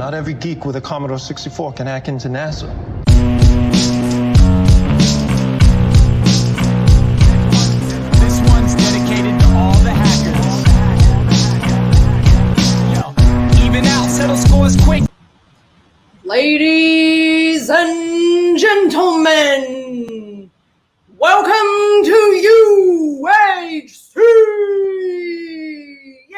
Not every geek with a Commodore 64 can hack into NASA. This one's dedicated to all the hackers. Yo, even out, settle scores quick. Ladies and gentlemen, welcome to UHC! Yeah!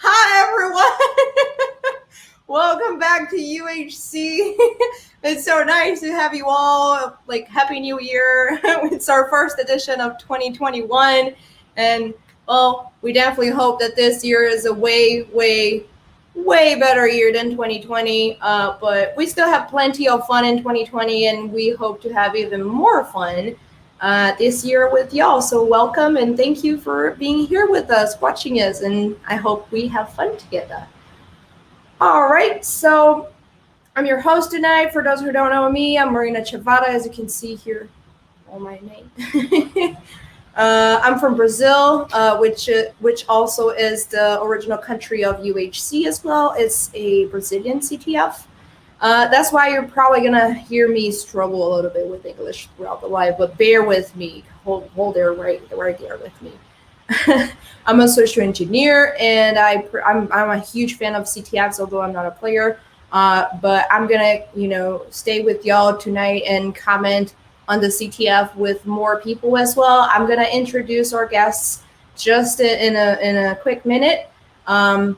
Hi everyone! Welcome back to UHC. It's so nice to have you all. Like, Happy New Year. It's our first edition of 2021. And, well, we definitely hope that this year is a way better year than 2020. But we still have plenty of fun in 2020, and we hope to have even more fun this year with y'all. So welcome, and thank you for being here with us, watching us, and I hope we have fun together. All right, so I'm your host tonight. For those who don't know me, I'm Marina Chavada, as you can see here on my name. I'm from Brazil, which also is the original country of UHC as well. It's a Brazilian CTF. That's why you're probably gonna hear me struggle a little bit with English throughout the live, but bear with me. Hold there right there with me. I'm a social engineer, and I'm a huge fan of CTFs, although I'm not a player. But I'm gonna, stay with y'all tonight and comment on the CTF with more people as well. I'm gonna introduce our guests just in a quick minute. So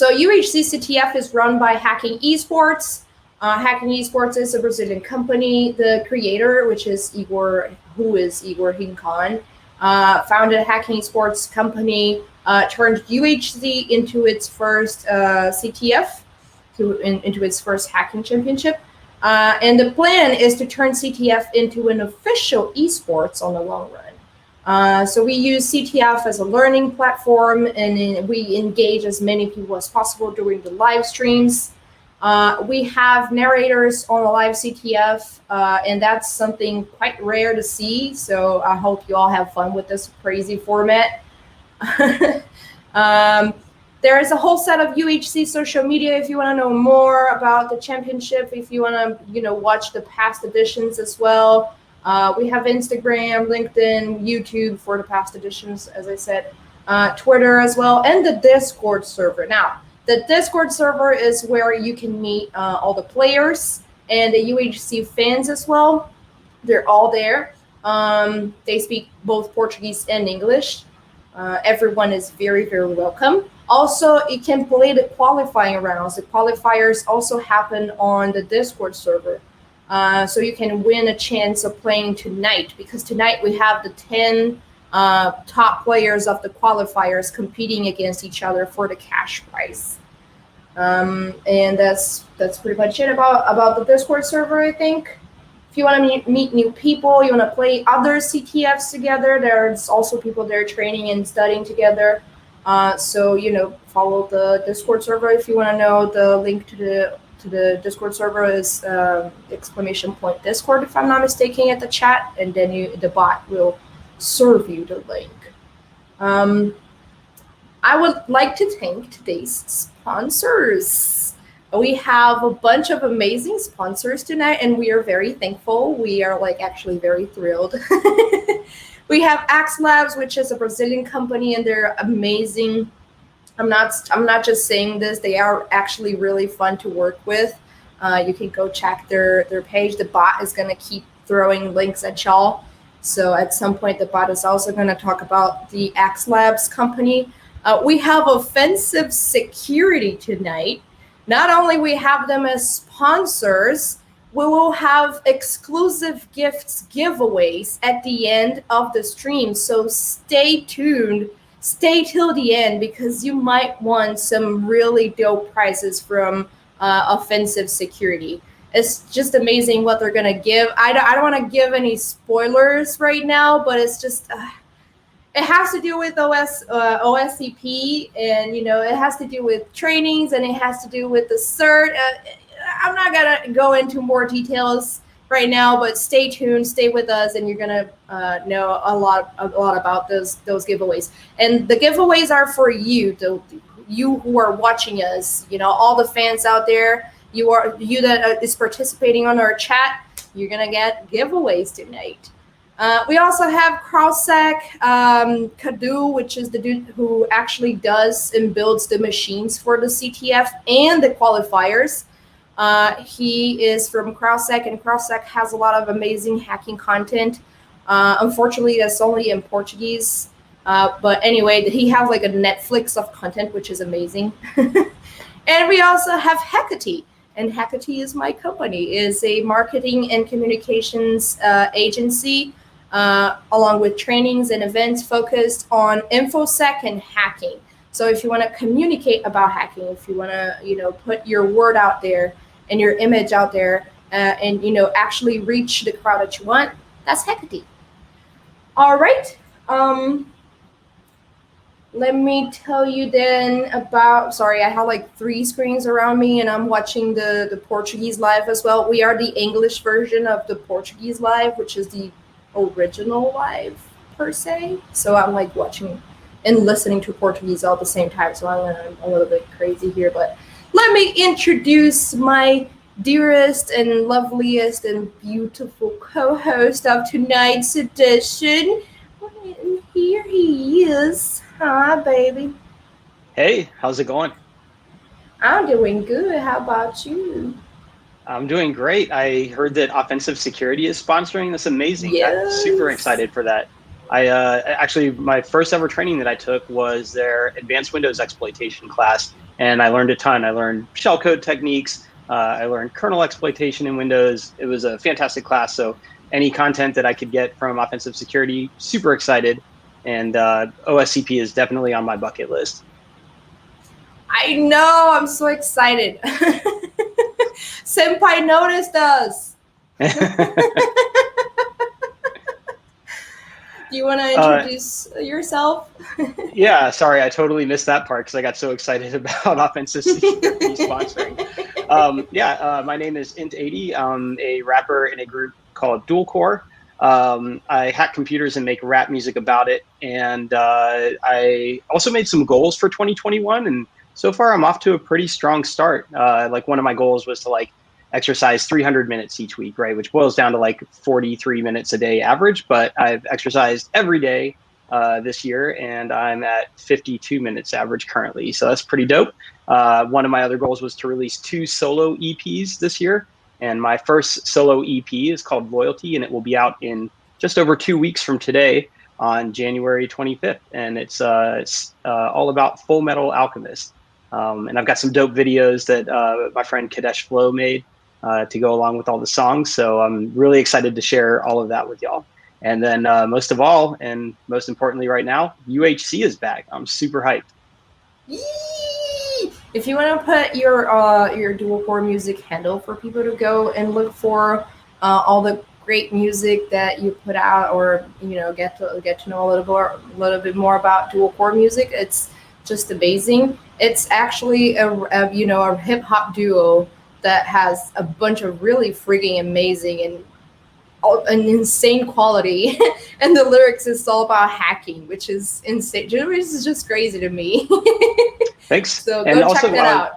UHC CTF is run by Hacking Esports. Hacking Esports is a Brazilian company. The creator, which is Igor Rincon, founded Hacking Esports company, turned UHC into its first CTF, into its first hacking championship. And the plan is to turn CTF into an official esports on the long run. So we use CTF as a learning platform, and we engage as many people as possible during the live streams. We have narrators on the live CTF, and that's something quite rare to see. So I hope you all have fun with this crazy format. There is a whole set of UHC social media if you want to know more about the championship, if you want to, watch the past editions as well. We have Instagram, LinkedIn, YouTube for the past editions, as I said, Twitter as well, and the Discord server. Now, the Discord server is where you can meet all the players and the UHC fans as well. They're all there. They speak both Portuguese and English. Everyone is very, very welcome. Also, you can play the qualifying rounds. The qualifiers also happen on the Discord server. So you can win a chance of playing tonight, because tonight we have the 10 top players of the qualifiers competing against each other for the cash prize. And that's pretty much it about the Discord server, I think. If you want to meet new people, you want to play other CTFs together, there's also people there training and studying together. So, follow the Discord server if you want to know. The link to the Discord server is !Discord, if I'm not mistaken, at the chat, and then the bot will serve you the link. I would like to thank today's sponsors. We have a bunch of amazing sponsors tonight, and we are very thankful. We are actually very thrilled. We have Axe Labs, which is a Brazilian company, and they're amazing. I'm not just saying this; they are actually really fun to work with. You can go check their page. The bot is gonna keep throwing links at y'all. So at some point, the bot is also gonna talk about the Axe Labs company. We have Offensive Security tonight. Not only we have them as sponsors, we will have exclusive giveaways at the end of the stream. So stay tuned, stay till the end, because you might want some really dope prizes from Offensive Security. It's just amazing what they're gonna give. I don't want to give any spoilers right now, but it's just it has to do with OSCP, and it has to do with trainings, and it has to do with the cert. I'm not gonna go into more details right now, but stay tuned, stay with us, and you're gonna know a lot about those giveaways. And the giveaways are for you, you who are watching us. You know, all the fans out there. You that is participating on our chat. You're gonna get giveaways tonight. We also have Krausak Kadu, which is the dude who actually does and builds the machines for the CTF and the qualifiers. He is from Krausak, and Krausak has a lot of amazing hacking content. Unfortunately, that's only in Portuguese. But anyway, he has like a Netflix of content, which is amazing. And we also have Hecate. And Hecate is my company, is a marketing and communications agency, along with trainings and events focused on InfoSec and hacking. So if you want to communicate about hacking, if you want to, put your word out there and your image out there, and actually reach the crowd that you want, that's Hecate. All right. Let me tell you then about, sorry, I have like 3 screens around me and I'm watching the Portuguese live as well. We are the English version of the Portuguese live, which is the original live per se. So I'm like watching and listening to Portuguese all at the same time. So I'm a little bit crazy here, but let me introduce my dearest and loveliest and beautiful co-host of tonight's edition. And here he is. Hi, baby. Hey, how's it going? I'm doing good. How about you? I'm doing great. I heard that Offensive Security is sponsoring this. Amazing. Yes. I'm super excited for that. I actually, my first ever training that I took was their Advanced Windows Exploitation class, and I learned a ton. I learned shellcode techniques. I learned kernel exploitation in Windows. It was a fantastic class. So any content that I could get from Offensive Security, super excited. And OSCP is definitely on my bucket list. I know. I'm so excited. Senpai noticed us. Do you want to introduce yourself? Yeah, sorry, I totally missed that part because I got so excited about Offensive Security sponsoring. My name is Int80. I'm a rapper in a group called Dual Core. I hack computers and make rap music about it. And I also made some goals for 2021. And so far, I'm off to a pretty strong start. Like one of my goals was to exercise 300 minutes each week, right? Which boils down to 43 minutes a day average. But I've exercised every day this year, and I'm at 52 minutes average currently. So that's pretty dope. One of my other goals was to release 2 solo EPs this year. And my first solo EP is called Loyalty, and it will be out in just over 2 weeks from today on January 25th. And it's all about Full Metal Alchemist. And I've got some dope videos that my friend Kadesh Flow made to go along with all the songs. So I'm really excited to share all of that with y'all. And then most of all, and most importantly right now, UHC is back. I'm super hyped. Yee! If you want to put your Dual Core music handle for people to go and look for all the great music that you put out, or get to know a little bit more about Dual Core music, it's just amazing. It's actually a hip hop duo that has a bunch of really freaking amazing and an insane quality, and the lyrics is all about hacking, which is insane. Which is just crazy to me. Thanks. So and go also, check that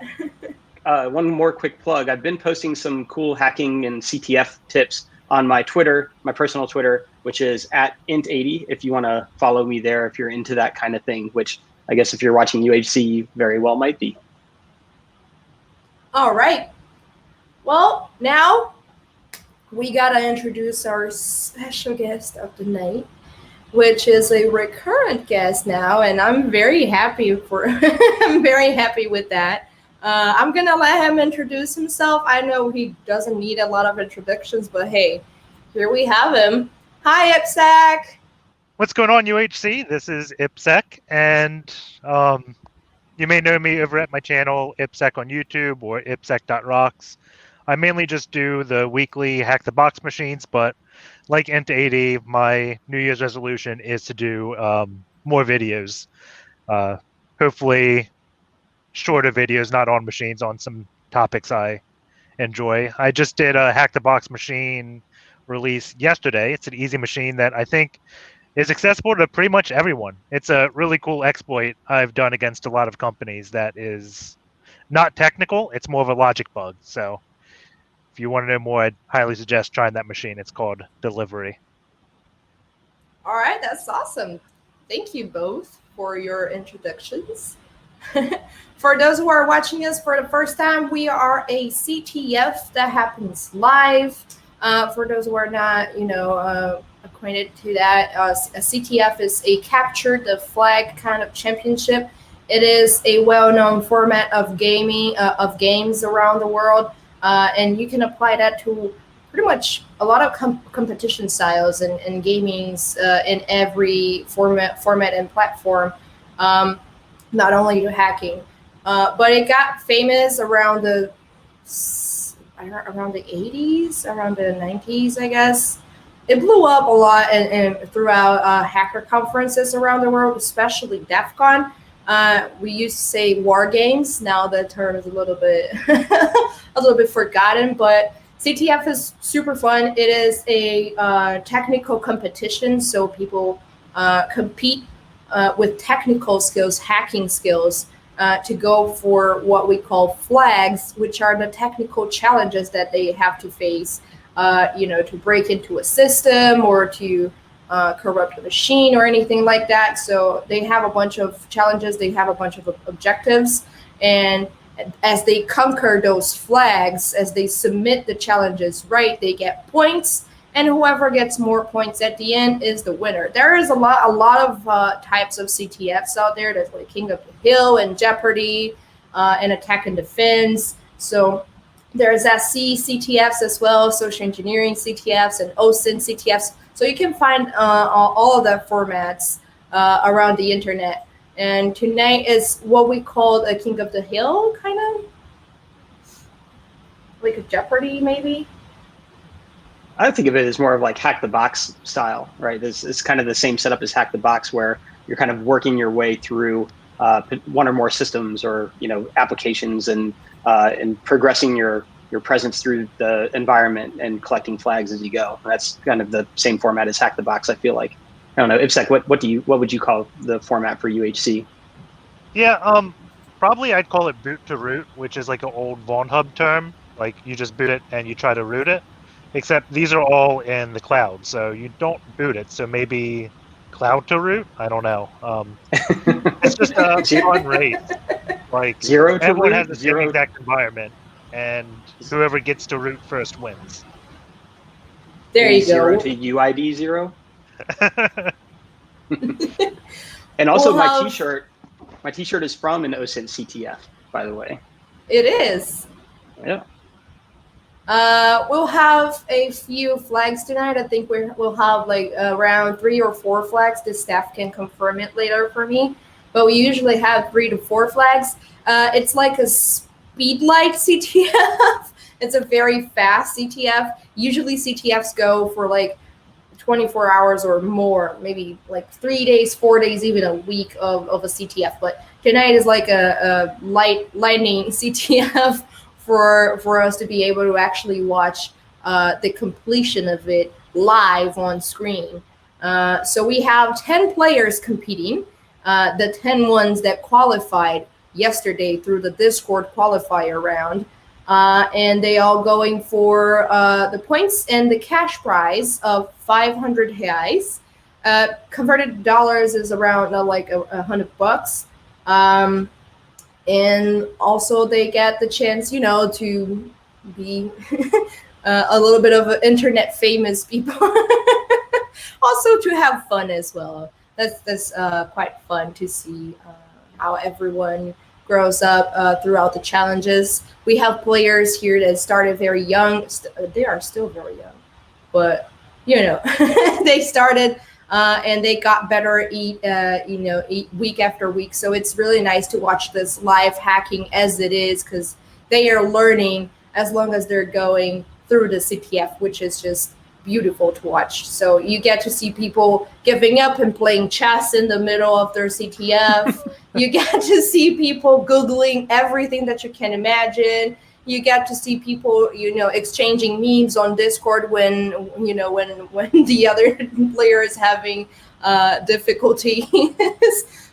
out. One more quick plug. I've been posting some cool hacking and CTF tips on my Twitter, my personal Twitter, which is @int80. If you want to follow me there, if you're into that kind of thing, which I guess if you're watching UHC, you very well might be. All right. Well, now we gotta introduce our special guest of the night, which is a recurrent guest now, and I'm very happy I'm very happy with that. I'm gonna let him introduce himself. I know he doesn't need a lot of introductions, but hey, here we have him. Hi, Ipsec. What's going on, UHC? This is Ipsec, and you may know me over at my channel, Ipsec on YouTube or ipsec.rocks. I mainly just do the weekly Hack the Box machines, but like Int80, my New Year's resolution is to do more videos. Hopefully shorter videos, not on machines, on some topics I enjoy. I just did a Hack the Box machine release yesterday. It's an easy machine that I think is accessible to pretty much everyone. It's a really cool exploit I've done against a lot of companies that is not technical. It's more of a logic bug. So if you want to know more, I'd highly suggest trying that machine. It's called Delivery. All right, that's awesome. Thank you both for your introductions. For those who are watching us for the first time, we are a CTF that happens live. For those who are not, acquainted to that, a CTF is a capture the flag kind of championship. It is a well-known format of gaming, of games around the world, and you can apply that to pretty much a lot of competition styles and gamings in every format and platform. Not only to hacking, but it got famous around the 80s, around the 90s, I guess. It blew up a lot and throughout hacker conferences around the world, especially DEF CON. We used to say war games. Now the term is a little bit forgotten, but CTF is super fun. It is a technical competition, so people compete with technical skills, hacking skills, to go for what we call flags, which are the technical challenges that they have to face, to break into a system or to corrupt a machine or anything like that. So they have a bunch of challenges, they have a bunch of objectives, and as they conquer those flags, as they submit the challenges right, they get points, and whoever gets more points at the end is the winner. There is a lot of types of CTFs out there. There's like King of the Hill and Jeopardy and Attack and Defense. So there's SC CTFs as well, social engineering CTFs and OSINT CTFs. So you can find all of the formats around the internet. And tonight is what we call a King of the Hill, kind of like a Jeopardy, maybe. I think of it as more of like Hack the Box style, right? It's kind of the same setup as Hack the Box, where you're kind of working your way through one or more systems or applications and progressing your presence through the environment and collecting flags as you go. That's kind of the same format as Hack the Box, I feel like. I don't know, IPSEC, what would you call the format for UHC? Yeah, probably I'd call it boot to root, which is like an old Von Hub term. Like you just boot it and you try to root it. Except these are all in the cloud, so you don't boot it. So maybe cloud to root? I don't know. It's just a fun race. Like zero to everyone root, has the same exact environment, and whoever gets to root first wins. There you go. 0 to UID 0. And also my t-shirt is from an OSINT CTF, by the way. It is. Yeah. We'll have a few flags tonight. I think we'll have like around 3 or 4 flags. The staff can confirm it later for me, but we usually have 3 to 4 flags. It's like a speed light CTF. It's a very fast CTF. Usually CTFs go for like 24 hours or more, maybe like 3 days, 4 days, even a week of a CTF. But tonight is like a lightning CTF for us to be able to actually watch the completion of it live on screen. So we have 10 players competing, the 10 ones that qualified yesterday through the Discord qualifier round. And they all going for the points and the cash prize of 500 reais. Converted to dollars is around like $100. And also they get the chance, to be a little bit of internet famous people. Also to have fun as well. That's quite fun to see how everyone grows up throughout the challenges. We have players here that started very young. They are still very young, but they started and they got better week after week. So it's really nice to watch this live hacking as it is, because they are learning as long as they're going through the CTF, which is just beautiful to watch. So you get to see people giving up and playing chess in the middle of their CTF. You get to see people Googling everything that you can imagine. You get to see people, exchanging memes on Discord when the other player is having difficulties.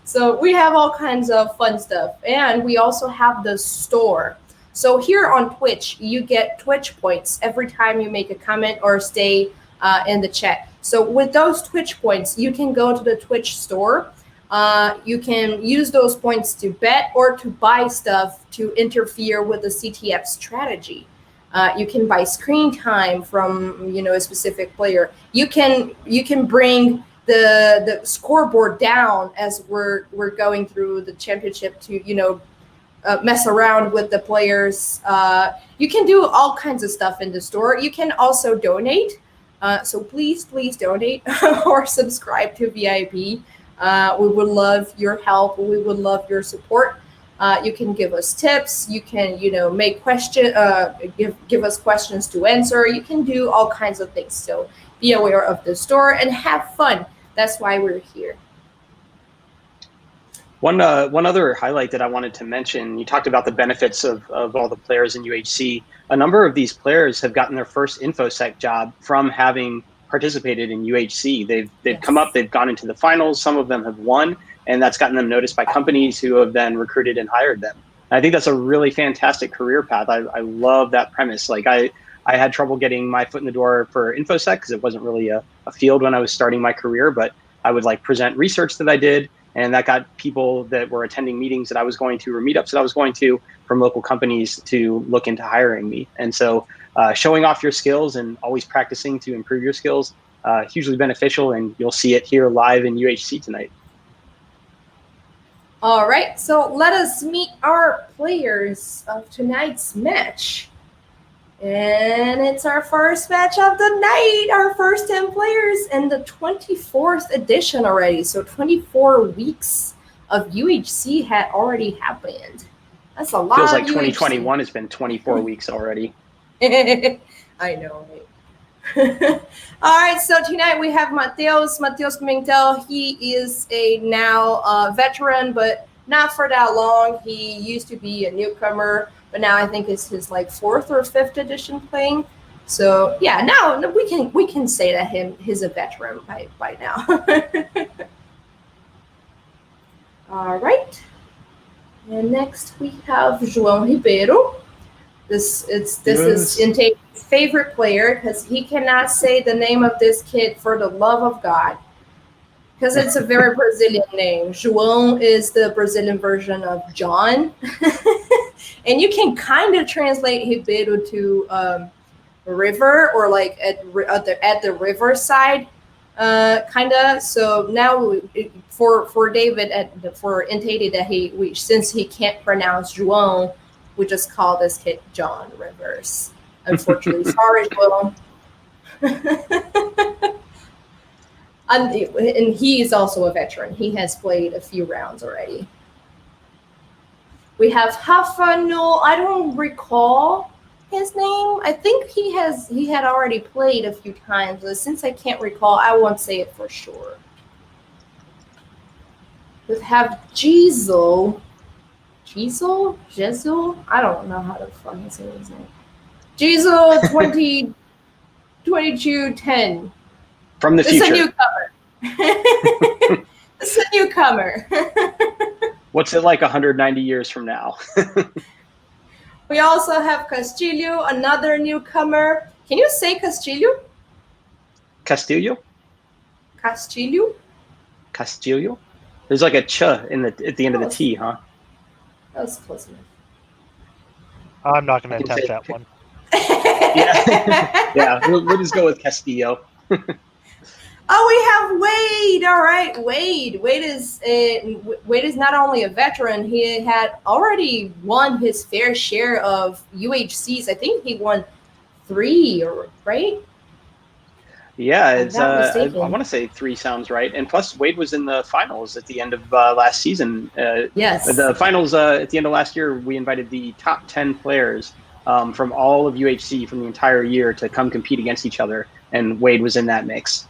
So we have all kinds of fun stuff. And we also have the store. So here on Twitch, you get Twitch points every time you make a comment or stay in the chat. So with those Twitch points, you can go to the Twitch store. You can use those points to bet or to buy stuff to interfere with the CTF strategy. You can buy screen time from a specific player. You can bring the scoreboard down as we're going through the championship to mess around with the players. You can do all kinds of stuff in the store. You can also donate. So please donate or subscribe to VIP. We would love your help. We would love your support. You can give us tips. You can, make give us questions to answer. You can do all kinds of things. So be aware of the store and have fun. That's why we're here. One other highlight that I wanted to mention, you talked about the benefits of all the players in UHC. A number of these players have gotten their first InfoSec job from having participated in UHC. They've come up, they've gone into the finals, some of them have won, and that's gotten them noticed by companies who have then recruited and hired them. And I think that's a really fantastic career path. I love that premise. Like I had trouble getting my foot in the door for InfoSec because it wasn't really a field when I was starting my career, but I would present research that I did, and that got people that were attending meetings that I was going to or meetups that I was going to from local companies to look into hiring me. And so showing off your skills and always practicing to improve your skills, hugely beneficial, and you'll see it here live in UHC tonight. All right, so let us meet our players of tonight's match. And it's our first match of the night, our first 10 players in the 24th edition already. So 24 weeks of UHC had already happened. That's a lot. Feels like of 2021 has been 24 weeks already. I know, right? All right, so tonight we have Mateus Pimentel. He is a now veteran, but not for that long. He used to be a newcomer, but now I think it's his 4th or 5th edition playing. So yeah, now we can say that he's a veteran by now. All right, and next we have Joao Rivero. This is Intake's favorite player because he cannot say the name of this kid for the love of God, because it's a very Brazilian name. João is the Brazilian version of John. And you can kind of translate Ribeiro to river, or at the river side, kind of. So now for David for Intate that since he can't pronounce João, we just call this kid John Rivers. Unfortunately, sorry, João. And he is also a veteran. He has played a few rounds already. We have Hafano. I don't recall his name. I think he had already played a few times, but since I can't recall, I won't say it for sure. We have Jezel. I don't know how to fucking say his name. Jezel 2210. From the future. It's a newcomer. It's a newcomer. What's it like 190 years from now? We also have Castillo, another newcomer. Can you say Castillo? Castillo? Castillo? There's like a ch at the end of the T, huh? That was close enough. I'm not going to attempt that one. Yeah, we'll just go with Castillo. Oh, we have Waid. All right, Waid. Waid is not only a veteran. He had already won his fair share of UHCs. I think he won 3, right? Yeah, I want to say 3 sounds right. And plus, Waid was in the finals at the end of last season. Yes. The finals at the end of last year, we invited the top 10 players from all of UHC from the entire year to come compete against each other, and Waid was in that mix.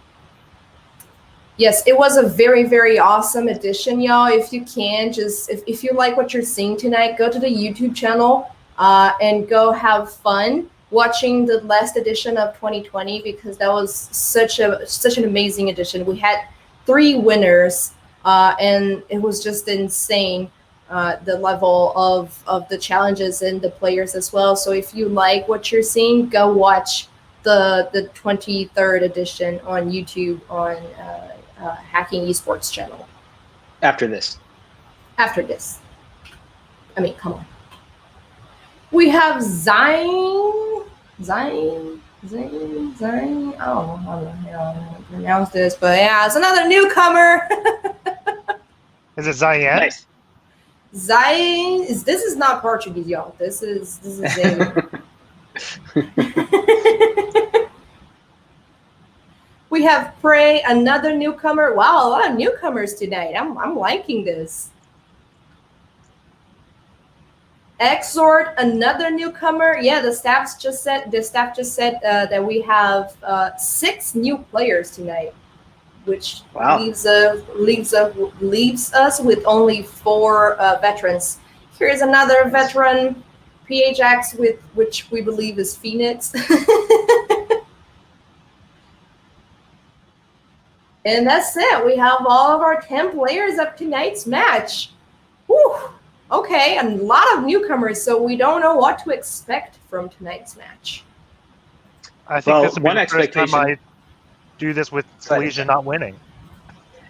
Yes, it was a very, very awesome edition, y'all. If you can, just if you like what you're seeing tonight, go to the YouTube channel and go have fun watching the last edition of 2020 because that was such an amazing edition. We had 3 winners, and it was just insane. The level of the challenges and the players as well. So if you like what you're seeing, go watch the 23rd edition on YouTube on Hacking Esports channel. After this. After this. I mean, come on. We have Zine. I don't know how to pronounce this, but yeah, it's another newcomer. Is it Zion? Nice. Zine this is not Portuguese, y'all. This is Zane. We have Prey, another newcomer. Wow, a lot of newcomers tonight. I'm liking this. Exort, another newcomer. Yeah, the staff just said that we have 6 new players tonight, which Wow. leaves us with only 4 veterans. Here's another veteran, PHX, with which we believe is Phoenix. And that's it. We have all of our 10 players of tonight's match. Whew. Okay, a lot of newcomers, so we don't know what to expect from tonight's match. I think Well, this will be one the first time expectation- I do this with Silesia not winning.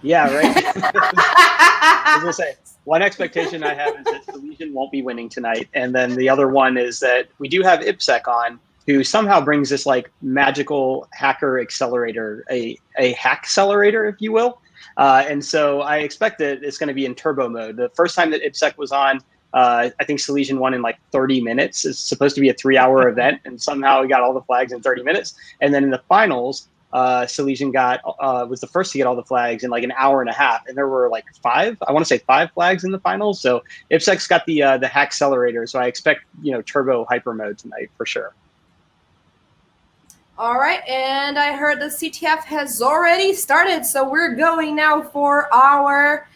Yeah, right. I was gonna say, one expectation I have is that the Legion won't be winning tonight, and then the other one is that we do have IPSEC on, who somehow brings this like magical hacker accelerator, a hack accelerator, if you will. And so I expect that it's going to be in turbo mode. The first time that IPSEC was on, I think Silesian won in like 30 minutes. It's supposed to be a 3-hour event, and somehow he got all the flags in 30 minutes. And then in the finals, Silesian was the first to get all the flags in like an hour and a half, and there were like 5 flags in the finals. So IPSEC's got the hack accelerator, so I expect turbo hyper mode tonight for sure. All right, and I heard the CTF has already started, so we're going now for our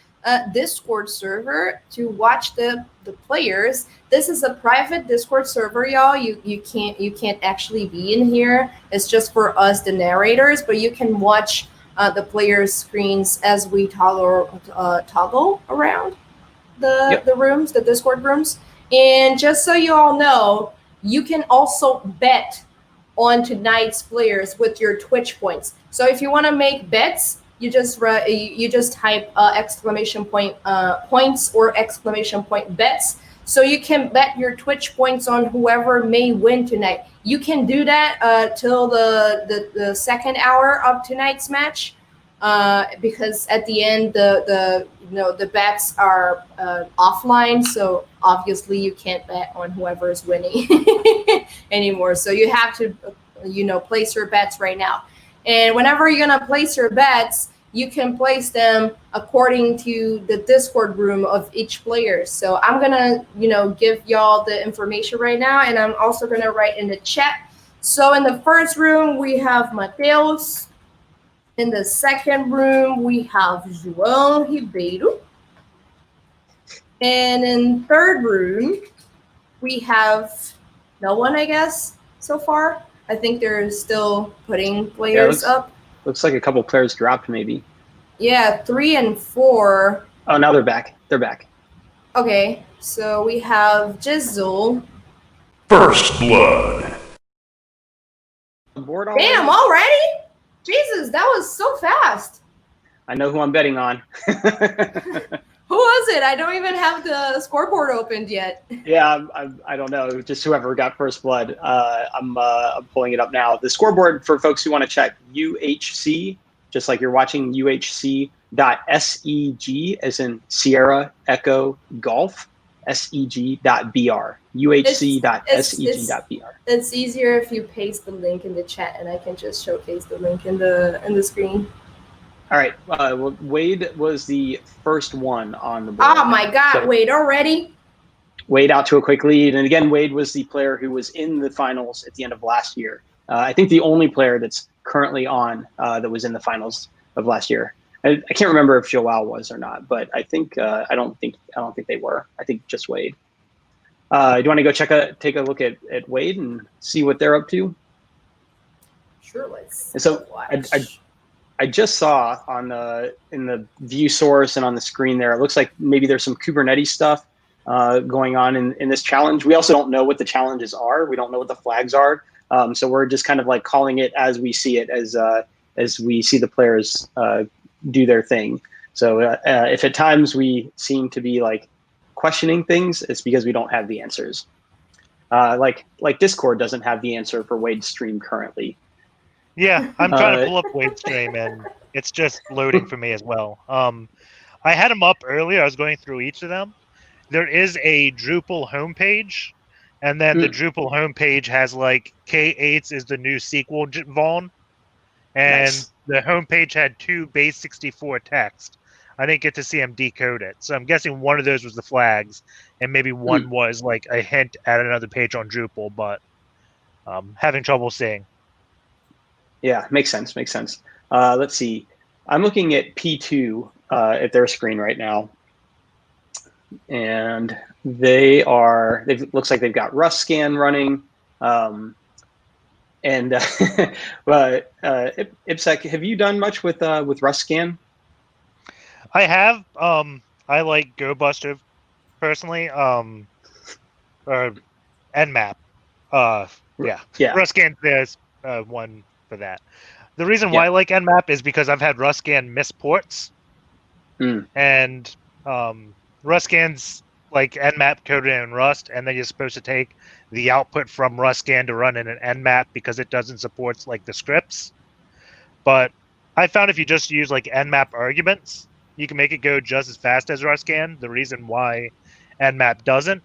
Discord server to watch the players. This is a private Discord server, y'all. You can't actually be in here. It's just for us, the narrators, but you can watch the players' screens as we toggle around the rooms, the Discord rooms. And just so you all know, you can also bet on tonight's players with your Twitch points. So if you want to make bets, you just type exclamation point points or exclamation point bets. So you can bet your Twitch points on whoever may win tonight. You can do that till the second hour of tonight's match, because at the end the bets are offline. So obviously you can't bet on whoever is winning anymore. So you have to place your bets right now. And whenever you're gonna place your bets, you can place them according to the Discord room of each player. So I'm gonna give y'all the information right now, and I'm also gonna write in the chat. So in the first room we have Mateus. In the second room we have Joao Rivero. And in third room we have no one, I guess, so far. I think they're still putting players up. Looks like a couple players dropped, maybe. Yeah, 3 and 4. Oh, now they're back. They're back. Okay, so we have Jizzle. First blood. Board already? Damn, already? Jesus, that was so fast. I know who I'm betting on. Who was it? I don't even have the scoreboard opened yet. Yeah, I don't know. Just whoever got first blood. I'm pulling it up now. The scoreboard, for folks who want to check, UHC, just like you're watching, UHC.seg, as in Sierra Echo Golf, seg.br. UHC.seg.br. It's easier if you paste the link in the chat, and I can just showcase the link in the screen. All right. Well, Waid was the first one on the board. Oh my God! So, Wait, already? Waid out to a quick lead, and again, Waid was the player who was in the finals at the end of last year. I think the only player that's currently on that was in the finals of last year. I can't remember if Joao was or not, but I think I don't think they were. I think just Waid. Do you want to go take a look at Waid and see what they're up to? Sure, let's And so watch. I just saw on in the view source and on the screen there, it looks like maybe there's some Kubernetes stuff going on in this challenge. We also don't know what the challenges are. We don't know what the flags are. So we're just kind of like calling it as we see it, as we see the players do their thing. So if at times we seem to be like questioning things, it's because we don't have the answers. Like Discord doesn't have the answer for Wade's stream currently. Yeah, I'm trying to pull up Wade's stream, and it's just loading for me as well. I had them up earlier. I was going through each of them. There is a Drupal homepage, and then the Drupal homepage has like K8s is the new SQL vuln, and Nice. the homepage had 2 base 64 text. I didn't get to see him decode it, so I'm guessing one of those was the flags, and maybe one was like a hint at another page on Drupal, but having trouble seeing. Yeah, makes sense. Makes sense. Let's see. I'm looking at P2 at their screen right now, and looks like they've got Rust scan running. But IPSEC, have you done much with Rust scan? I have. I like GoBuster personally. Or Nmap. Yeah. Rust scan there's one for that. The reason why I like Nmap is because I've had Rust scan miss ports, and Rust scan's like Nmap coded in Rust, and then you're supposed to take the output from Rust scan to run in an Nmap because it doesn't support like the scripts. But I found if you just use like Nmap arguments, you can make it go just as fast as Rust scan. The reason why Nmap doesn't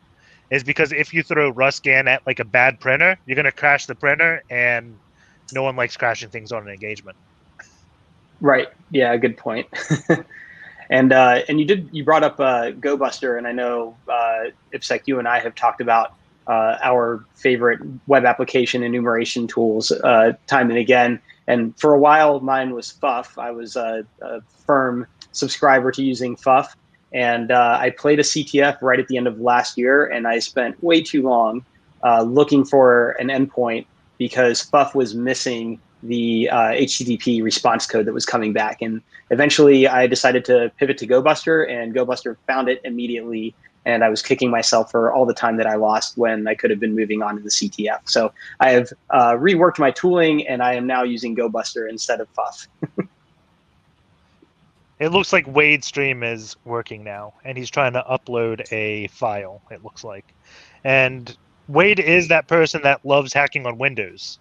is because if you throw Rust scan at like a bad printer, you're gonna crash the printer, and no one likes crashing things on an engagement. Right. Yeah. Good point. And you brought up GoBuster, and I know IPSEC, you and I have talked about our favorite web application enumeration tools time and again. And for a while, mine was Fuff. I was a firm subscriber to using Fuff, and I played a CTF right at the end of last year, and I spent way too long looking for an endpoint because Fuff was missing the HTTP response code that was coming back. And eventually I decided to pivot to GoBuster, and GoBuster found it immediately. And I was kicking myself for all the time that I lost when I could have been moving on to the CTF. So I have reworked my tooling, and I am now using GoBuster instead of Fuff. It looks like Wade's stream is working now, and he's trying to upload a file, it looks like. And Waid is that person that loves hacking on Windows.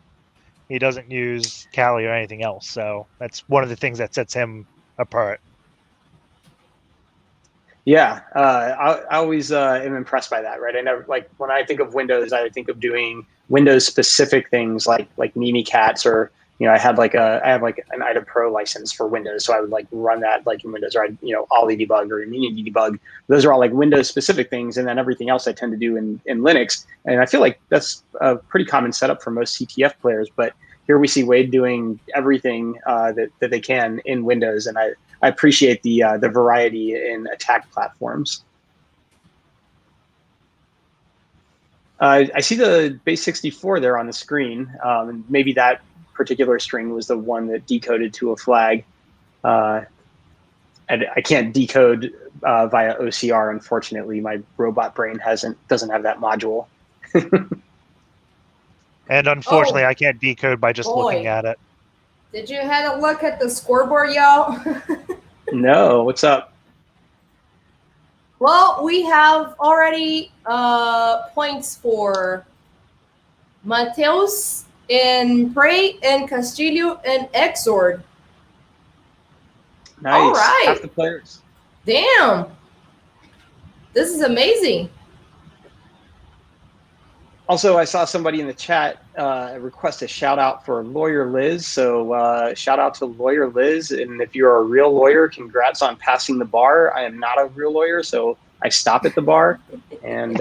He doesn't use Kali or anything else, so that's one of the things that sets him apart. Yeah, I always am impressed by that, right? I never, like, when I think of Windows, I think of doing Windows specific things like Mimikatz, or I have like an IDA Pro license for Windows, so I would like run that like in Windows, or Ollie debug or Mini debug. Those are all like Windows specific things, and then everything else I tend to do in Linux. And I feel like that's a pretty common setup for most CTF players. But here we see Waid doing everything that they can in Windows, and I appreciate the variety in attack platforms. I see the base 64 there on the screen. And maybe that particular string was the one that decoded to a flag. And I can't decode via OCR, unfortunately. My robot brain doesn't have that module. And unfortunately, I can't decode by just looking at it. Did you have a look at the scoreboard, y'all? No, what's up? Well, we have already points for Mateus and Prey and Castillo and Exord. Nice. All right. Half the players. Damn. This is amazing. Also, I saw somebody in the chat request a shout out for Lawyer Liz. So shout out to Lawyer Liz. And if you're a real lawyer, congrats on passing the bar. I am not a real lawyer, so I stop at the bar. And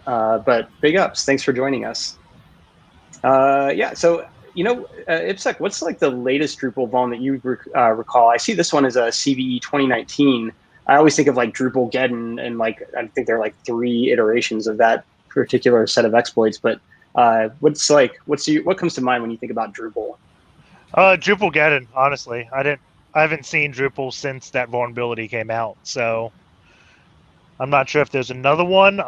but big ups. Thanks for joining us. Yeah, so, IPSEC, what's like the latest Drupal vuln that you recall? I see this one as a CVE 2019. I always think of like Drupal Geddon, and like I think there are like 3 iterations of that particular set of exploits. But what comes to mind when you think about Drupal? Drupal Geddon, honestly. I haven't seen Drupal since that vulnerability came out, so I'm not sure if there's another one.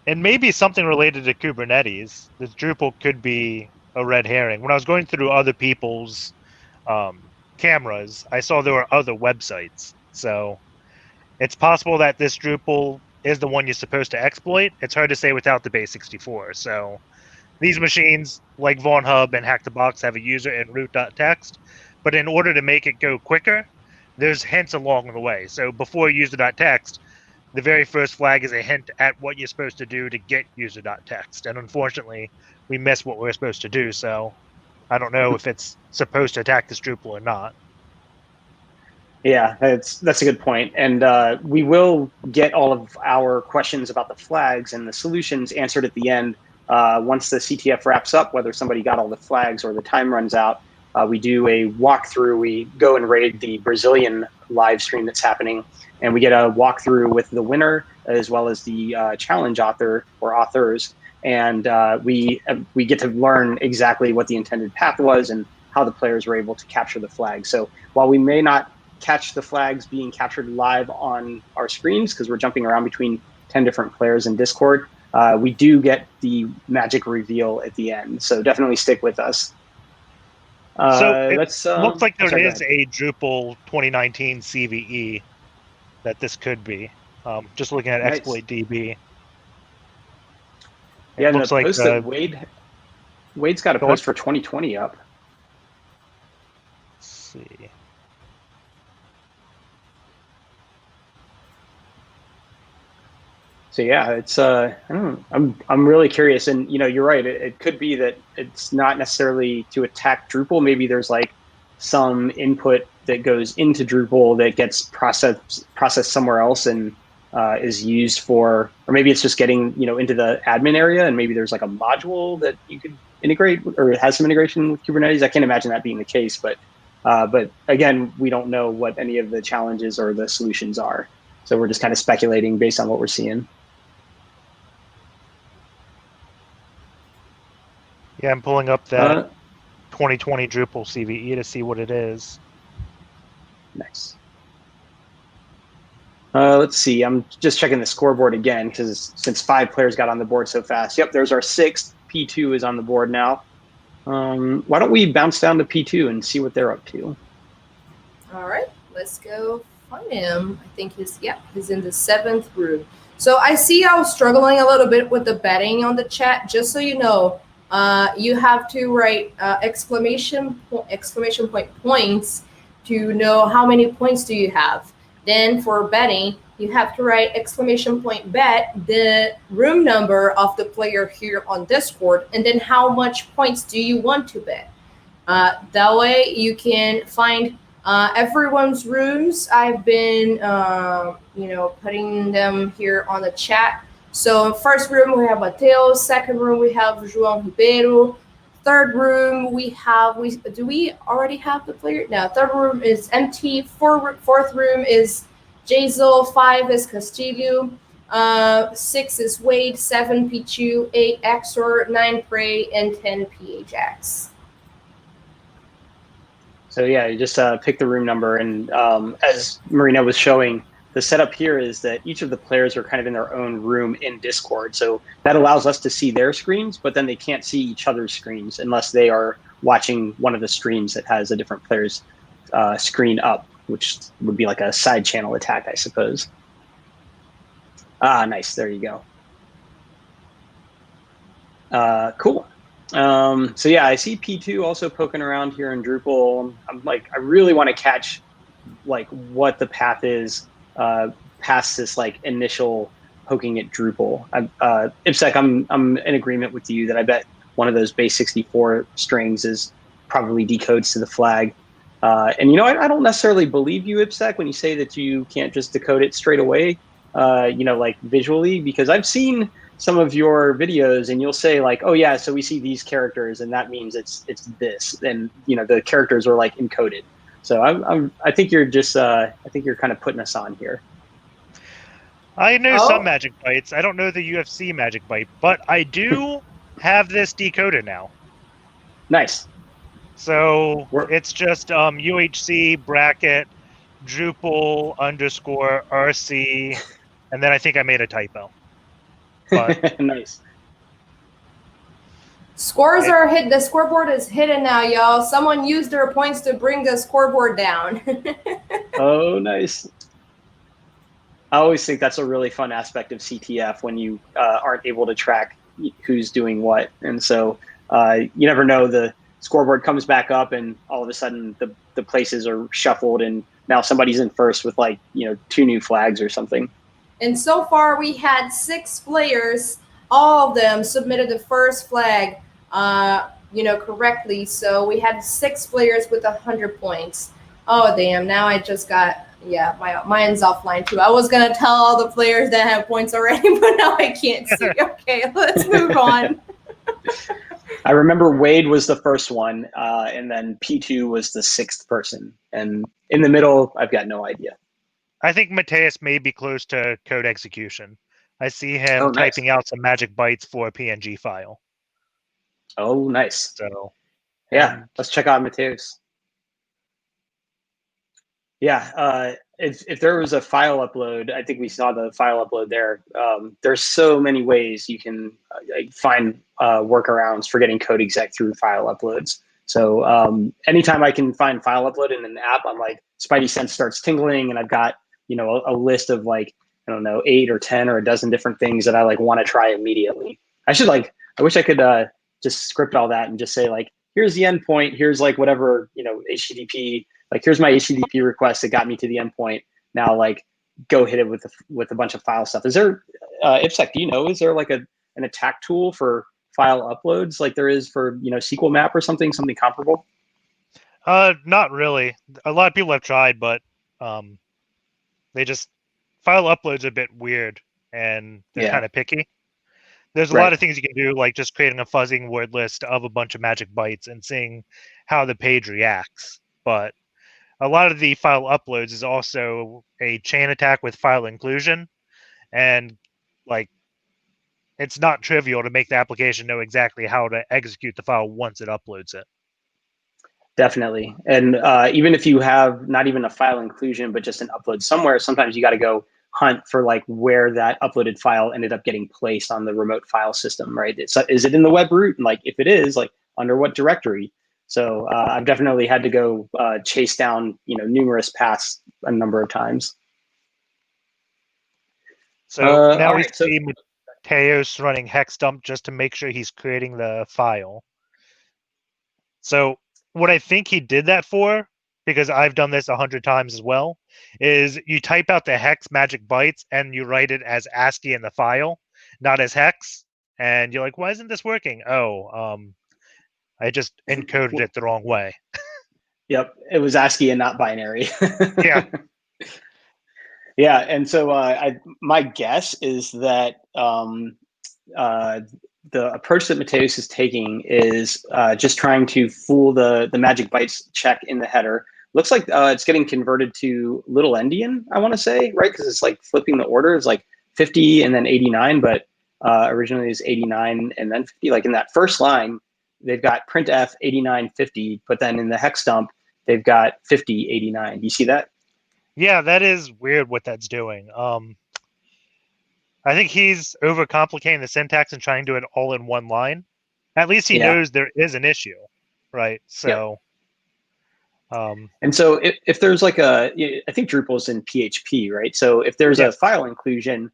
And maybe something related to Kubernetes. This Drupal could be a red herring. When I was going through other people's cameras, I saw there were other websites. So it's possible that this Drupal is the one you're supposed to exploit. It's hard to say without the base64. So these machines, like VaughnHub and Hack the Box, have a user and root.txt. But in order to make it go quicker, there's hints along the way. So before user.txt, the very first flag is a hint at what you're supposed to do to get user.txt. And unfortunately, we missed what we're supposed to do. So I don't know if it's supposed to attack this Drupal or not. Yeah, that's a good point. And we will get all of our questions about the flags and the solutions answered at the end. Once the CTF wraps up, whether somebody got all the flags or the time runs out, we do a walkthrough. We go and raid the Brazilian live stream that's happening, and we get a walkthrough with the winner as well as the challenge author or authors. And we get to learn exactly what the intended path was and how the players were able to capture the flag. So while we may not catch the flags being captured live on our screens because we're jumping around between 10 different players in Discord, we do get the magic reveal at the end. So definitely stick with us. So it looks like there is a Drupal 2019 CVE that this could be. Just looking at Exploit DB. Yeah, looks like that Waid's got a post for 2020 up. Let's see. So yeah, it's I don't know. I'm really curious, and you're right. It could be that it's not necessarily to attack Drupal. Maybe there's like some input that goes into Drupal that gets processed somewhere else and is used for, or maybe it's just getting into the admin area, and maybe there's like a module that you could integrate or has some integration with Kubernetes. I can't imagine that being the case, but again, we don't know what any of the challenges or the solutions are, so we're just kind of speculating based on what we're seeing. Yeah, I'm pulling up that 2020 Drupal CVE to see what it is. Nice. Let's see. I'm just checking the scoreboard again because since 5 players got on the board so fast. Yep, there's our 6th. P2 is on the board now. Why don't we bounce down to P2 and see what they're up to? All right, let's go find him. I think he's in the 7th room. So I see I was struggling a little bit with the betting on the chat. Just so you know, you have to write exclamation point points to know how many points do you have. Then for betting, you have to write exclamation point bet, the room number of the player here on Discord, and then how much points do you want to bet. That way you can find everyone's rooms. I've been putting them here on the chat. So first room we have Mateo, second room we have Joao Rivero, third room we do we already have the player? No, third room is empty, fourth room is Jazel, 5 is Castillo, 6 is Waid, 7 Pichu, 8 Exor, 9 Prey, and 10 PHX. So yeah, you just pick the room number, and as Marina was showing, the setup here is that each of the players are kind of in their own room in Discord. So that allows us to see their screens, but then they can't see each other's screens unless they are watching one of the streams that has a different player's screen up, which would be like a side channel attack, I suppose. Ah, nice. There you go. Cool. So yeah, I see P2 also poking around here in Drupal. I'm like, I really want to catch like what the path is past this like initial poking at Drupal. IPSec, I'm in agreement with you that I bet one of those base 64 strings is probably decodes to the flag. And I don't necessarily believe you, IPSec, when you say that you can't just decode it straight away, like visually, because I've seen some of your videos and you'll say like, oh yeah, so we see these characters and that means it's this, and the characters are like encoded. So I think you're just I think you're kind of putting us on here. I know Oh. some magic bytes. I don't know the UFC magic byte, but I do have this decoded now. Nice. So We're- it's just UHC bracket Drupal _ RC, and then I think I made a typo. But nice. Scores are hit. The scoreboard is hidden now, y'all. Someone used their points to bring the scoreboard down. Oh, nice. I always think that's a really fun aspect of CTF when you aren't able to track who's doing what. And so you never know, the scoreboard comes back up and all of a sudden the places are shuffled and now somebody's in first with 2 new flags or something. And so far, we had 6 players. All of them submitted the first flag, correctly. So we had 6 players with 100 points. Oh, damn. Now I just got, mine's offline too. I was going to tell all the players that have points already, but now I can't see. Okay, let's move on. I remember Waid was the first one, and then P2 was the 6th person. And in the middle, I've got no idea. I think Mateus may be close to code execution. I see him Oh, nice. typing out some magic bytes for a PNG file. Oh, nice. So yeah, let's check out Mateus. Yeah, if there was a file upload, I think we saw the file upload there. There's so many ways you can find workarounds for getting code exec through file uploads. So anytime I can find file upload in an app, I'm like, Spidey sense starts tingling, and I've got a list of 8 or 10 or a dozen different things that I want to try immediately. I wish I could just script all that and just say here's the endpoint, here's whatever HTTP. Here's my HTTP request that got me to the endpoint. Now, go hit it with a bunch of file stuff. Is there, IPSec, do you know, is there an attack tool for file uploads like there is for, SQL map or something comparable? not really. A lot of people have tried, but they just, file uploads are a bit weird, and they're kind of picky. There's a lot of things you can do, like just creating a fuzzing word list of a bunch of magic bytes and seeing how the page reacts. But a lot of the file uploads is also a chain attack with file inclusion, and it's not trivial to make the application know exactly how to execute the file once it uploads it. Definitely. And even if you have not even a file inclusion, but just an upload somewhere, sometimes you got to go hunt for where that uploaded file ended up getting placed on the remote file system, right? Is it in the web root? And if it is, under what directory? So I've definitely had to go chase down, numerous paths a number of times. So now we see Mateus running Hex Dump just to make sure he's creating the file. So what I think he did that for, because I've done this 100 times as well, is you type out the hex magic bytes and you write it as ASCII in the file, not as hex. And you're like, why isn't this working? Oh, I just encoded it the wrong way. Yep, it was ASCII and not binary. Yeah. Yeah, and so my guess is that the approach that Mateus is taking is just trying to fool the magic bytes check in the header. Looks like it's getting converted to little endian, I want to say, right? Because it's flipping the order. It's 50 and then 89, but originally it was 89 and then 50. In that first line, they've got printf 89, 50, but then in the hex dump, they've got 50, 89. Do you see that? Yeah, that is weird what that's doing. I think he's overcomplicating the syntax and trying to do it all in one line. At least he knows there is an issue, right? So, and so if there's I think Drupal's in PHP, right? So if there's a file inclusion,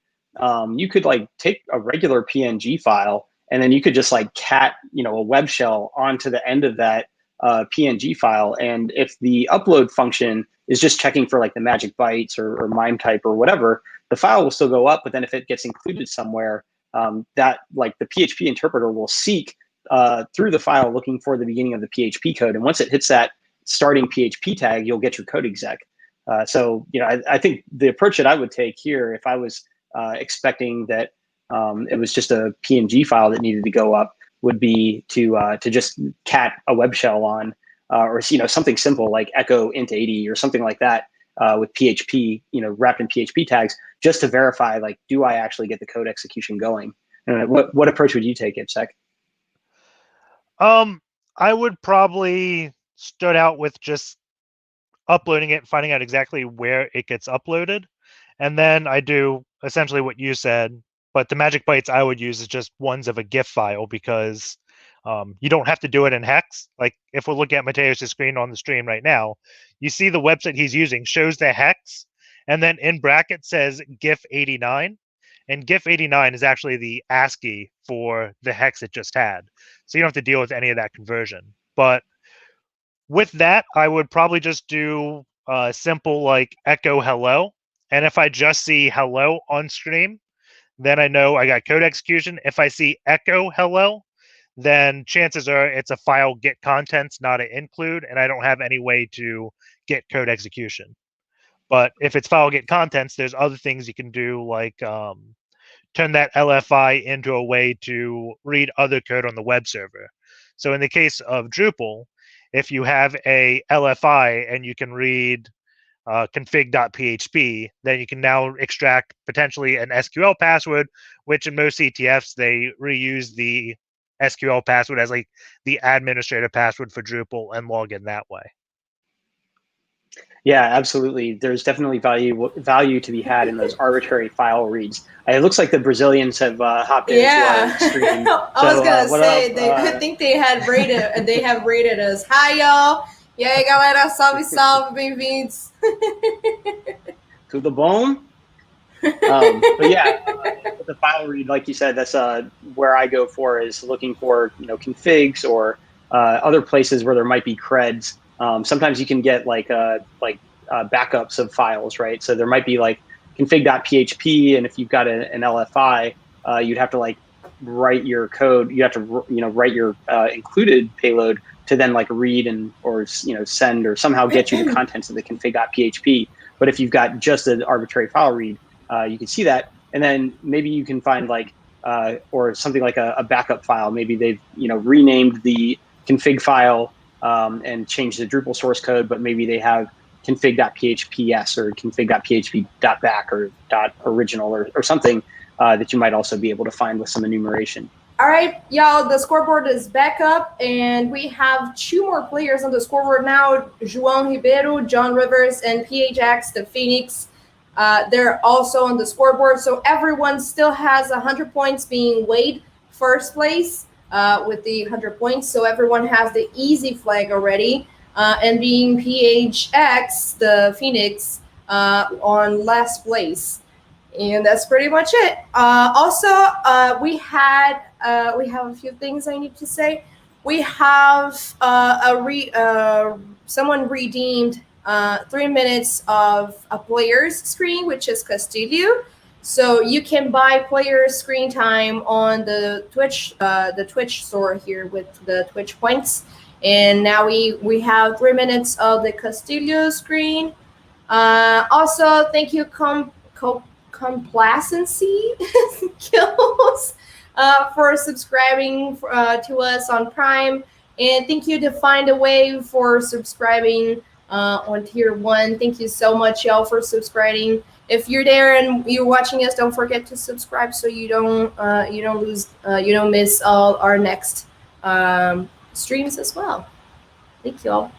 you could take a regular PNG file and then you could just cat, a web shell onto the end of that PNG file. And if the upload function is just checking for the magic bytes or MIME type or whatever, the file will still go up. But then if it gets included somewhere, that the PHP interpreter will seek through the file looking for the beginning of the PHP code. And once it hits that starting PHP tag, you'll get your code exec. So I think the approach that I would take here, if I was expecting that it was just a PNG file that needed to go up, would be to just cat a web shell on or something simple like echo int 80 or something like that with PHP, wrapped in PHP tags, just to verify, like, do I actually get the code execution going? What approach would you take, IPSec? I would probably start out with just uploading it, finding out exactly where it gets uploaded, and then I do essentially what you said. But the magic bytes I would use is just ones of a GIF file, because you don't have to do it in hex. Like if we're looking at Mateos' screen on the stream right now, you see the website he's using shows the hex, and then in brackets says GIF 89. And GIF 89 is actually the ASCII for the hex it just had. So you don't have to deal with any of that conversion. But with that, I would probably just do simple like echo hello. And if I just see hello on stream, then I know I got code execution. If I see echo hello, then chances are it's a file get contents, not an include, and I don't have any way to get code execution. But if it's file get contents, there's other things you can do, like turn that LFI into a way to read other code on the web server. So in the case of Drupal, if you have a LFI and you can read config.php, then you can now extract potentially an SQL password, which in most CTFs, they reuse the SQL password as like the administrative password for Drupal and log in that way. Yeah, absolutely. There's definitely value to be had in those arbitrary file reads. It looks like the Brazilians have hopped into our stream. I was gonna say I think they have rated us. Hi, y'all. E aí, galera, salve, salve, bem-vindos. To the bone. But yeah, the file read, like you said, that's where I go for, is looking for configs or other places where there might be creds. Sometimes you can get like backups of files, right? So there might be like config.php, and if you've got an LFI, you'd have to like write your code. You have to write your included payload to then like read or send or somehow get you the contents of the config.php. But if you've got just an arbitrary file read, you can see that, and then maybe you can find like or something like a backup file. Maybe they've renamed the config file and changed the Drupal source code, but maybe they have config.phps or config.php.back or .original or something that you might also be able to find with some enumeration. All right, y'all, the scoreboard is back up, and we have 2 more players on the scoreboard now, Joao Rivero, Joao Rivers, and PHX, the Phoenix. They're also on the scoreboard, so everyone still has 100 points, being Waid first place with the 100 points, so everyone has the easy flag already, and being PHX, the Phoenix, on last place. And that's pretty much it. Also, we have a few things I need to say. We have someone redeemed 3 minutes of a player's screen, which is Castillo. So you can buy player screen time on the Twitch store here with the Twitch points. And now we have 3 minutes of the Castillo screen. Also, thank you, Complacency Kills, for subscribing to us on Prime, and thank you to Find a Way for subscribing on Tier 1. Thank you so much, y'all, for subscribing. If you're there and you're watching us, don't forget to subscribe so you don't miss all our next streams as well. Thank you all.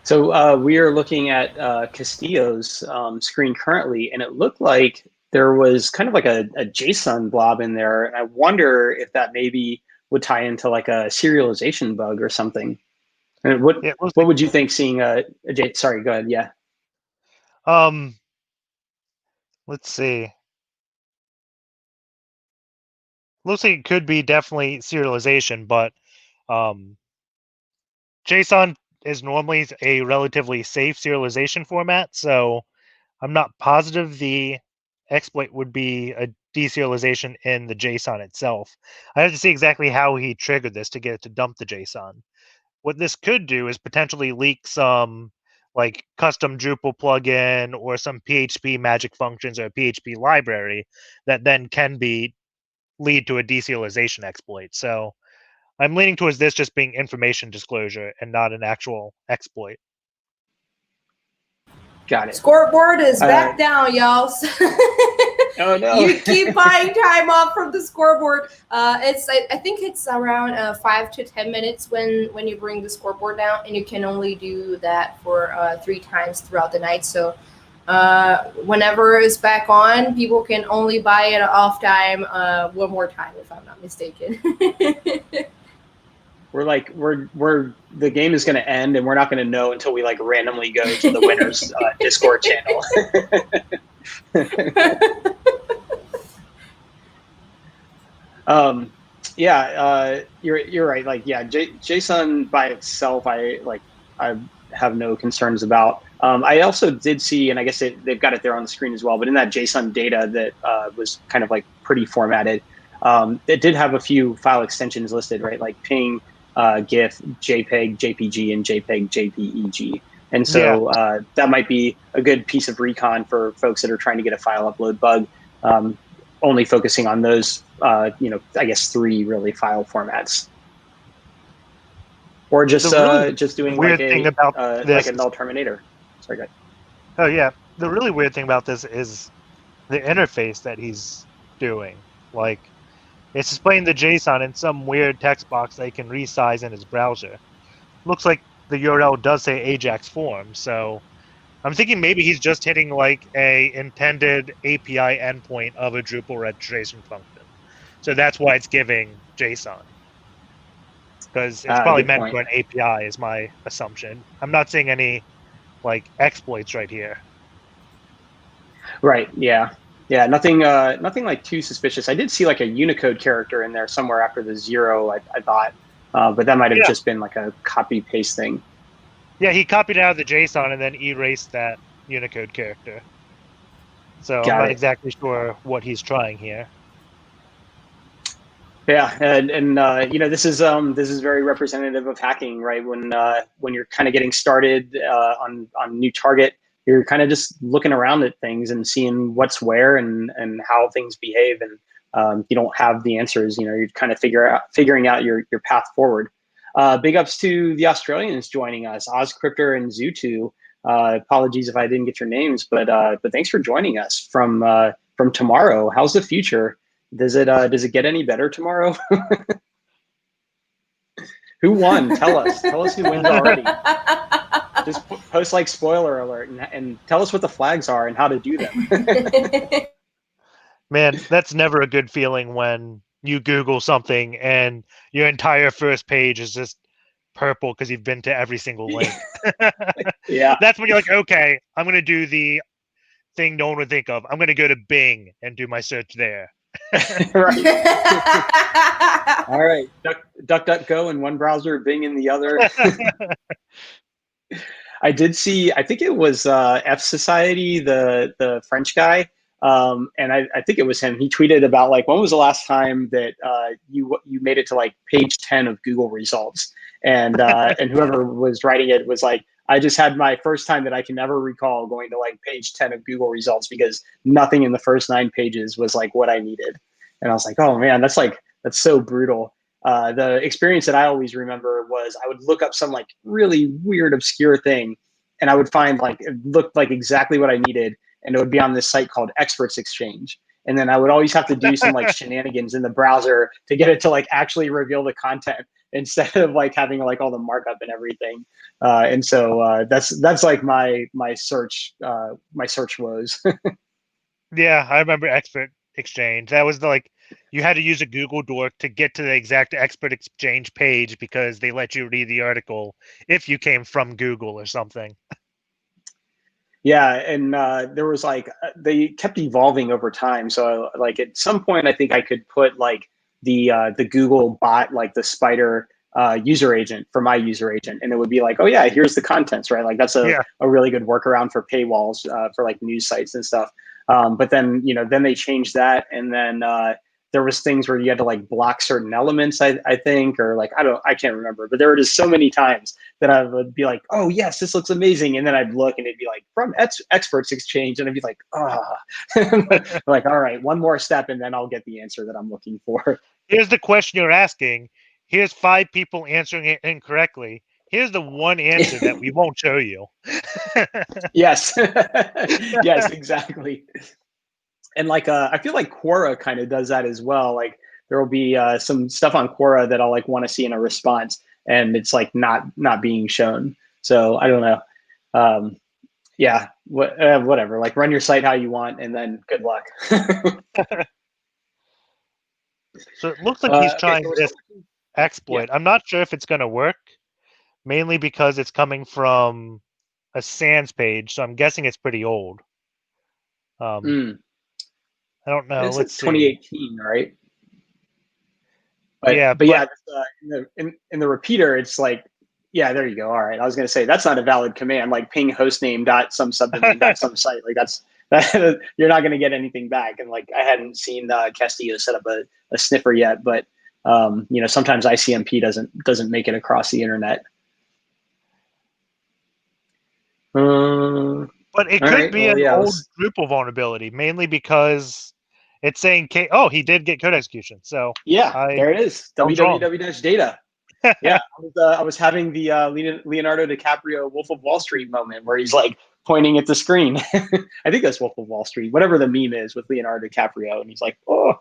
So we are looking at Castillo's screen currently, and it looked like there was kind of like a JSON blob in there. And I wonder if that maybe would tie into like a serialization bug or something. And what would you think seeing sorry, go ahead. Yeah. Let's see. Looks like it could be definitely serialization, but JSON is normally a relatively safe serialization format, so I'm not positive the exploit would be a deserialization in the JSON itself. I have to see exactly how he triggered this to get it to dump the JSON. What this could do is potentially leak some like custom Drupal plugin or some PHP magic functions or a PHP library that then can lead to a deserialization exploit. So I'm leaning towards this just being information disclosure and not an actual exploit. Got it. Scoreboard is back down, y'all. Oh no! You keep buying time off from the scoreboard. I think it's around 5 to 10 minutes when you bring the scoreboard down, and you can only do that for 3 times throughout the night. So whenever it's back on, people can only buy it off time one more time, if I'm not mistaken. we're the game is going to end, and we're not going to know until we like randomly go to the winner's Discord channel. You're right. Like, yeah, JSON by itself, I have no concerns about. I also did see, and I guess they've got it there on the screen as well, but in that JSON data that was kind of like pretty formatted, it did have a few file extensions listed, right? Like ping, GIF, JPEG, JPG, and JPEG, JPEG. And so that might be a good piece of recon for folks that are trying to get a file upload bug, only focusing on those, I guess 3 really file formats. Or just doing like a null terminator. Sorry, go ahead. Oh yeah, the really weird thing about this is the interface that he's doing. Like, it's displaying the JSON in some weird text box that he can resize in his browser. Looks like the URL does say Ajax form, so I'm thinking maybe he's just hitting like a intended API endpoint of a Drupal registration function. So that's why it's giving JSON. Because it's probably meant for an API is my assumption. I'm not seeing any like exploits right here. Right, yeah. Yeah, nothing like too suspicious. I did see like a Unicode character in there somewhere after the 0, I thought. But that might have just been like a copy paste thing. Yeah, he copied out of the JSON and then erased that Unicode character. So I'm not exactly sure what he's trying here. Yeah, and this is very representative of hacking, right? When you're kind of getting started on new target, you're kind of just looking around at things and seeing what's where and how things behave, and you don't have the answers. You're kind of figuring out your path forward. Big ups to the Australians joining us, Oscryptor and Zutu. Apologies if I didn't get your names, but thanks for joining us from tomorrow. How's the future? Does it get any better tomorrow? Who won? Tell us who wins already. Just post like spoiler alert and tell us what the flags are and how to do them. Man, that's never a good feeling when you Google something and your entire first page is just purple because you've been to every single link. Yeah. That's when you're like, okay, I'm going to do the thing no one would think of. I'm going to go to Bing and do my search there. Right. All right. DuckDuckGo in one browser, Bing in the other. I did see, I think it was F Society, the French guy. And I think it was him. He tweeted about like, when was the last time that you made it to like page 10 of Google results? And and whoever was writing it was like, I just had my first time that I can never recall going to like page 10 of Google results because nothing in the first 9 pages was like what I needed. And I was like, oh man, that's so brutal. The experience that I always remember was I would look up some like really weird, obscure thing, and I would find like, it looked like exactly what I needed. And it would be on this site called Experts Exchange. And then I would always have to do some like shenanigans in the browser to get it to like actually reveal the content instead of like having like all the markup and everything. And so that's like my search woes. Yeah, I remember Expert Exchange. That was you had to use a Google Dork to get to the exact Expert Exchange page because they let you read the article if you came from Google or something. Yeah, and there was like they kept evolving over time. So like at some point, I think I could put like the Google bot, like the Spider user agent for my user agent, and it would be like, oh yeah, here's the contents, right? Like that's a really good workaround for paywalls for like news sites and stuff. But then then they changed that, and then there was things where you had to like block certain elements, I think, or like I can't remember, but there were just so many times that I would be like, oh yes, this looks amazing, and then I'd look and it'd be like from Experts Exchange, and I'd be like, like all right, one more step, and then I'll get the answer that I'm looking for. Here's the question you're asking: here's 5 people answering it incorrectly. Here's the one answer that we won't show you. Yes. Yes, exactly. And like I feel like Quora kind of does that as well. Like there will be some stuff on Quora that I'll like want to see in a response, and it's like not being shown. So I don't know. Yeah, whatever. Like run your site how you want, and then good luck. So it looks like he's trying so this exploit. I'm not sure if it's going to work, mainly because it's coming from a Sans page, so I'm guessing it's pretty old. I don't know. It's Let's see. 2018, right? But yeah, yeah, in the repeater, it's like, yeah, there you go. All right, I was gonna say that's not a valid command. Like ping hostname dot some subdomain dot some site. Like that you're not gonna get anything back. And like I hadn't seen Castillo set up a sniffer yet, but sometimes ICMP doesn't make it across the internet. But it could be an old Drupal vulnerability, mainly because it's saying he did get code execution. So yeah, there it is. www-data. Yeah, I was having the Leonardo DiCaprio Wolf of Wall Street moment where he's like pointing at the screen. I think that's Wolf of Wall Street, whatever the meme is with Leonardo DiCaprio, and he's like, "Oh,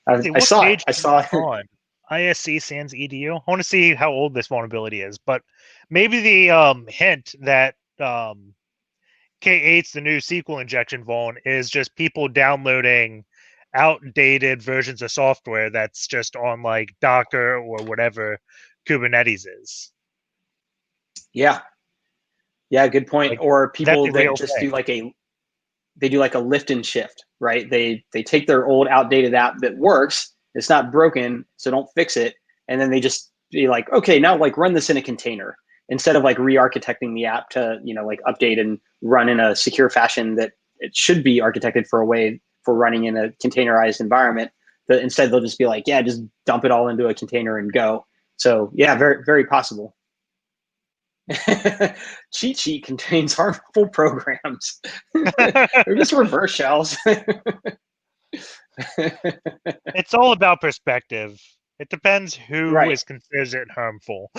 I saw it. I saw it." On ISC Sans EDU. I want to see how old this vulnerability is, but maybe the hint that K8's the new SQL injection vuln is just people downloading outdated versions of software that's just on like Docker or whatever Kubernetes is. Yeah, good point. Like, or people that just do like a lift and shift, right? They take their old outdated app that works, it's not broken, so don't fix it, and then they just be like, okay, now like run this in a container instead of like re-architecting the app to like update and run in a secure fashion that it should be architected for a way for running in a containerized environment. But instead they'll just be like, yeah, just dump it all into a container and go. So yeah, very, very possible. Cheat sheet contains harmful programs. They're just reverse shells. It's all about perspective. It depends who Right. is considered harmful.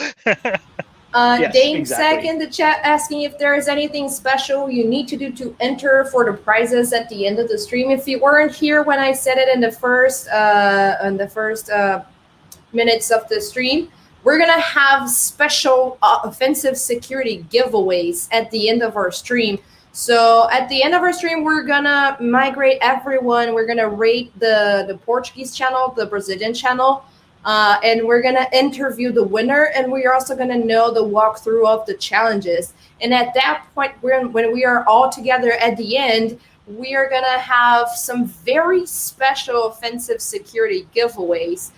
Yes, Dane exactly. Sec in the chat asking if there is anything special you need to do to enter for the prizes at the end of the stream. If you weren't here when I said it in the first minutes of the stream, we're gonna have special offensive security giveaways at the end of our stream. So at the end of our stream, we're gonna migrate everyone. We're gonna rate the Portuguese channel, the Brazilian channel, and we're gonna interview the winner, and we're also gonna know the walkthrough of the challenges. And at that point, when we are all together at the end, we are gonna have some very special offensive security giveaways.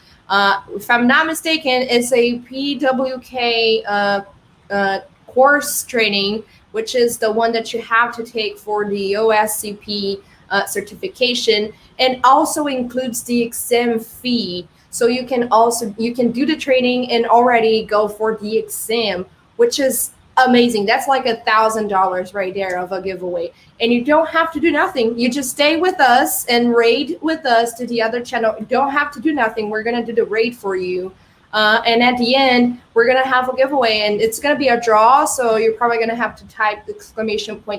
If I'm not mistaken, it's a PWK course training, which is the one that you have to take for the OSCP certification, and also includes the exam fee. So you can do the training and already go for the exam, which is amazing. That's like $1,000 right there of a giveaway. And you don't have to do nothing. You just stay with us and raid with us to the other channel. You don't have to do nothing. We're going to do the raid for you. And at the end, we're going to have a giveaway, and it's going to be a draw. So you're probably going to have to type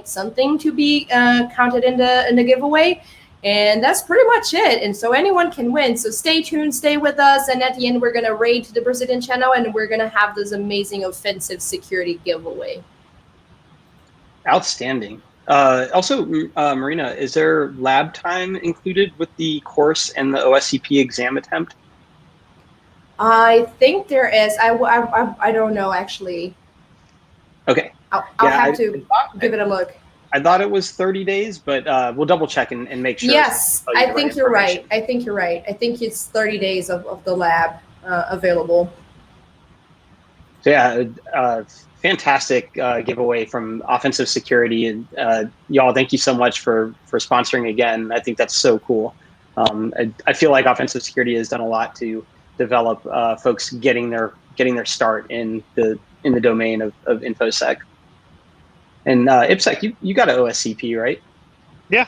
!something to be counted in the giveaway. And that's pretty much it. And so anyone can win. So stay tuned, stay with us. And at the end, we're going to raid the Brazilian channel, and we're going to have this amazing offensive security giveaway. Outstanding. Also, Marina, is there lab time included with the course and the OSCP exam attempt? I think there is. I don't know, actually. Okay. I'll have to give it a look. I thought it was 30 days, but we'll double check and make sure. Yes, I think you're right. I think you're right. I think it's 30 days of the lab available. So yeah, fantastic giveaway from Offensive Security. And y'all, thank you so much for sponsoring again. I think that's so cool. I feel like Offensive Security has done a lot to develop folks getting their start in the domain of InfoSec. And IPSec, you got an OSCP, right? Yeah.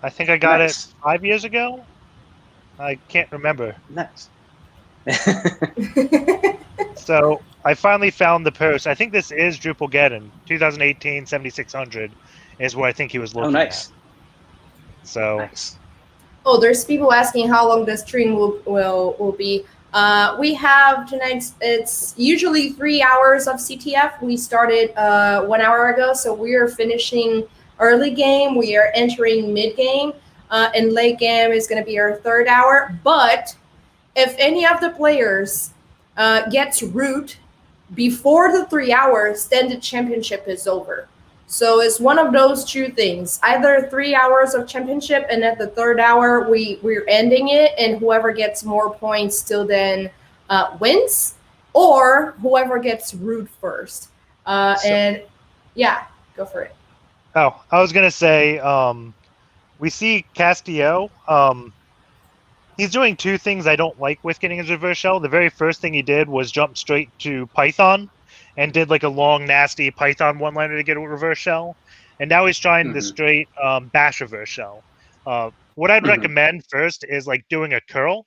I think I got Nice. it 5 years ago. I can't remember. Nice. So I finally found the post. I think this is Drupalgeddon, 2018 7600 is what I think he was looking nice. at. So Nice. Oh, there's people asking how long the stream will be. We have tonight. It's usually 3 hours of CTF. We started 1 hour ago, so we are finishing early game. We are entering mid game, and late game is going to be our 3rd hour. But if any of the players gets root before the 3 hours, then the championship is over. So it's one of those two things. Either 3 hours of championship, and at the 3rd hour, we're ending it, and whoever gets more points still then wins, or whoever gets root first. And yeah, go for it. Oh, I was gonna say, we see Castillo. He's doing two things I don't like with getting his reverse shell. The very first thing he did was jump straight to Python and did like a long, nasty Python one-liner to get a reverse shell. And now he's trying the straight bash reverse shell. What I'd recommend first is like doing a curl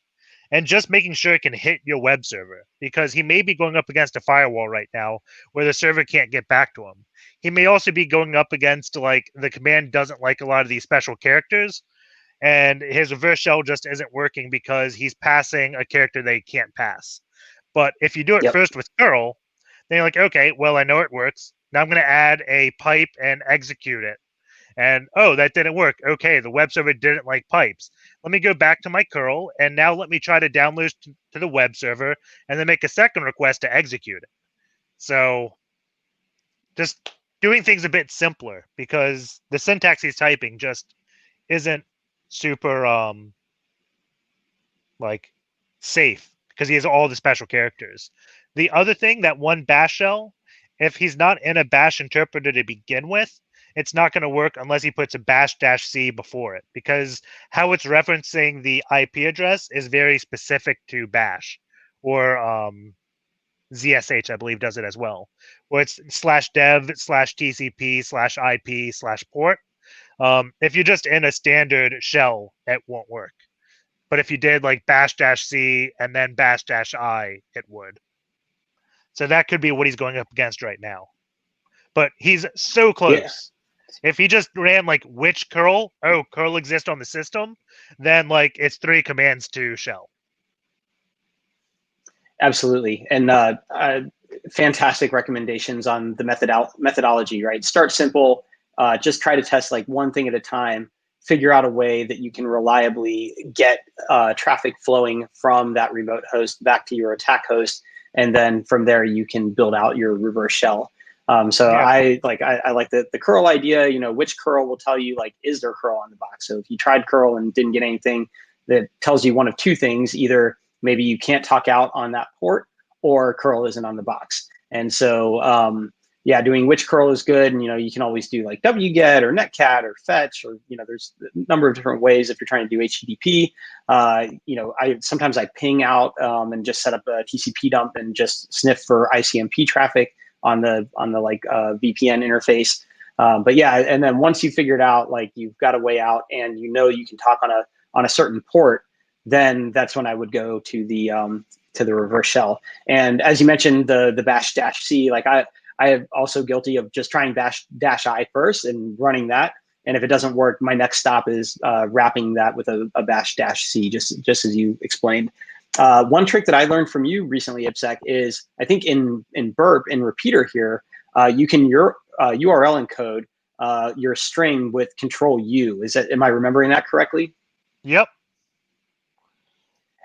and just making sure it can hit your web server, because he may be going up against a firewall right now where the server can't get back to him. He may also be going up against like the command doesn't like a lot of these special characters, and his reverse shell just isn't working because he's passing a character they can't pass. But if you do it first with curl, then you're like, okay, well, I know it works. Now I'm going to add a pipe and execute it. And, oh, that didn't work. Okay, the web server didn't like pipes. Let me go back to my curl, and now let me try to download to the web server and then make a second request to execute it. So just doing things a bit simpler, because the syntax he's typing just isn't super like safe, because he has all the special characters. The other thing, that one bash shell, if he's not in a bash interpreter to begin with, it's not going to work unless he puts a bash-c before it, because how it's referencing the IP address is very specific to bash, or ZSH, I believe, does it as well, where it's /dev/tcp/ip/port. If you're just in a standard shell, it won't work. But if you did like bash-c and then bash-i, it would. So that could be what he's going up against right now. But he's so close. Yeah. If he just ran like which curl, curl exists on the system, then like it's 3 commands to shell. Absolutely. And fantastic recommendations on the methodology, right? Start simple, just try to test like one thing at a time, figure out a way that you can reliably get traffic flowing from that remote host back to your attack host. And then from there, you can build out your reverse shell. So yeah. I like the curl idea. You know, which curl will tell you like, is there curl on the box? So if you tried curl and didn't get anything, that tells you one of two things: either maybe you can't talk out on that port, or curl isn't on the box. And so yeah, doing which curl is good. And you know, you can always do like wget or netcat or fetch, or you know, there's a number of different ways if you're trying to do HTTP. You know, sometimes I ping out and just set up a TCP dump and just sniff for ICMP traffic on the like VPN interface. But yeah, and then once you figure it out, like you've got a way out, and you know you can talk on a certain port, then that's when I would go to the reverse shell. And as you mentioned, the bash-c, like I am also guilty of just trying bash-i first and running that. And if it doesn't work, my next stop is wrapping that with a bash-c, just as you explained. One trick that I learned from you recently, IPSEC, is I think in burp, in repeater here, you can URL encode your string with Control-U. Am I remembering that correctly? Yep.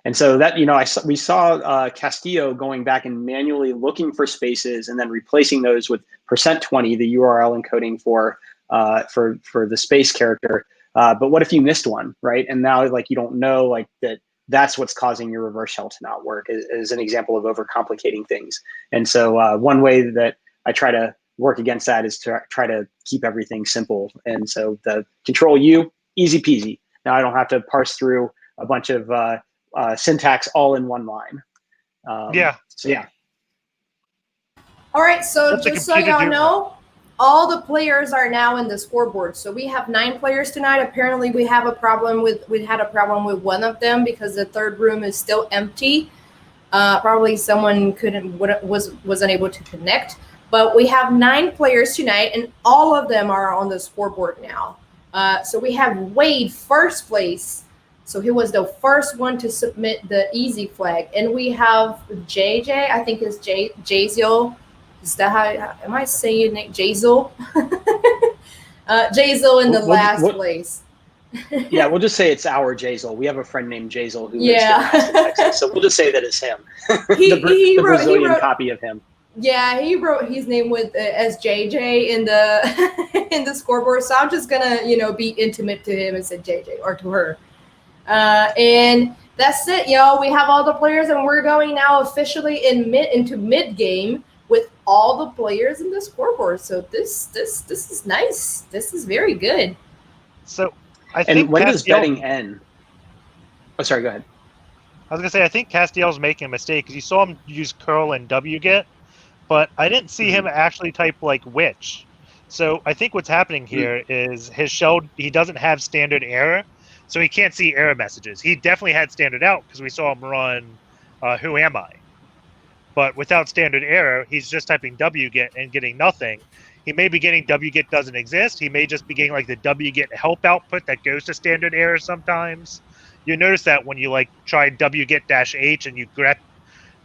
And so that, you know, we saw Castillo going back and manually looking for spaces and then replacing those with %20, the URL encoding for the space character. But what if you missed one, right? And now like you don't know like that's what's causing your reverse shell to not work, is an example of overcomplicating things. And so one way that I try to work against that is to try to keep everything simple. And so the Control-U, easy peasy. Now I don't have to parse through a bunch of syntax all in one line. Yeah. So yeah. All right. So just so y'all know, all the players are now in the scoreboard. So we have 9 players tonight. Apparently, we had a problem with one of them because the 3rd room is still empty. Probably someone wasn't able to connect. But we have 9 players tonight, and all of them are on the scoreboard now. So we have Waid first place. So he was the first one to submit the easy flag. And we have JJ, I think it's Jazel. Is that how, am I saying your name? Jazel? Jazel in the last place. Yeah, we'll just say it's our Jazel. We have a friend named Jazel who lives here in Austin, Texas. So we'll just say that it's him. The Brazilian copy of him. Yeah, he wrote his name with as JJ in the in the scoreboard. So I'm just gonna, be intimate to him and say JJ or to her. And that's it, y'all. We have all the players, and we're going now officially into mid game with all the players in the scoreboard. So this is nice. This is very good. So I think. And when does betting end? Oh, sorry. Go ahead. I was gonna say I think Castiel's making a mistake because you saw him use curl and wget, but I didn't see him actually type like which. So I think what's happening here is his shell. He doesn't have standard error. So he can't see error messages. He definitely had standard out because we saw him run who am I? But without standard error, he's just typing wget and getting nothing. He may be getting wget doesn't exist. He may just be getting like the wget help output that goes to standard error sometimes. You notice that when you like try wget-h and you grep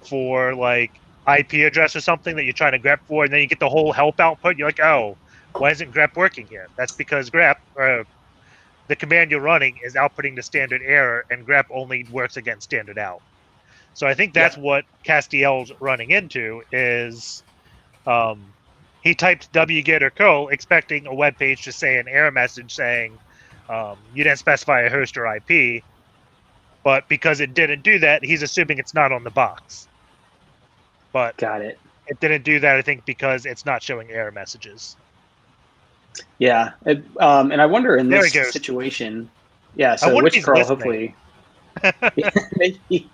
for like IP address or something that you're trying to grep for, and then you get the whole help output, you're like, oh, why isn't grep working here? That's because grep, the command you're running is outputting the standard error, and grep only works against standard out. So I think that's what Castiel's running into is he typed wget or curl expecting a web page to say an error message saying you didn't specify a host or IP, but because it didn't do that, he's assuming it's not on the box. But got it. It didn't do that, I think, because it's not showing error messages. Yeah, and I wonder in this situation, so which curl hopefully. Maybe.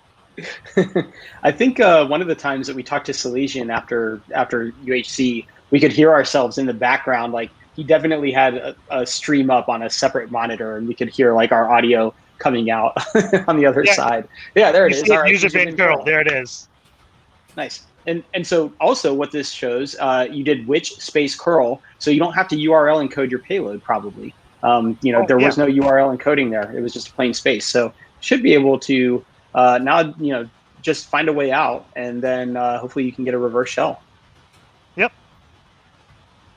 I think one of the times that we talked to Salesian after UHC, we could hear ourselves in the background. Like he definitely had a stream up on a separate monitor, and we could hear like our audio coming out on the other side. Yeah, there it is. All right, user bin curl. There it is. Nice. And so also what this shows, you did which space curl, so you don't have to URL encode your payload probably. There was no URL encoding there. It was just plain space. So should be able to now, just find a way out, and then hopefully you can get a reverse shell. Yep.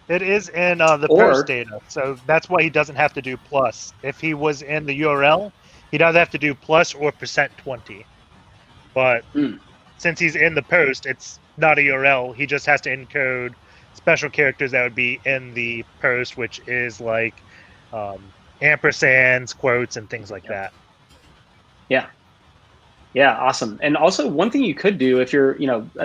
It is in the post data, so that's why he doesn't have to do plus. If he was in the URL, he'd either have to do plus or %20. But since he's in the post, it's not a URL. He just has to encode special characters that would be in the post, which is like ampersands, quotes, and things like that. Yeah. Yeah, awesome. And also one thing you could do if you're,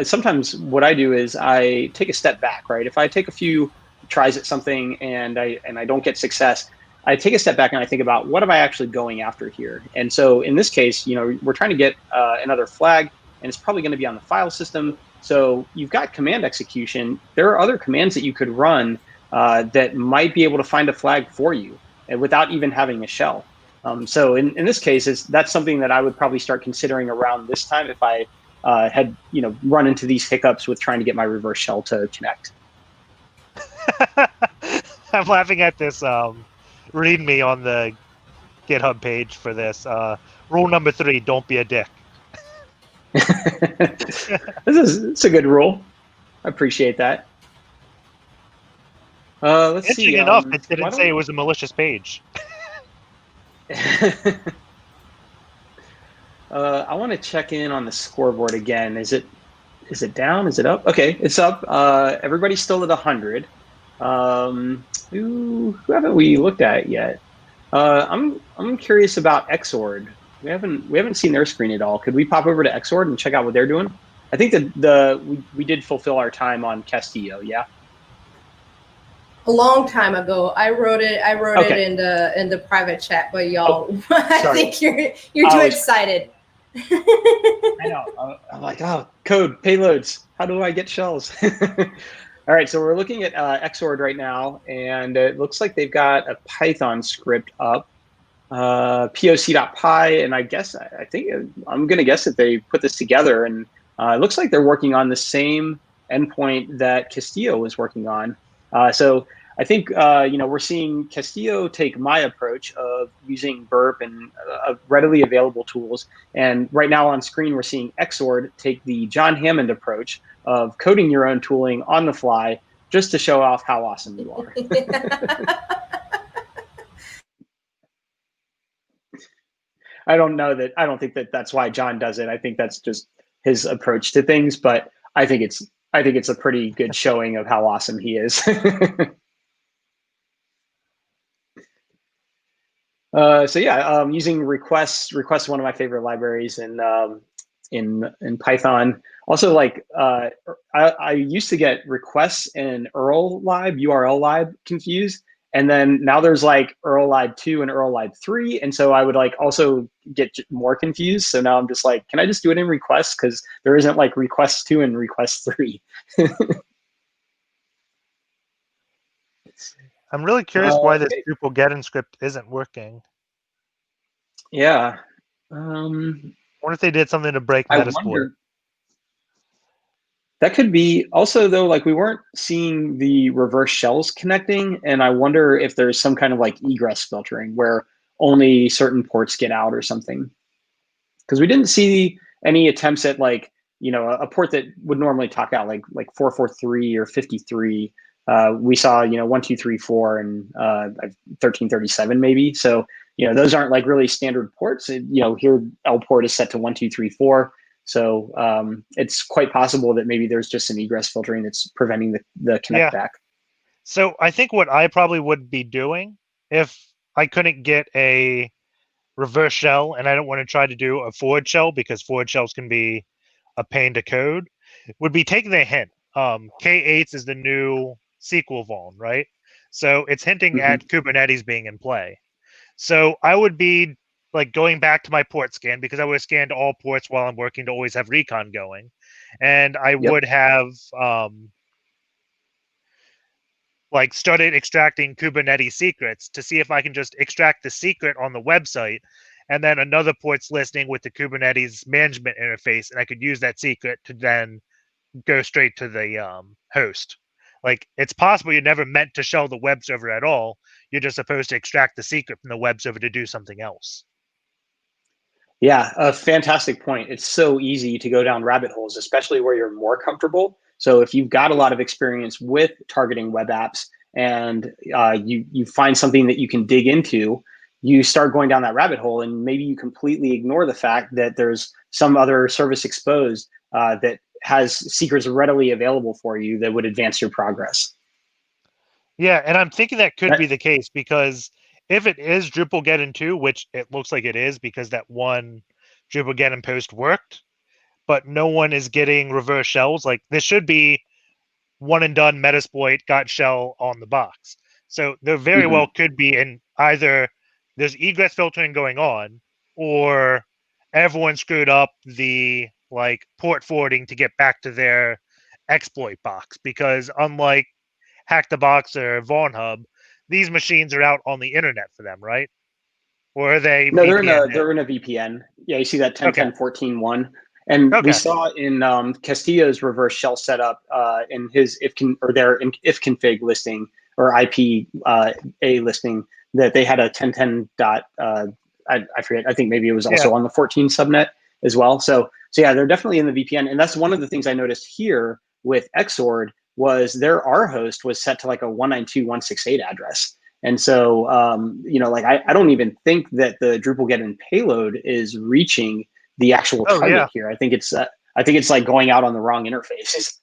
sometimes what I do is I take a step back, right? If I take a few tries at something and I don't get success, I take a step back and I think about what am I actually going after here? And so in this case, we're trying to get another flag, and it's probably going to be on the file system. So you've got command execution. There are other commands that you could run that might be able to find a flag for you without even having a shell. So in this case, that's something that I would probably start considering around this time if I had run into these hiccups with trying to get my reverse shell to connect. I'm laughing at this README on the GitHub page for this. Rule number 3, don't be a dick. It's a good rule. I appreciate that. Let's see. Interesting enough, it didn't say it was a malicious page. I want to check in on the scoreboard again. Is it down? Is it up? Okay, it's up. Everybody's still at 100. Who haven't we looked at yet? I'm curious about Xord. We haven't seen their screen at all. Could we pop over to Xord and check out what they're doing? I think that we did fulfill our time on Castillo. Yeah. A long time ago, I wrote it in the private chat, but y'all, I think you're too excited. I know. I'm like, code payloads. How do I get shells? All right, so we're looking at Xord right now, and it looks like they've got a Python script up, poc.py, and I think I'm going to guess that they put this together, and It looks like they're working on the same endpoint that Castillo was working on. So I think we're seeing Castillo take my approach of using Burp and readily available tools. And right now on screen, we're seeing Xord take the John Hammond approach of coding your own tooling on the fly just to show off how awesome you are. I don't think that that's why John does it. I think that's just his approach to things, but I think it's a pretty good showing of how awesome he is. Using requests is one of my favorite libraries in Python. Also, I used to get requests and URL lib confused, and then now there's like URL 2 and URL 3, and so I would also get more confused. So now I'm just like, can I just do it in requests, because there isn't like request 2 and request 3. I'm really curious why this Drupal getIn script isn't working. Yeah. I wonder if they did something to break Metasploit. That could be. Also, though, we weren't seeing the reverse shells connecting, and I wonder if there's some kind of egress filtering where only certain ports get out or something. Because we didn't see any attempts at a port that would normally talk out like 443 or 53. We saw 1234 and 1337 maybe. So those aren't really standard ports. Here L port is set to 1234. So it's quite possible that maybe there's just some egress filtering that's preventing the connect back. So I think what I probably would be doing if I couldn't get a reverse shell and I don't want to try to do a forward shell because forward shells can be a pain to code, would be taking the hint. K8 is the new SQL vuln, right? So it's hinting at Kubernetes being in play. So I would be going back to my port scan, because I would have scanned all ports while I'm working to always have recon going. And I would have started extracting Kubernetes secrets to see if I can just extract the secret on the website, and then another port's listening with the Kubernetes management interface, and I could use that secret to then go straight to the host. It's possible you're never meant to shell the web server at all. You're just supposed to extract the secret from the web server to do something else. Yeah, a fantastic point. It's so easy to go down rabbit holes, especially where you're more comfortable. So if you've got a lot of experience with targeting web apps and you find something that you can dig into, you start going down that rabbit hole, and maybe you completely ignore the fact that there's some other service exposed that has secrets readily available for you that would advance your progress. Yeah, and I'm thinking that could be the case, because if it is Drupal getIn 2, which it looks like it is because that one Drupal getIn post worked, but no one is getting reverse shells, this should be one and done Metasploit got shell on the box. So there very well could be in either there's egress filtering going on, or everyone screwed up the port forwarding to get back to their exploit box, because unlike Hack the Box or Vaughan Hub, these machines are out on the internet for them, right? Or are they? No, they're in a VPN. Yeah, you see that 10.10.14.1, and we saw in Castillo's reverse shell setup in his their ifconfig listing or IP a listing that they had a 10.10 dot. I forget. I think maybe it was also on the 14 subnet as well. So yeah, they're definitely in the VPN, and that's one of the things I noticed here with Xord was their R host was set to a 192.168 address. And so, I don't even think that the Drupal getIn payload is reaching the actual target here. I think it's going out on the wrong interface.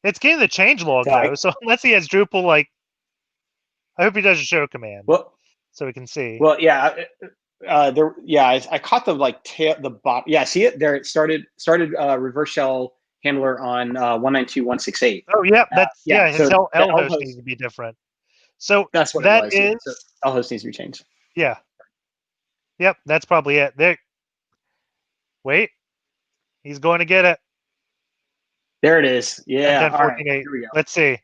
It's getting the changelog though. So unless he has Drupal, I hope he does a show command. Well, so we can see. Well, yeah. I caught the bot. Yeah, see it there. It started reverse shell handler on 192.168. Oh yeah, that's his L host needs to be different. So that's what that it was. Is so L host needs to be changed. Yeah. Yep, that's probably it. There. Wait, he's going to get it. There it is. Yeah. All right, here we go. Let's see.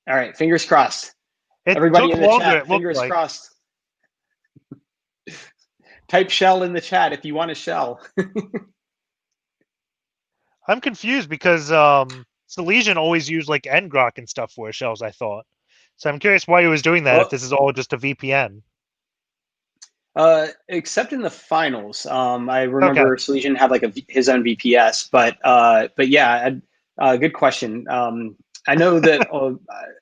All right, fingers crossed. It Everybody took in the longer, chat, fingers crossed. Type shell in the chat if you want a shell. I'm confused because Silesian always used like ngrok and stuff for his shells, I thought. So I'm curious why he was doing that if this is all just a VPN. Except in the finals. I remember Silesian had like his own VPS, but yeah, good question. I know that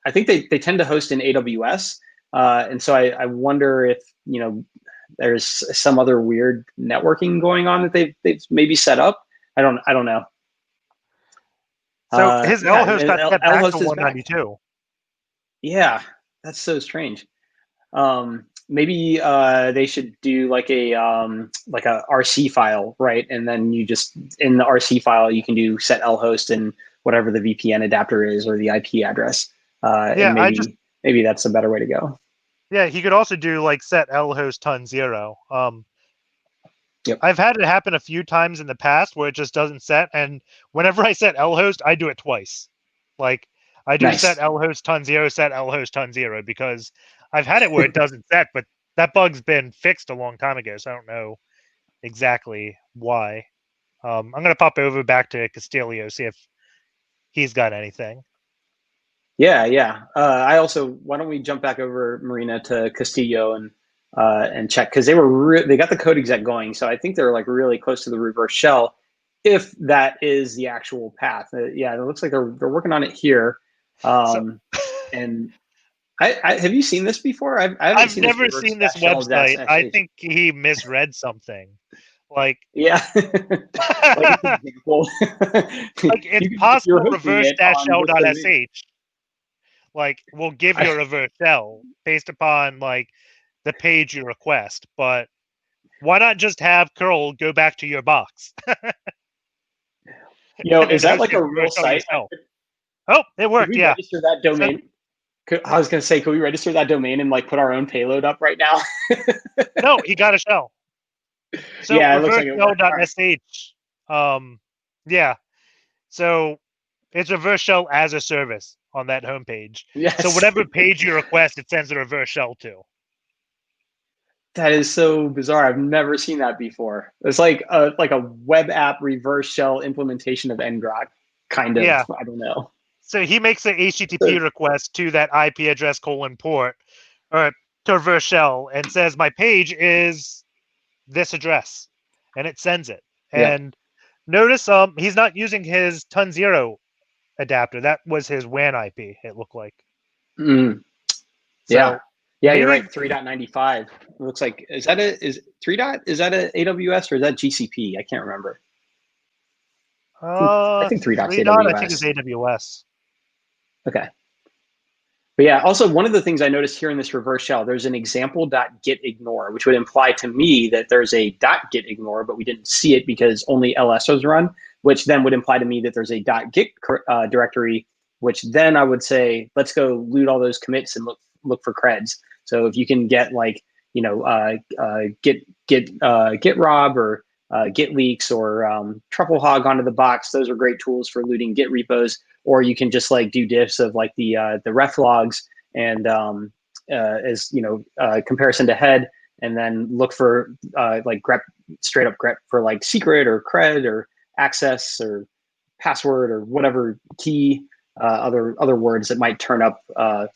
I think they tend to host in AWS, and so I wonder if there's some other weird networking going on that they've maybe set up. I don't know. So his L host got set back to 192. Yeah, that's so strange. Maybe they should do like a RC file, right? And then you just in the RC file you can do set lhost and whatever the VPN adapter is or the IP address. And maybe that's a better way to go. Yeah, he could also do like set lhost ton 0. Yep. I've had it happen a few times in the past where it just doesn't set, and whenever I set lhost, I do it twice. Like I do set lhost ton 0, set lhost ton 0 because I've had it where it doesn't set, but that bug's been fixed a long time ago, so I don't know exactly why. I'm gonna pop over back to Castillo, see if he's got anything. Yeah. Why don't we jump back over Marina to Castillo and check, because they got the code exec going, so I think they're like really close to the reverse shell, if that is the actual path. Yeah, it looks like they're working on it here. And I have you seen this before? I've never seen this website. I think he misread something. Like yeah, like an example. Like it's possible reverse -shell.sh. Like we'll give you a reverse shell based upon like the page you request, but why not just have curl go back to your box? Is that like a real site? Oh, it worked. Can we register that domain? I was going to say, could we register that domain and like put our own payload up right now? No, he got a shell. So yeah, it looks like it reverse-shell.sh. Yeah. So it's reverse shell as a service on that homepage. Yes. So whatever page you request, it sends a reverse shell to. That is so bizarre. I've never seen that before. It's like a web app reverse shell implementation of ngrok, kind of. Yeah. I don't know. So he makes an HTTP request to that IP address :port or to reverse shell and says my page is this address, and it sends it. And notice he's not using his ton 0 adapter. That was his WAN IP. It looked like. Yeah, you're right. 3.95. It looks like is that a AWS or is that GCP? I can't remember. I think 3.'s AWS. I think it's AWS. Okay. But yeah, also one of the things I noticed here in this reverse shell, there's an example.getignore, which would imply to me that there's a .getignore, but we didn't see it because only ls was run, which then would imply to me that there's a .git directory, which then I would say, let's go loot all those commits and look for creds. So if you can get like, git rob or git leaks or truffle hog onto the box, those are great tools for looting git repos. Or you can just like do diffs of like the ref logs and as comparison to head, and then look for like grep, straight up grep for like secret or cred or access or password or whatever key, other words that might turn up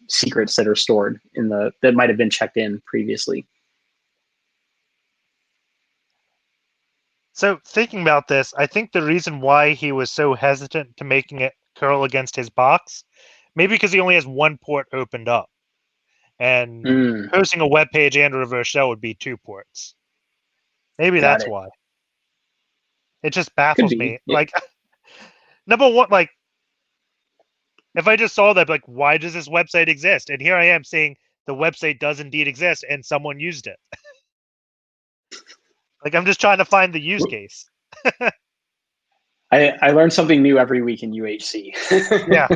secrets that are stored in that might have been checked in previously. So thinking about this, I think the reason why he was so hesitant to making it curl against his box, maybe because he only has one port opened up, and hosting a web page and a reverse shell would be 2 ports. Maybe that's why. It just baffles me. Yeah. Like, number one, like, if I just saw that, like, why does this website exist? And here I am saying the website does indeed exist, and someone used it. Like, I'm just trying to find the use case. I learn something new every week in UHC. Yeah.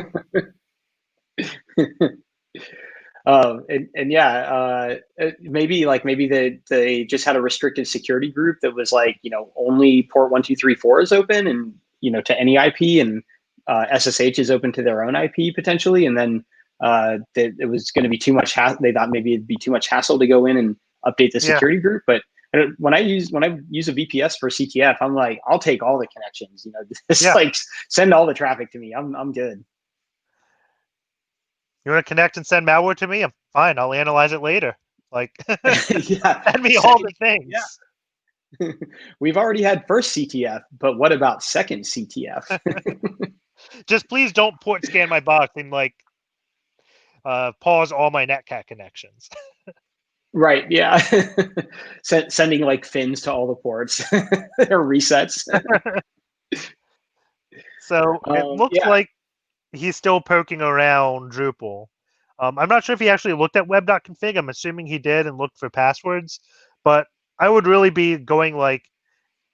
Maybe they just had a restricted security group that was like, only port 1234 is open and, to any IP, and SSH is open to their own IP potentially. And then it was going to be too much. They thought maybe it'd be too much hassle to go in and update the security group. But when I use a VPS for CTF, I'm like, I'll take all the connections. Just like send all the traffic to me. I'm good. You want to connect and send malware to me? I'm fine. I'll analyze it later. Like, Yeah, send me all the things. Yeah. We've already had first CTF, but what about second CTF? Just please don't port scan my box and like pause all my netcat connections. Right. Yeah. Sending like fins to all the ports or resets. So it looks like he's still poking around Drupal. I'm not sure if he actually looked at web.config. I'm assuming he did and looked for passwords, but I would really be going like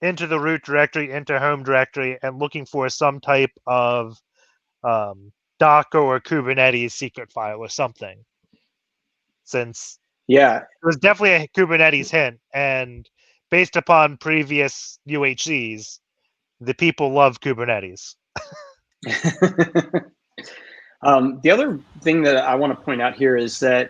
into the root directory, into home directory, and looking for some type of Docker or Kubernetes secret file or something. Since it was definitely a Kubernetes hint, and based upon previous UHCs, the people love Kubernetes. The other thing that I want to point out here is that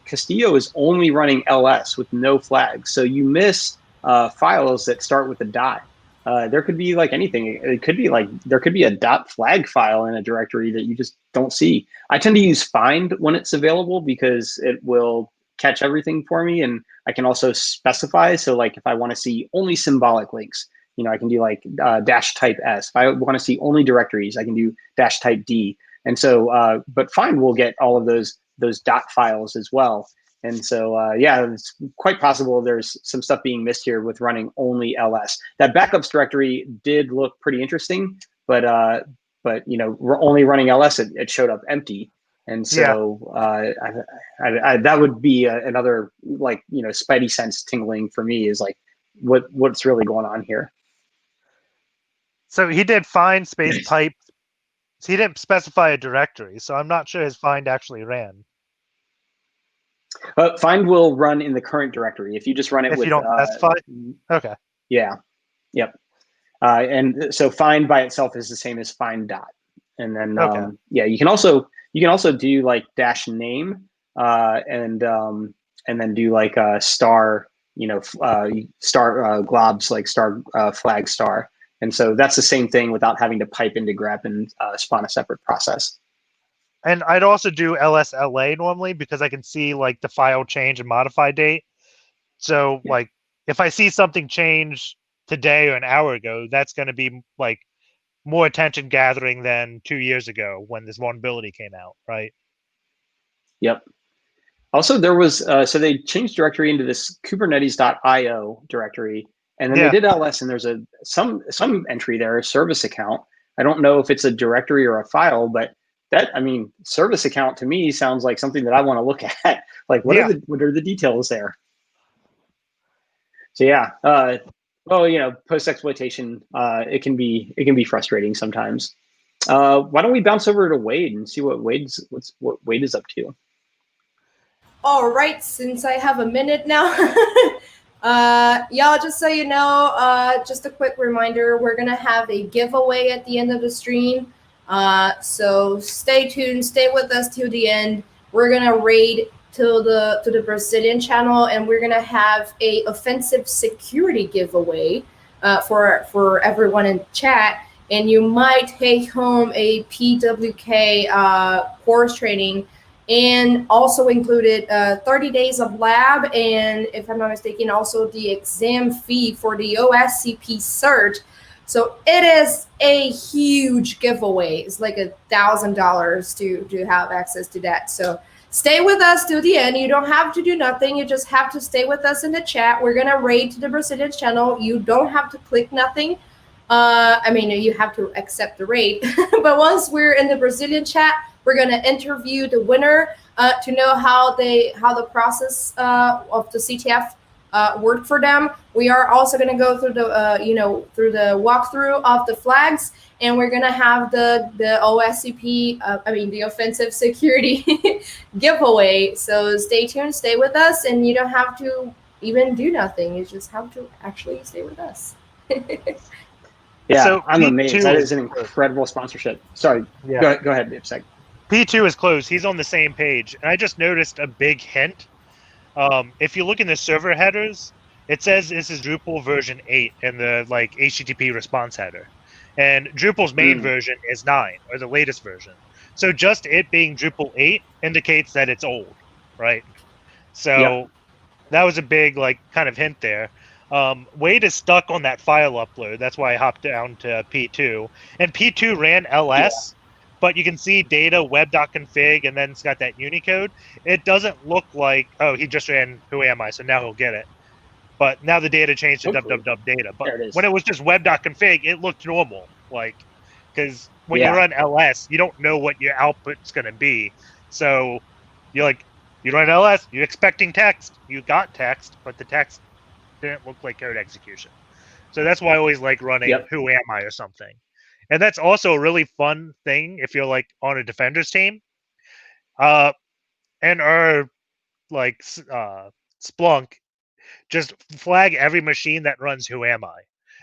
Castillo is only running ls with no flags. So you miss files that start with a dot. There could be like anything. It could be like there could be a .flag file in a directory that you just don't see. I tend to use find when it's available because it will catch everything for me, and I can also specify. So like if I want to see only symbolic links, I can do like -type S. If I want to see only directories, I can do -type D. And so, but find will get all of those dot files as well. And so, yeah, it's quite possible there's some stuff being missed here with running only ls. That backups directory did look pretty interesting, but only running ls, it showed up empty. And so, that would be another like spidey sense tingling for me is like what's really going on here. So he did find space pipe. So he didn't specify a directory, so I'm not sure his find actually ran. Find will run in the current directory if you just run it. If you don't specify. Okay. Yeah. Yep. And so find by itself is the same as find dot, and then you can also do like -name and then do like a star star globs like star flag star. And so that's the same thing without having to pipe into grep and spawn a separate process. And I'd also do LSLA normally because I can see like the file change and modify date. So like if I see something change today or an hour ago, that's going to be like more attention gathering than 2 years ago when this vulnerability came out, right? Yep. Also, there was so they changed directory into this Kubernetes.io directory. And then they did ls, and there's some entry there, a service account. I don't know if it's a directory or a file, but service account to me sounds like something that I want to look at. Like, what are the details there? So yeah, post exploitation, it can be frustrating sometimes. Why don't we bounce over to Waid and see what Waid is up to? All right, since I have a minute now. Y'all, just so you know, just a quick reminder, we're gonna have a giveaway at the end of the stream. So stay tuned, stay with us till the end. We're gonna raid to the Brazilian channel, and we're gonna have a offensive security giveaway for everyone in chat. And you might take home a PWK course training, and also included 30 days of lab, and if I'm not mistaken, also the exam fee for the OSCP cert. So it is a huge giveaway. It's like $1,000 to have access to that. So stay with us till the end. You don't have to do nothing. You just have to stay with us in the chat. We're gonna raid to the Brazilian channel. You don't have to click nothing. You have to accept the raid. But once we're in the Brazilian chat, we're going to interview the winner to know how the process of the CTF worked for them. We are also going to go through the walkthrough of the flags, and we're going to have the OSCP, the offensive security giveaway. So stay tuned, stay with us, and you don't have to even do nothing. You just have to actually stay with us. Yeah, so I'm amazed. That is an incredible sponsorship. Sorry, go ahead, Ipsec. P2 is closed. He's on the same page. And I just noticed a big hint. If you look in the server headers, it says this is Drupal version 8 in the like HTTP response header, and Drupal's main version is 9 or the latest version. So just it being Drupal 8 indicates that it's old, right? So that was a big like kind of hint there. Waid is stuck on that file upload. That's why I hopped down to P2, and P2 ran LS. But you can see data web.config, and then it's got that Unicode. It doesn't look like, oh, he just ran who am I, so now he'll get it. But now the data changed to www data. But when it was just web.config, it looked normal. Like, because when you run LS, you don't know what your output's going to be. So you're like, you run LS, you're expecting text. You got text, but the text didn't look like code execution. So that's why I always like running who am I or something. And that's also a really fun thing if you're like on a defender's team. And our like Splunk just flag every machine that runs who am I.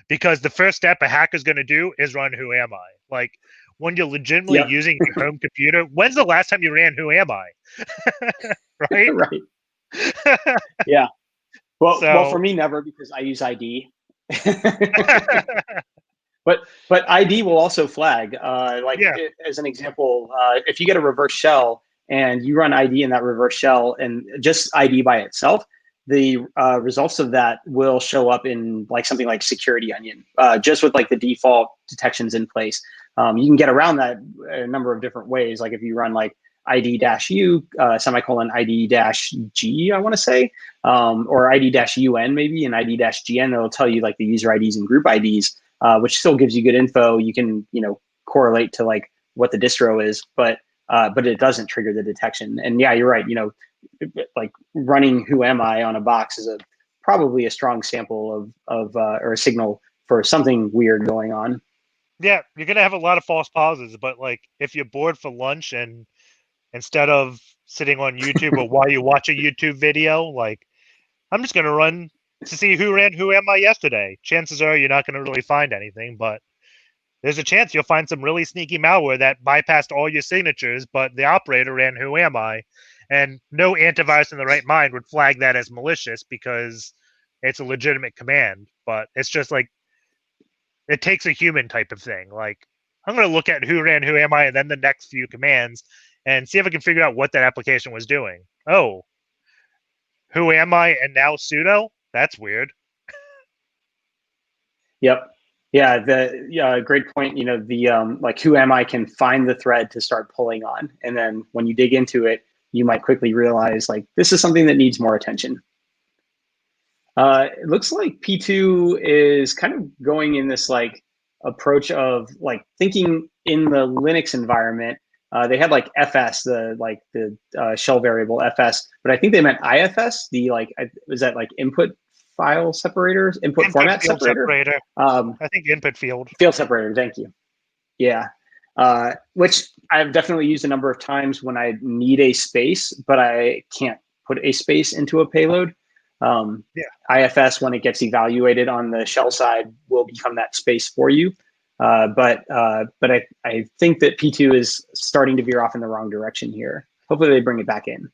Because the first step a hacker's going to do is run who am I. Like when you're legitimately using your home computer, when's the last time you ran who am I? Right? Right. Yeah. Well, for me, never, because I use ID. But ID will also flag. As an example, if you get a reverse shell and you run ID in that reverse shell and just ID by itself, the results of that will show up in like something like Security Onion, just with like the default detections in place. You can get around that a number of different ways. Like if you run like ID-U, semicolon ID-G, I want to say, or ID-UN maybe, and ID-GN, it'll tell you like the user IDs and group IDs, which still gives you good info. You can, correlate to like what the distro is, but it doesn't trigger the detection. And yeah, you're right. Like running who am I on a box is probably a strong sample of or a signal for something weird going on. Yeah, you're gonna have a lot of false positives, but like if you're bored for lunch and instead of sitting on YouTube or while you watch a YouTube video, like I'm just gonna run to see who ran who am I yesterday. Chances are you're not gonna really find anything, but there's a chance you'll find some really sneaky malware that bypassed all your signatures, but the operator ran who am I, and no antivirus in the right mind would flag that as malicious because it's a legitimate command. But it's just like it takes a human type of thing. Like I'm going to look at who ran who am I and then the next few commands and see if I can figure out what that application was doing. Oh, who am I and now sudo? That's weird. Yep. Yeah, great point. The like who am I can find the thread to start pulling on. And then when you dig into it, you might quickly realize like this is something that needs more attention. It looks like P2 is kind of going in this like approach of like thinking in the Linux environment. They had like FS, the shell variable FS, but I think they meant IFS. Was that like input file separators, input format separator? I think input field separator. Thank you. Yeah. Which I've definitely used a number of times when I need a space, but I can't put a space into a payload. IFS, when it gets evaluated on the shell side, will become that space for you. But I think that P2 is starting to veer off in the wrong direction here. Hopefully they bring it back in.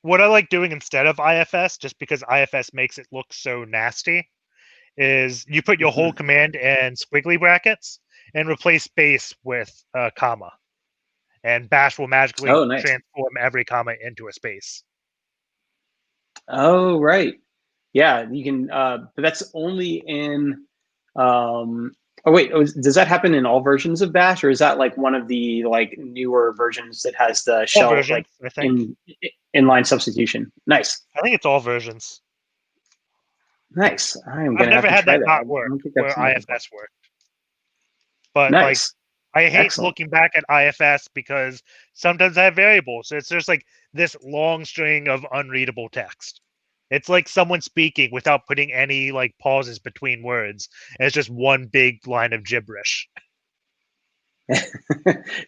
What I like doing instead of IFS, just because IFS makes it look so nasty, is you put your whole command in squiggly brackets and replace space with a comma. And Bash will magically transform every comma into a space. Oh, right. Yeah, you can, but that's only in, does that happen in all versions of Bash, or is that like one of the like newer versions that has the shell versions, like inline substitution? Nice. I think it's all versions. Nice. I've never had that not work where IFS worked. But nice. Like, I hate looking back at IFS because sometimes I have variables. It's just like this long string of unreadable text. It's like someone speaking without putting any like pauses between words. And it's just one big line of gibberish.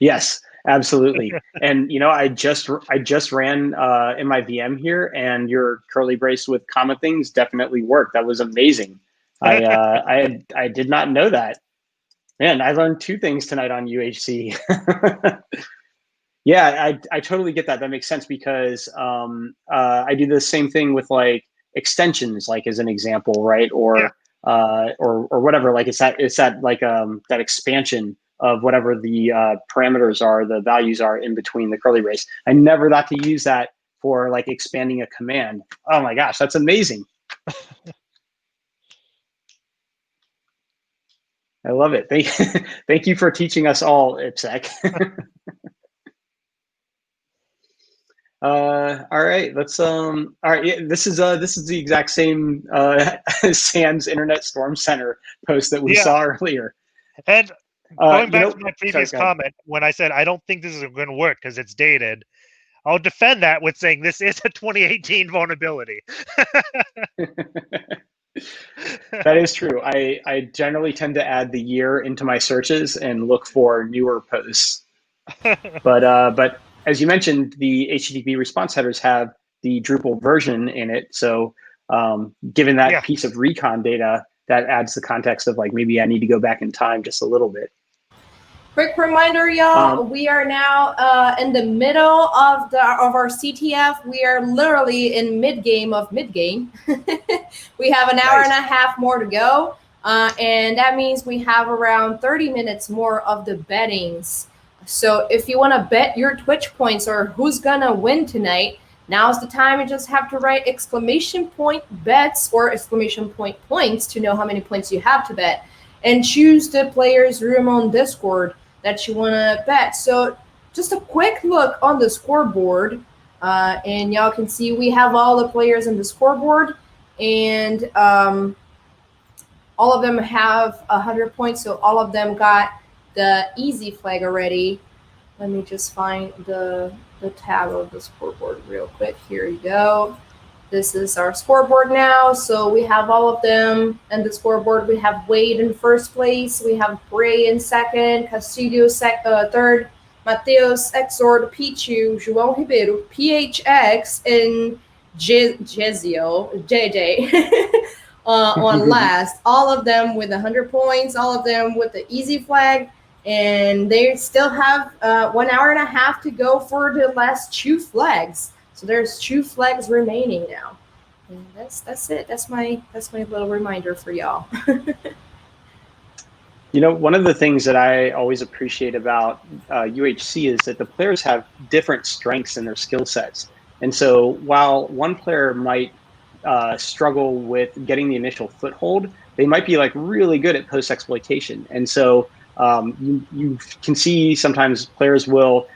Yes, absolutely. And I just ran in my VM here, and your curly brace with comma things definitely worked. That was amazing. I did not know that. Man, I learned 2 things tonight on UHC. Yeah, I totally get that. That makes sense because I do the same thing with like extensions, like as an example, right? Or or whatever. Like it's that like that expansion of whatever the parameters are, the values are in between the curly brace. I never got to use that for like expanding a command. Oh my gosh, that's amazing. I love it. Thank you for teaching us all, IPSEC. All right, let's all right, yeah, this is the exact same Sam's Internet Storm Center post that we saw earlier. And going back to my sorry, previous go ahead. comment, when I said I don't think this is going to work because it's dated, I'll defend that with saying this is a 2018 vulnerability. That is true. I generally tend to add the year into my searches and look for newer posts. But as you mentioned, the HTTP response headers have the Drupal version in it. So given that piece of recon data, that adds the context of like, maybe I need to go back in time just a little bit. Quick reminder, y'all, we are now in the middle of our CTF. We are literally in mid-game of mid-game. We have an hour and a half more to go. And that means we have around 30 minutes more of the bettings. So if you want to bet your Twitch points or who's going to win tonight, now's the time. You just have to write exclamation point bets or exclamation point points to know how many points you have to bet. And choose the players' room on Discord that you want to bet. So just a quick look on the scoreboard. And y'all can see we have all the players in the scoreboard. And all of them have 100 points. So all of them got the easy flag already. Let me just find the tab of the scoreboard real quick. Here you go. This is our scoreboard now. So we have all of them in the scoreboard. We have Waid in first place. We have Bray in second, Castillo third, Mateus, Exord, Pichu, Joao Rivero, PHX, and Jezio, JJ on last. All of them with 100 points, all of them with the easy flag. And they still have 1 hour and a half to go for the last 2 flags. So there's 2 flags remaining now. And that's it. That's my little reminder for y'all. You know, one of the things that I always appreciate about UHC is that the players have different strengths in their skill sets. And so while one player might struggle with getting the initial foothold, they might be like really good at post-exploitation. And so you can see sometimes players will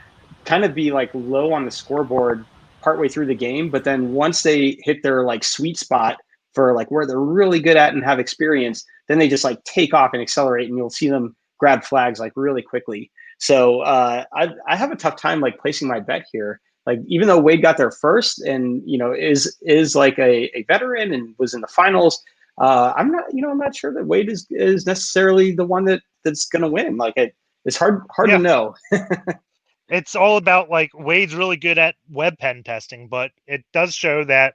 kind of be like low on the scoreboard partway through the game, but then once they hit their like sweet spot for like where they're really good at and have experience, then they just like take off and accelerate, and you'll see them grab flags like really quickly. So I have a tough time like placing my bet here. Like even though Waid got there first and is like a veteran and was in the finals, I'm not sure that Waid is necessarily the one that's gonna win. Like it's hard to know. It's all about like Wade's really good at web pen testing, but it does show that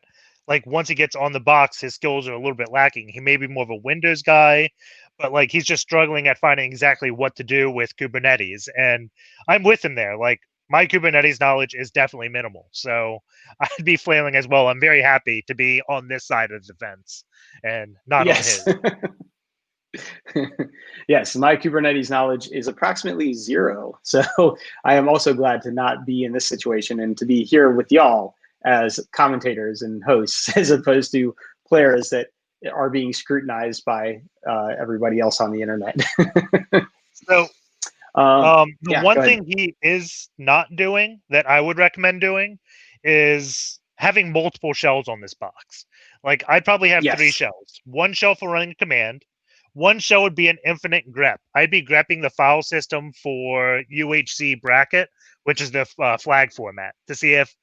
like once he gets on the box, his skills are a little bit lacking. He may be more of a Windows guy, but like he's just struggling at finding exactly what to do with Kubernetes. And I'm with him there. Like my Kubernetes knowledge is definitely minimal. So I'd be flailing as well. I'm very happy to be on this side of the fence and not on his. Yes, my Kubernetes knowledge is approximately 0. So I am also glad to not be in this situation and to be here with y'all as commentators and hosts, as opposed to players that are being scrutinized by everybody else on the internet. So the one thing he is not doing that I would recommend doing is having multiple shells on this box. Like I'd probably have 3 shells. 1 shell for running a command. 1 shell would be an infinite grep. I'd be grepping the file system for UHC bracket, which is the flag format, to see if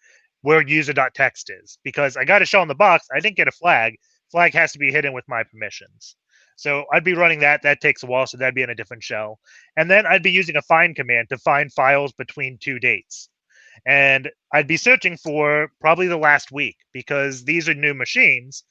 where user.txt is. Because I got a shell in the box, I didn't get a flag. Flag has to be hidden with my permissions. So I'd be running that. That takes a while, so that'd be in a different shell. And then I'd be using a find command to find files between 2 dates. And I'd be searching for probably the last week, because these are new machines.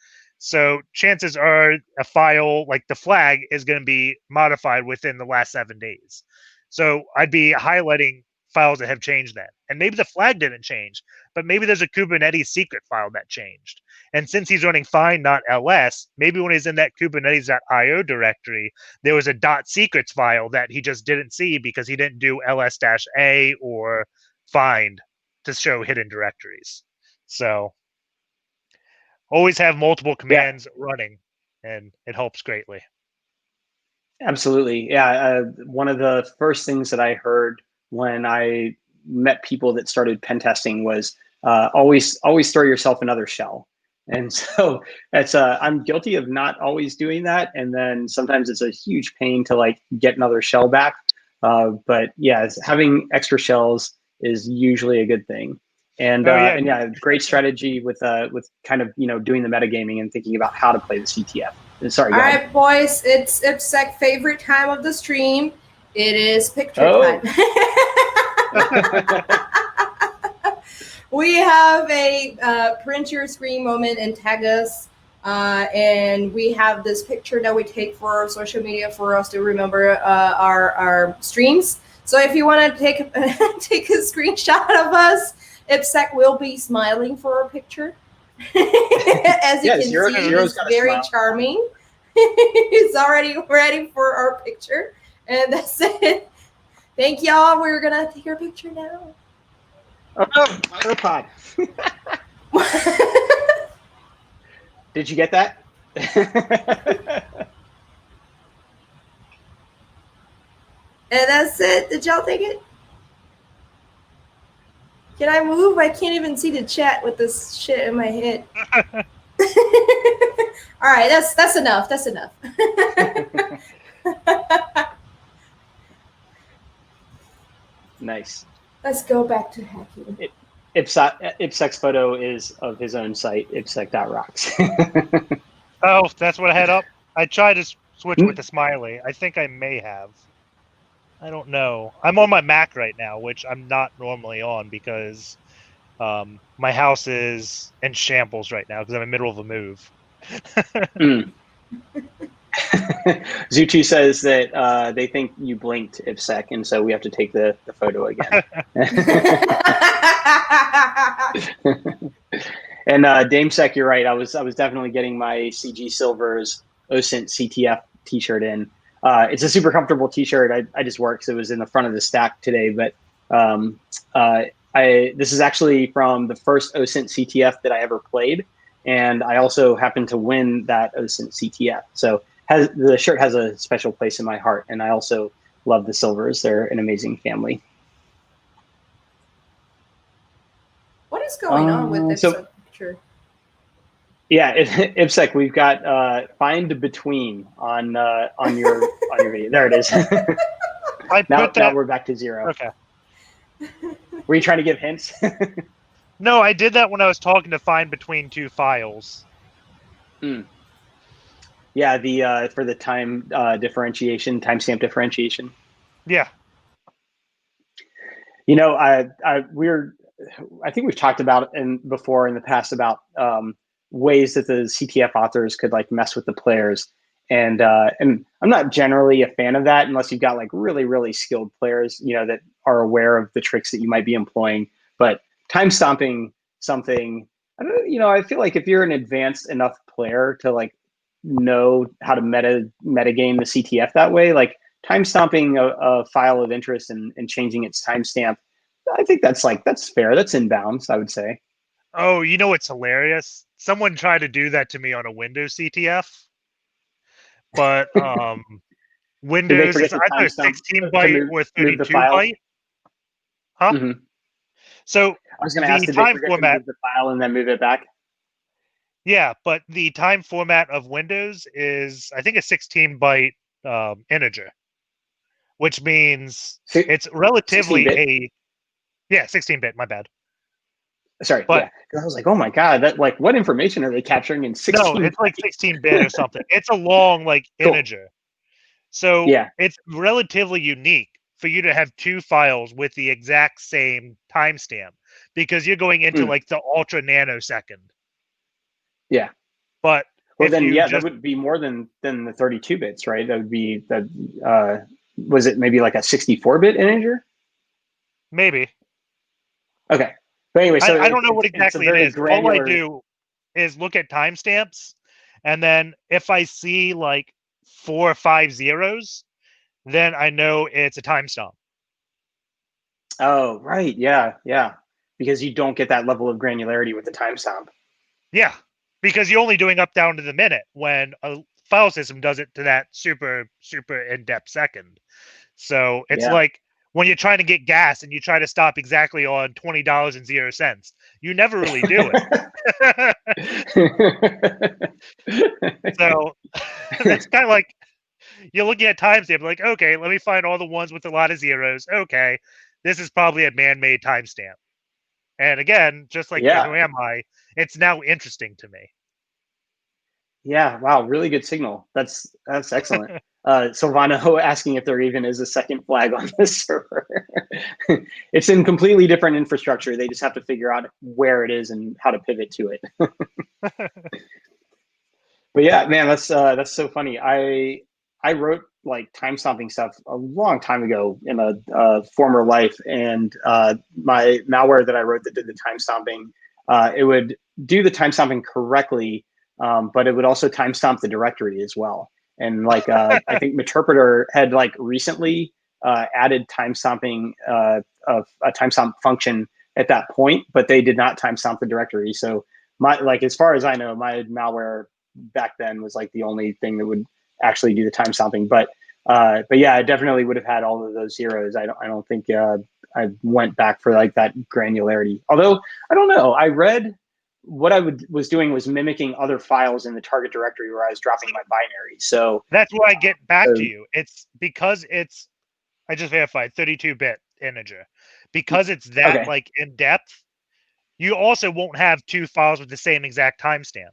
So chances are a file like the flag is going to be modified within the last 7 days. So I'd be highlighting files that have changed that. And maybe the flag didn't change, but maybe there's a Kubernetes secret file that changed. And since he's running find, not ls, maybe when he's in that kubernetes.io directory, there was a .secrets file that he just didn't see because he didn't do ls-a or find to show hidden directories. So always have multiple commands running, and it helps greatly. Absolutely. Yeah. One of the first things that I heard when I met people that started pen testing was always throw yourself another shell. And so that's I'm guilty of not always doing that. And then sometimes it's a huge pain to like get another shell back. But yeah, having extra shells is usually a good thing. And and yeah, great strategy with kind of, you know, doing the metagaming and thinking about how to play the CTF. Sorry, All right, boys, it's IPSEC favorite time of the stream. It is picture time. We have a print your screen moment and tag us. And we have this picture that we take for our social media for us to remember our streams. So if you want to take a screenshot of us, IPSEC will be smiling for our picture. As you can see, it's very charming. He's already ready for our picture. And that's it. Thank y'all. We're going to take our picture now. AirPod. Did you get that? And that's it. Did y'all take it? Can I move? I can't even see the chat with this shit in my head. All right, that's enough. That's enough. Nice. Let's go back to hacking. IPSEC's photo is of his own site, ipsec.rocks. Oh, that's what I had up? I tried to switch with the smiley. I think I may have. I don't know. I'm on my Mac right now, which I'm not normally on because my house is in shambles right now because I'm in the middle of a move. Zutu says that they think you blinked IPSEC, and so we have to take the photo again. And DameSec, you're right. I was definitely getting my CG Silver's OSINT CTF t-shirt in. It's a super comfortable t-shirt. I just wore it because it was in the front of the stack today. But this is actually from the first OSINT CTF that I ever played, and I also happened to win that OSINT CTF. So the shirt has a special place in my heart, and I also love the Silvers. They're an amazing family. What is going on with this picture? Yeah, IPSEC, we've got find between on your video. There it is. Now we're back to 0. Okay. Were you trying to give hints? No, I did that when I was talking to find between two files. Yeah, the for the time differentiation, timestamp differentiation. Yeah. You know, I think we've talked about before in the past about ways that the CTF authors could like mess with the players, and I'm not generally a fan of that unless you've got like really, really skilled players, you know, that are aware of the tricks that you might be employing. But time stomping something, I feel like if you're an advanced enough player to like know how to metagame the CTF that way, like time stomping a file of interest and changing its timestamp, I think that's fair. That's in bounds, I would say. Oh, you know what's hilarious? Someone tried to do that to me on a Windows CTF, but Windows is either 16 byte or 32 byte. Huh? Mm-hmm. So I was going to ask, did they forget to move the file and then move it back? Yeah, but the time format of Windows is, I think, a 16 byte integer, which means it's relatively 16-bit. My bad. Sorry, but I was like, oh my god, that like what information are they capturing in 16? No, it's like 16-bit or something. It's a long integer. So it's relatively unique for you to have two files with the exact same timestamp because you're going into like the ultra nanosecond. Yeah. But then that would be more than the 32 bits, right? That would be was it maybe like a 64-bit integer? Maybe. Okay. But anyway, so I don't know what it's a exactly it very is. All I granular. do is look at timestamps, and then if I see like 4 or 5 zeros, then I know it's a timestamp. Oh, right. Yeah, yeah. Because you don't get that level of granularity with the timestamp. Yeah, because you're only doing up down to the minute when a file system does it to that super in-depth second. So it's Yeah. like when you're trying to get gas and you try to stop exactly on $20.00, you never really do it. So that's kind of like you're looking at timestamp, like, okay, let me find all the ones with a lot of zeros. Okay, this is probably a man-made timestamp. And again, just like the Yeah. Who Am I, it's now interesting to me. Yeah. Wow. Really good signal. That's excellent. Silvano asking if there even is a second flag on this server. It's in completely different infrastructure. They just have to figure out where it is and how to pivot to it. But yeah, man, that's so funny. I wrote like time stomping stuff a long time ago in a former life, and my malware that I wrote that did the time stomping, it would do the time stomping correctly, but it would also time stomp the directory as well. And like I think Meterpreter had like recently added time stomping of a time stomp function at that point, but they did not time stomp the directory. So my like as far as I know, my malware back then was like the only thing that would actually do the time stomping. But yeah, I definitely would have had all of those zeros. I don't think I went back for like that granularity. Although I don't know, I read what was doing was mimicking other files in the target directory where I was dropping my binary. So that's where I get back to you. It's because it's, I just verified 32-bit integer. Because it's that okay. like in depth, you also won't have 2 files with the same exact timestamp.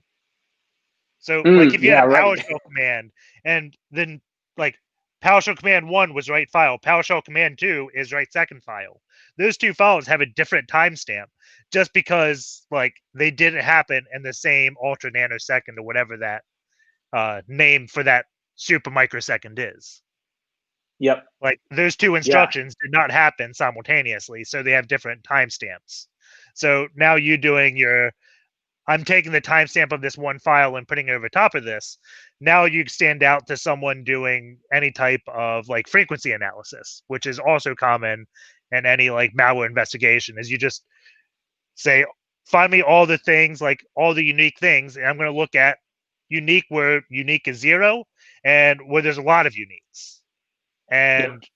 So like if you had Yeah, a right. PowerShell command and then like PowerShell command 1 was write file, PowerShell command 2 is write second file. Those 2 files have a different timestamp just because like they didn't happen in the same ultra nanosecond or whatever that name for that super microsecond is. Yep. Like those 2 Yeah. instructions did not happen simultaneously, so they have different timestamps. So now you doing your, I'm taking the timestamp of this one file and putting it over top of this. Now you stand out to someone doing any type of like frequency analysis, which is also common in any like malware investigation, is you just say, find me all the things, like all the unique things, and I'm going to look at unique where unique is 0 and where there's a lot of uniques. And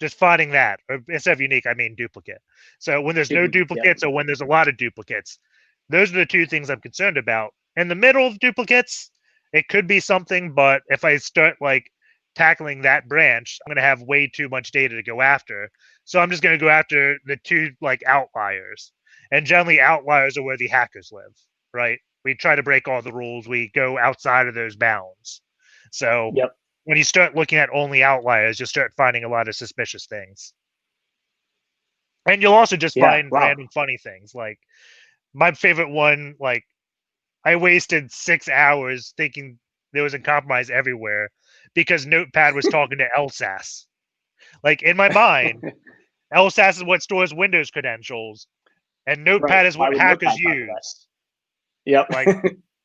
just finding that, or instead of unique, I mean duplicate. So when there's no duplicates or when there's a lot of duplicates, those are the 2 things I'm concerned about. In the middle of duplicates, it could be something, but if I start like tackling that branch, I'm going to have way too much data to go after. So I'm just going to go after the 2 like outliers. And generally outliers are where the hackers live, right? We try to break all the rules. We go outside of those bounds. So Yep. when you start looking at only outliers, you'll start finding a lot of suspicious things. And you'll also just find random funny things. Like my favorite one, like I wasted 6 hours thinking there was a compromise everywhere because Notepad was talking to LSAS. Like in my mind, LSAS is what stores Windows credentials, and Notepad is what hackers use. Yep. Like,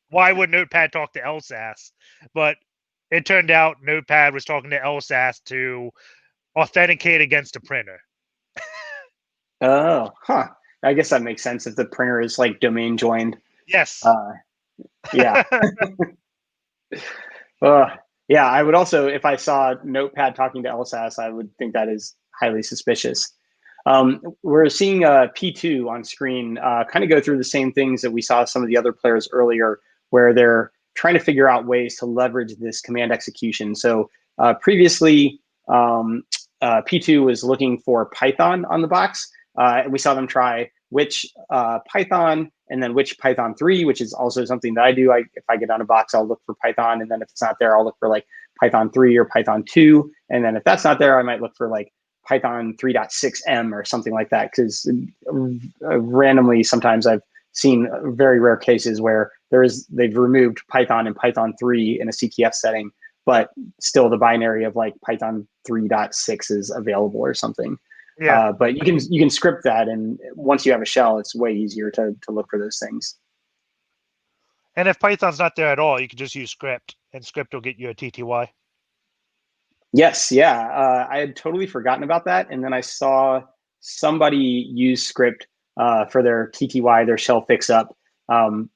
why would Notepad talk to LSAS? But it turned out Notepad was talking to LSAS to authenticate against a printer. Oh, huh. I guess that makes sense if the printer is like domain joined. Yes. Yeah. Yeah, I would also, if I saw Notepad talking to LSAS, I would think that is highly suspicious. We're seeing P2 on screen kind of go through the same things that we saw some of the other players earlier, where they're trying to figure out ways to leverage this command execution. So previously, P2 was looking for Python on the box, and we saw them try which Python and then which Python 3, which is also something that I do. If I get on a box, I'll look for Python, and then if it's not there, I'll look for like Python 3 or Python 2, and then if that's not there, I might look for like Python 3.6m or something like that, because randomly sometimes I've seen very rare cases where they've removed Python and Python 3 in a CTF setting, but still the binary of like Python 3.6 is available or something. Yeah. But you can script that, and once you have a shell, it's way easier to look for those things. And if Python's not there at all, you can just use script, and script will get you a TTY. Yes, yeah. I had totally forgotten about that, and then I saw somebody use script for their TTY, their shell fix up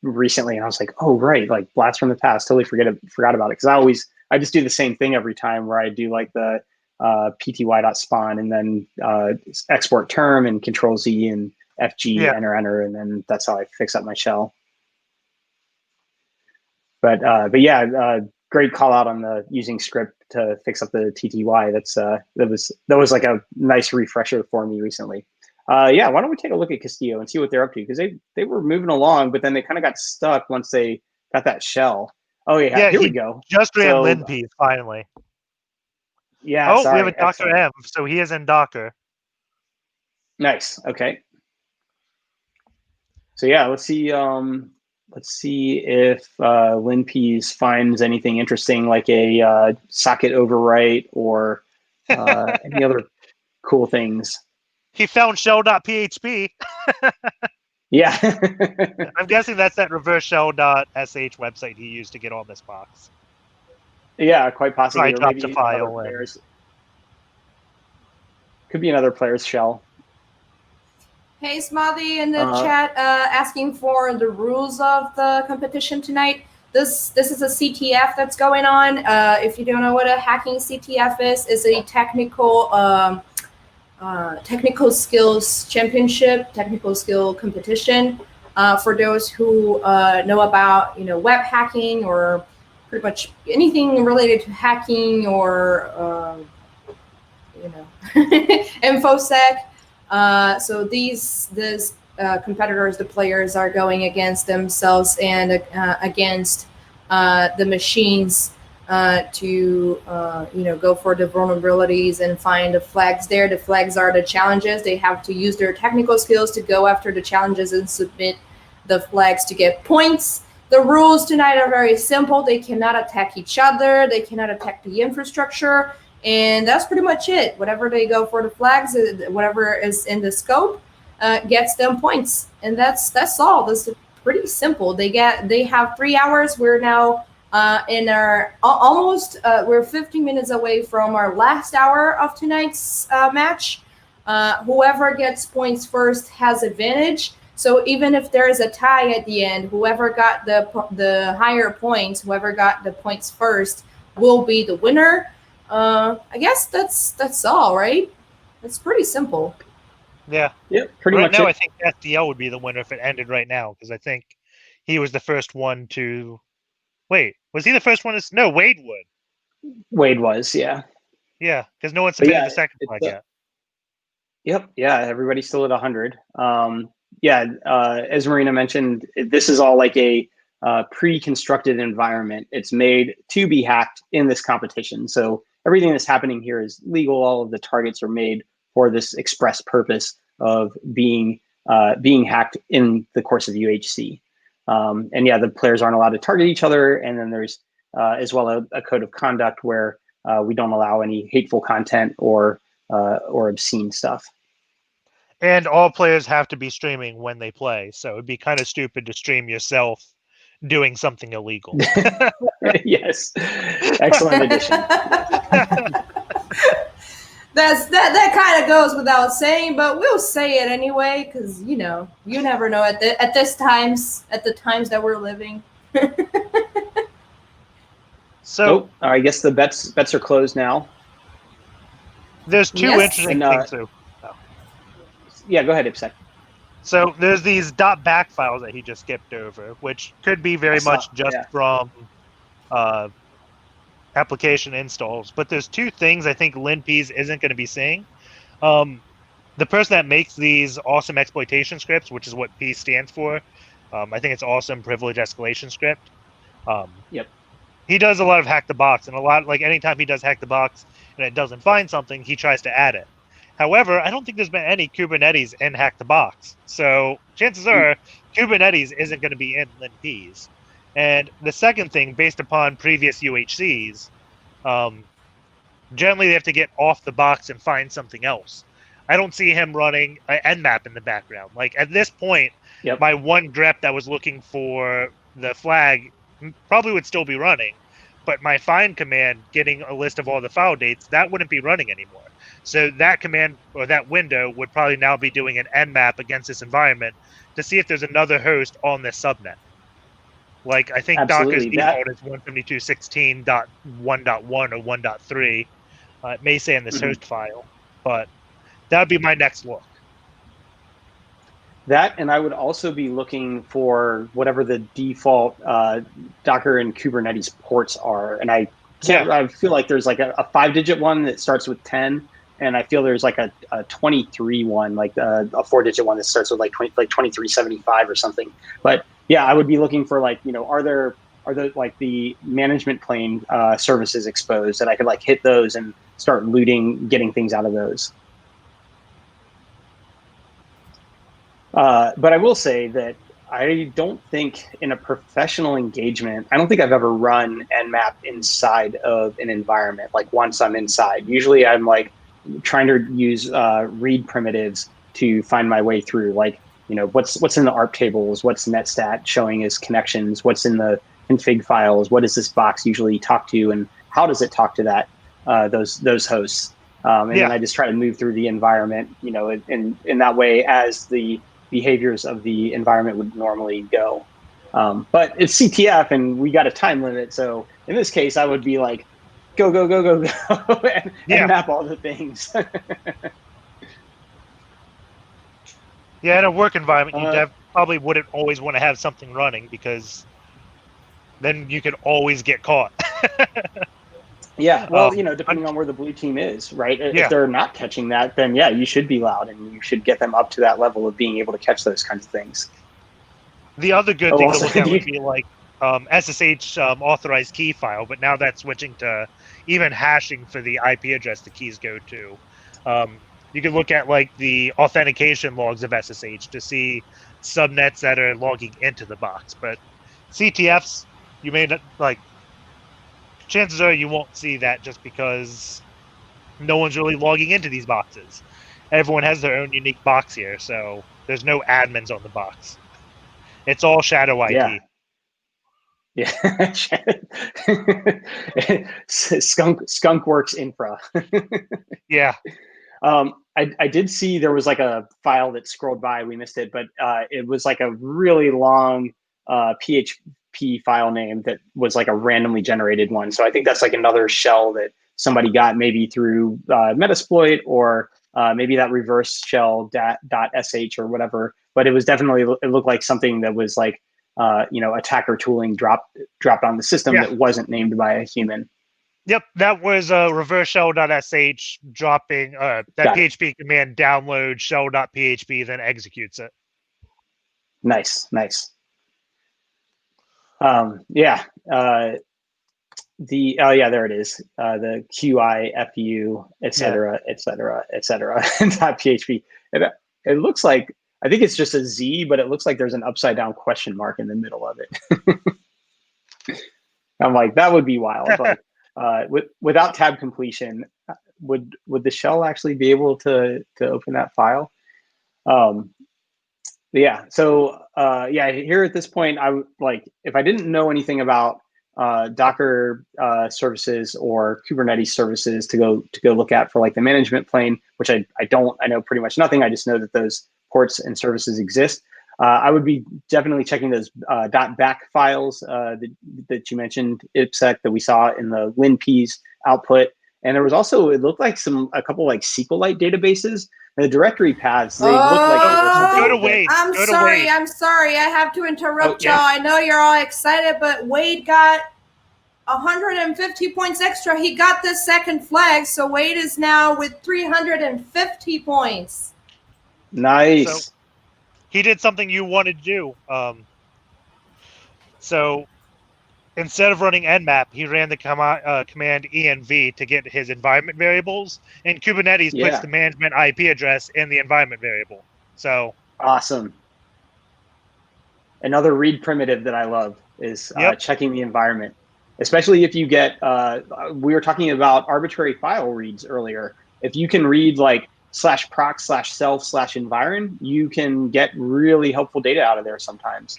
recently, and I was like, oh right, like blast from the past. Totally forgot about it, because I just do the same thing every time, where I do like the pty.spawn and then export term and Control Z and FG enter, and then that's how I fix up my shell. But yeah, great call out on the using script to fix up the TTY. That was like a nice refresher for me recently. Yeah, why don't we take a look at Castillo and see what they're up to, because they were moving along, but then they kind of got stuck once they got that shell. Oh yeah, here we go. Just ran So, Linpeas finally. Yeah. Oh, sorry, we have a Dr. excellent. M, so he is in Docker. Nice. Okay. So yeah, let's see. Let's see if Linpeas finds anything interesting, like a socket overwrite or any other cool things. He found shell.php. Yeah. I'm guessing that's that reverse shell.sh website he used to get all this box. Yeah, quite possibly. Probably Or dropped maybe a file another and- player's. Could be another player's shell. Hey, Smothy in the chat asking for the rules of the competition tonight. This is a CTF that's going on. If you don't know what a hacking CTF is, it's a technical skills championship, technical skill competition for those who know about web hacking or pretty much anything related to hacking or infosec. So these competitors, the players, are going against themselves and against the machines to go for the vulnerabilities and find the flags there. The flags are the challenges. They have to use their technical skills to go after the challenges and submit the flags to get points. The rules tonight are very simple. They cannot attack each other. They cannot attack the infrastructure. And that's pretty much it. Whatever they go for the flags, whatever is in the scope, gets them points. And that's all. That's pretty simple. They have 3 hours. We're now in our we're 15 minutes away from our last hour of tonight's match. Whoever gets points first has advantage. So even if there is a tie at the end, whoever got the higher points, whoever got the points first, will be the winner. I guess that's all, right? It's pretty simple. Yeah. Yep. Pretty right much. Now, it. I think SDL would be the winner if it ended right now, because I think he was the first one to. Wait, was he the first one to? No, Waid would. Waid was, yeah. Yeah, because no one submitted the second flag yet. Yep. Yeah. Everybody's still at 100. As Marina mentioned, this is all like a pre-constructed environment. It's made to be hacked in this competition. So everything that's happening here is legal. All of the targets are made for this express purpose of being hacked in the course of UHC. And yeah, the players aren't allowed to target each other. And then there's as well a code of conduct where we don't allow any hateful content or obscene stuff. And all players have to be streaming when they play, so it'd be kind of stupid to stream yourself doing something illegal. Yes, excellent addition. That kind of goes without saying, but we'll say it anyway because you never know at the times that we're living. So I guess the bets are closed now. There's two interesting things too. Yeah, go ahead, Ipsec. So there's these .back files that he just skipped over, which could be very much just from application installs. But there's two things I think Linpeas isn't going to be seeing. The person that makes these awesome exploitation scripts, which is what P stands for, I think it's awesome privilege escalation script. Yep. He does a lot of hack the box, and anytime he does hack the box and it doesn't find something, he tries to add it. However, I don't think there's been any Kubernetes in Hack the Box. So chances are Kubernetes isn't going to be in Linpeas. And the second thing, based upon previous UHCs, generally they have to get off the box and find something else. I don't see him running an nmap in the background. Like at this point, my one grep that was looking for the flag probably would still be running, but my find command getting a list of all the file dates, that wouldn't be running anymore. So that command or that window would probably now be doing an nmap against this environment to see if there's another host on this subnet. Like I think Docker's default is 172.16.1.1 or 1.3. It may say in this host file, but that would be my next look. That, and I would also be looking for whatever the default Docker and Kubernetes ports are. And I feel like there's like a 5-digit one that starts with 10, and I feel there's like a 23 one, like a 4-digit one that starts with like 2375 or something. But yeah, I would be looking for like, you know, are there like the management plane services exposed that I could like hit those and start looting, getting things out of those. But I will say that I don't think in a professional engagement, I don't think I've ever run nmap inside of an environment. Like once I'm inside, usually I'm like trying to use read primitives to find my way through. Like, you know, what's in the ARP tables, what's netstat showing as connections, what's in the config files, what does this box usually talk to, and how does it talk to that those hosts? And then I just try to move through the environment, you know, in that way as the behaviors of the environment would normally go. But it's CTF and we got a time limit. So in this case, I would be like, go, go, go, go, go, and map all the things. Yeah, in a work environment, you probably wouldn't always want to have something running because then you could always get caught. Yeah, well, you know, depending on where the blue team is, right? If they're not catching that, then yeah, you should be loud and you should get them up to that level of being able to catch those kinds of things. The other good thing to look at would be like SSH authorized key file, but now that's switching to even hashing for the IP address the keys go to. You can look at like the authentication logs of SSH to see subnets that are logging into the box, but CTFs, you may not like. Chances are you won't see that just because no one's really logging into these boxes. Everyone has their own unique box here, so there's no admins on the box. It's all shadow IT. Yeah. Skunk works infra. Yeah. I did see there was like a file that scrolled by, we missed it, but it was like a really long PHP file name that was like a randomly generated one. So I think that's like another shell that somebody got maybe through Metasploit or maybe that reverse shell .sh or whatever. But it was definitely, it looked like something that was like, you know, attacker tooling dropped on the system that wasn't named by a human. Yep, that was reverse shell.sh dropping that PHP command download shell.php, then executes it. Nice. There it is. The QI, FU, et cetera. .php. It looks like, I think it's just a Z, but it looks like there's an upside down question mark in the middle of it. I'm like, that would be wild. But without tab completion, would the shell actually be able to open that file? Yeah. So here at this point, I would like, if I didn't know anything about Docker services or Kubernetes services to go look at for like the management plane, which I know pretty much nothing. I just know that those ports and services exist. I would be definitely checking those .back files that you mentioned, IPsec, that we saw in the WinPs output. And there was also, it looked like a couple like SQLite databases. The directory paths, they look like they were something. Go to Waid. I'm sorry. I have to interrupt y'all. I know you're all excited, but Waid got 150 points extra. He got the second flag, so Waid is now with 350 points. Nice. So he did something you wanted to do. So instead of running nmap, he ran the command env to get his environment variables, and Kubernetes puts the management IP address in the environment variable. So awesome. Another read primitive that I love is checking the environment, especially if you get, we were talking about arbitrary file reads earlier. If you can read like /proc/self/environ, you can get really helpful data out of there sometimes.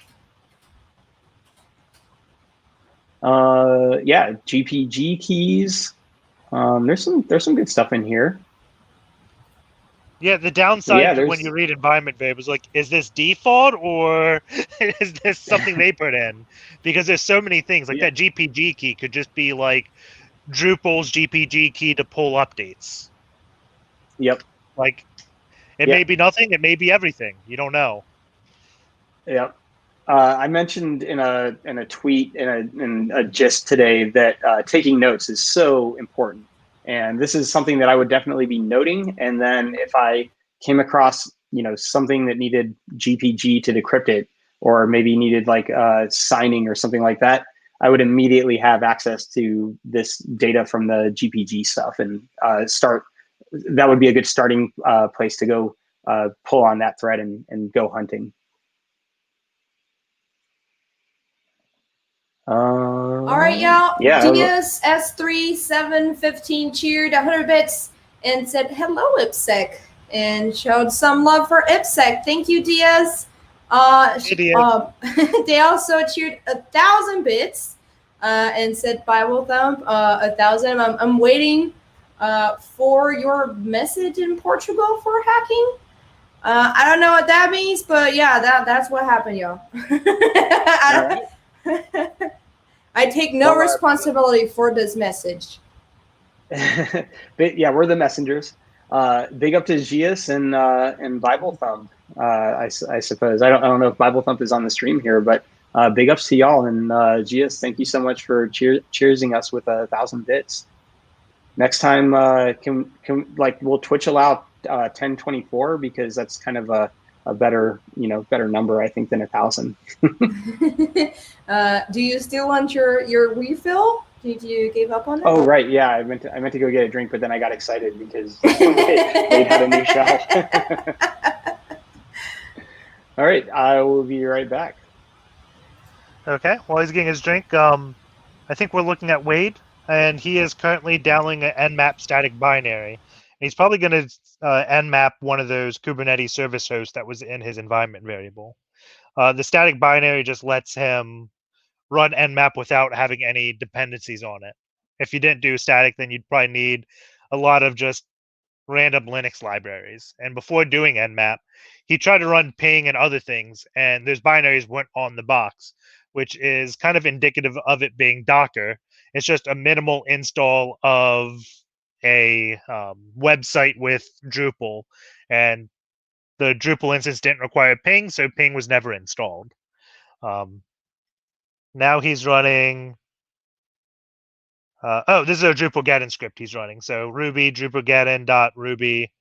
Yeah, GPG keys. There's some good stuff in here. Yeah, the downside Yeah, when you read environment variables, like, is this default or is this something they put in? Because there's so many things. Like that GPG key could just be like Drupal's GPG key to pull updates. Yep. Like, it may be nothing, it may be everything. You don't know. Yep. I mentioned in a tweet in a gist today that taking notes is so important, and this is something that I would definitely be noting. And then if I came across something that needed GPG to decrypt it, or maybe needed like signing or something like that, I would immediately have access to this data from the GPG stuff and start. That would be a good starting place to go pull on that thread and go hunting. All right, y'all. Yeah. DS S3715 cheered 100 bits and said hello, IPSEC, and showed some love for IPSEC. Thank you, DS. They also cheered 1,000 bits and said Bible thump 1,000. I'm waiting for your message in Portugal for hacking. I don't know what that means, but yeah, that's what happened, y'all. I take no responsibility for this message. Yeah, we're the messengers. Big up to Gius and Bible Thump. I suppose I don't know if Bible Thump is on the stream here, but big ups to y'all, and Gius, thank you so much for cheersing us with 1,000 bits. Next time, can will Twitch allow 1024, because that's kind of a better number, I think, than 1,000. Do you still want your refill? Did you give up on it? Oh right, yeah. I meant to go get a drink, but then I got excited because they had a new shell. All right, I will be right back. Okay, while he's getting his drink, I think we're looking at Waid, and he is currently downloading an nmap static binary. And he's probably going to nmap one of those Kubernetes service hosts that was in his environment variable. The static binary just lets him run nmap without having any dependencies on it. If you didn't do static, then you'd probably need a lot of just random Linux libraries. And before doing nmap, he tried to run ping and other things, and those binaries weren't on the box, which is kind of indicative of it being Docker. It's just a minimal install of a website with Drupal, and the Drupal instance didn't require ping, so ping was never installed. Now he's running. This is a Drupal-geddon script he's running. So Ruby Drupal-geddon.ruby,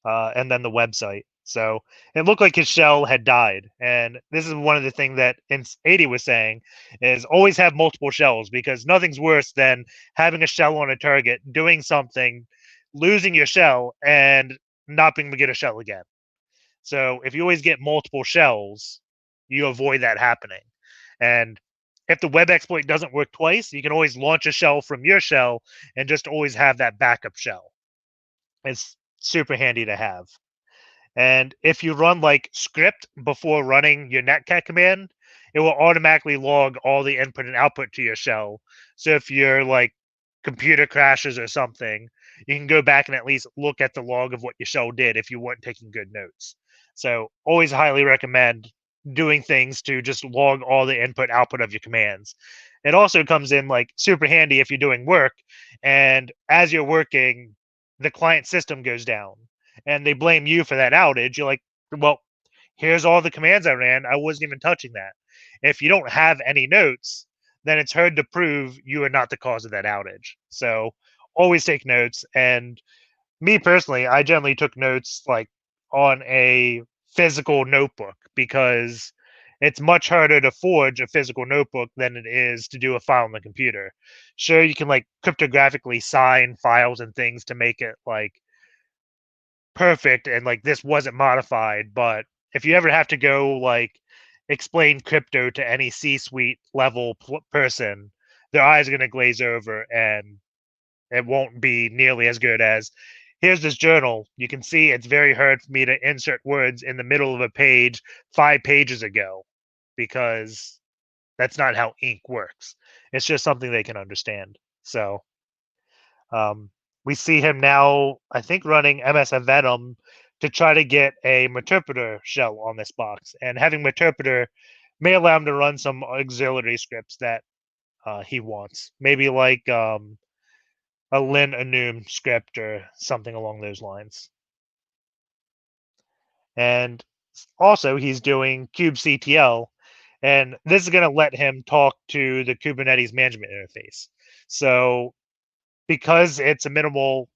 and then the website. So it looked like his shell had died. And this is one of the things that 80 was saying, is always have multiple shells, because nothing's worse than having a shell on a target, doing something, losing your shell, and not being able to get a shell again. So if you always get multiple shells, you avoid that happening. And if the web exploit doesn't work twice, you can always launch a shell from your shell and just always have that backup shell. It's super handy to have. And if you run like script before running your netcat command, it will automatically log all the input and output to your shell. So if your like computer crashes or something, you can go back and at least look at the log of what your shell did if you weren't taking good notes. So always highly recommend doing things to just log all the input output of your commands. It also comes in like super handy if you're doing work, and as you're working, the client system goes down and they blame you for that outage. You're like, well, here's all the commands I ran. I wasn't even touching that. If you don't have any notes, then it's hard to prove you are not the cause of that outage. So always take notes. And me personally, I generally took notes like on a physical notebook, because it's much harder to forge a physical notebook than it is to do a file on the computer. Sure, you can like cryptographically sign files and things to make it like perfect and like this wasn't modified, but if you ever have to go like explain crypto to any C-suite level person, their eyes are going to glaze over, and it won't be nearly as good as here's this journal. You can see it's very hard for me to insert words in the middle of a page 5 pages ago because that's not how ink works. It's just something they can understand. So we see him now, I think, running MSF Venom to try to get a Meterpreter shell on this box. And having Meterpreter may allow him to run some auxiliary scripts that he wants. Maybe like a Lin Anum script or something along those lines. And also, he's doing kubectl, and this is going to let him talk to the Kubernetes management interface. So because it's a minimal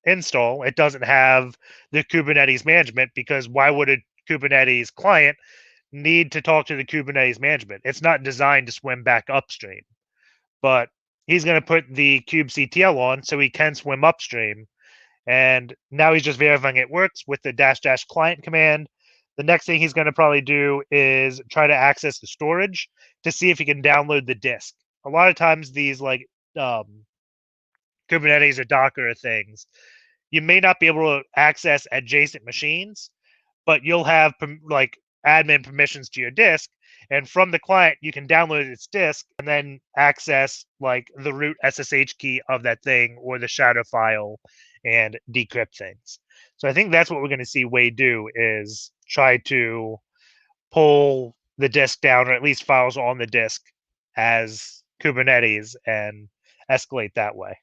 install, it doesn't have the Kubernetes management, because why would a Kubernetes client need to talk to the Kubernetes management? It's not designed to swim back upstream. But he's going to put the kubectl on so he can swim upstream. And now he's just verifying it works with the -- client command. The next thing he's going to probably do is try to access the storage to see if he can download the disk. A lot of times these like Kubernetes or Docker things, you may not be able to access adjacent machines, but you'll have like admin permissions to your disk, and from the client you can download its disk and then access like the root SSH key of that thing or the shadow file and decrypt things. So I think that's what we're going to see Waid do, is try to pull the disk down, or at least files on the disk as Kubernetes, and escalate that way.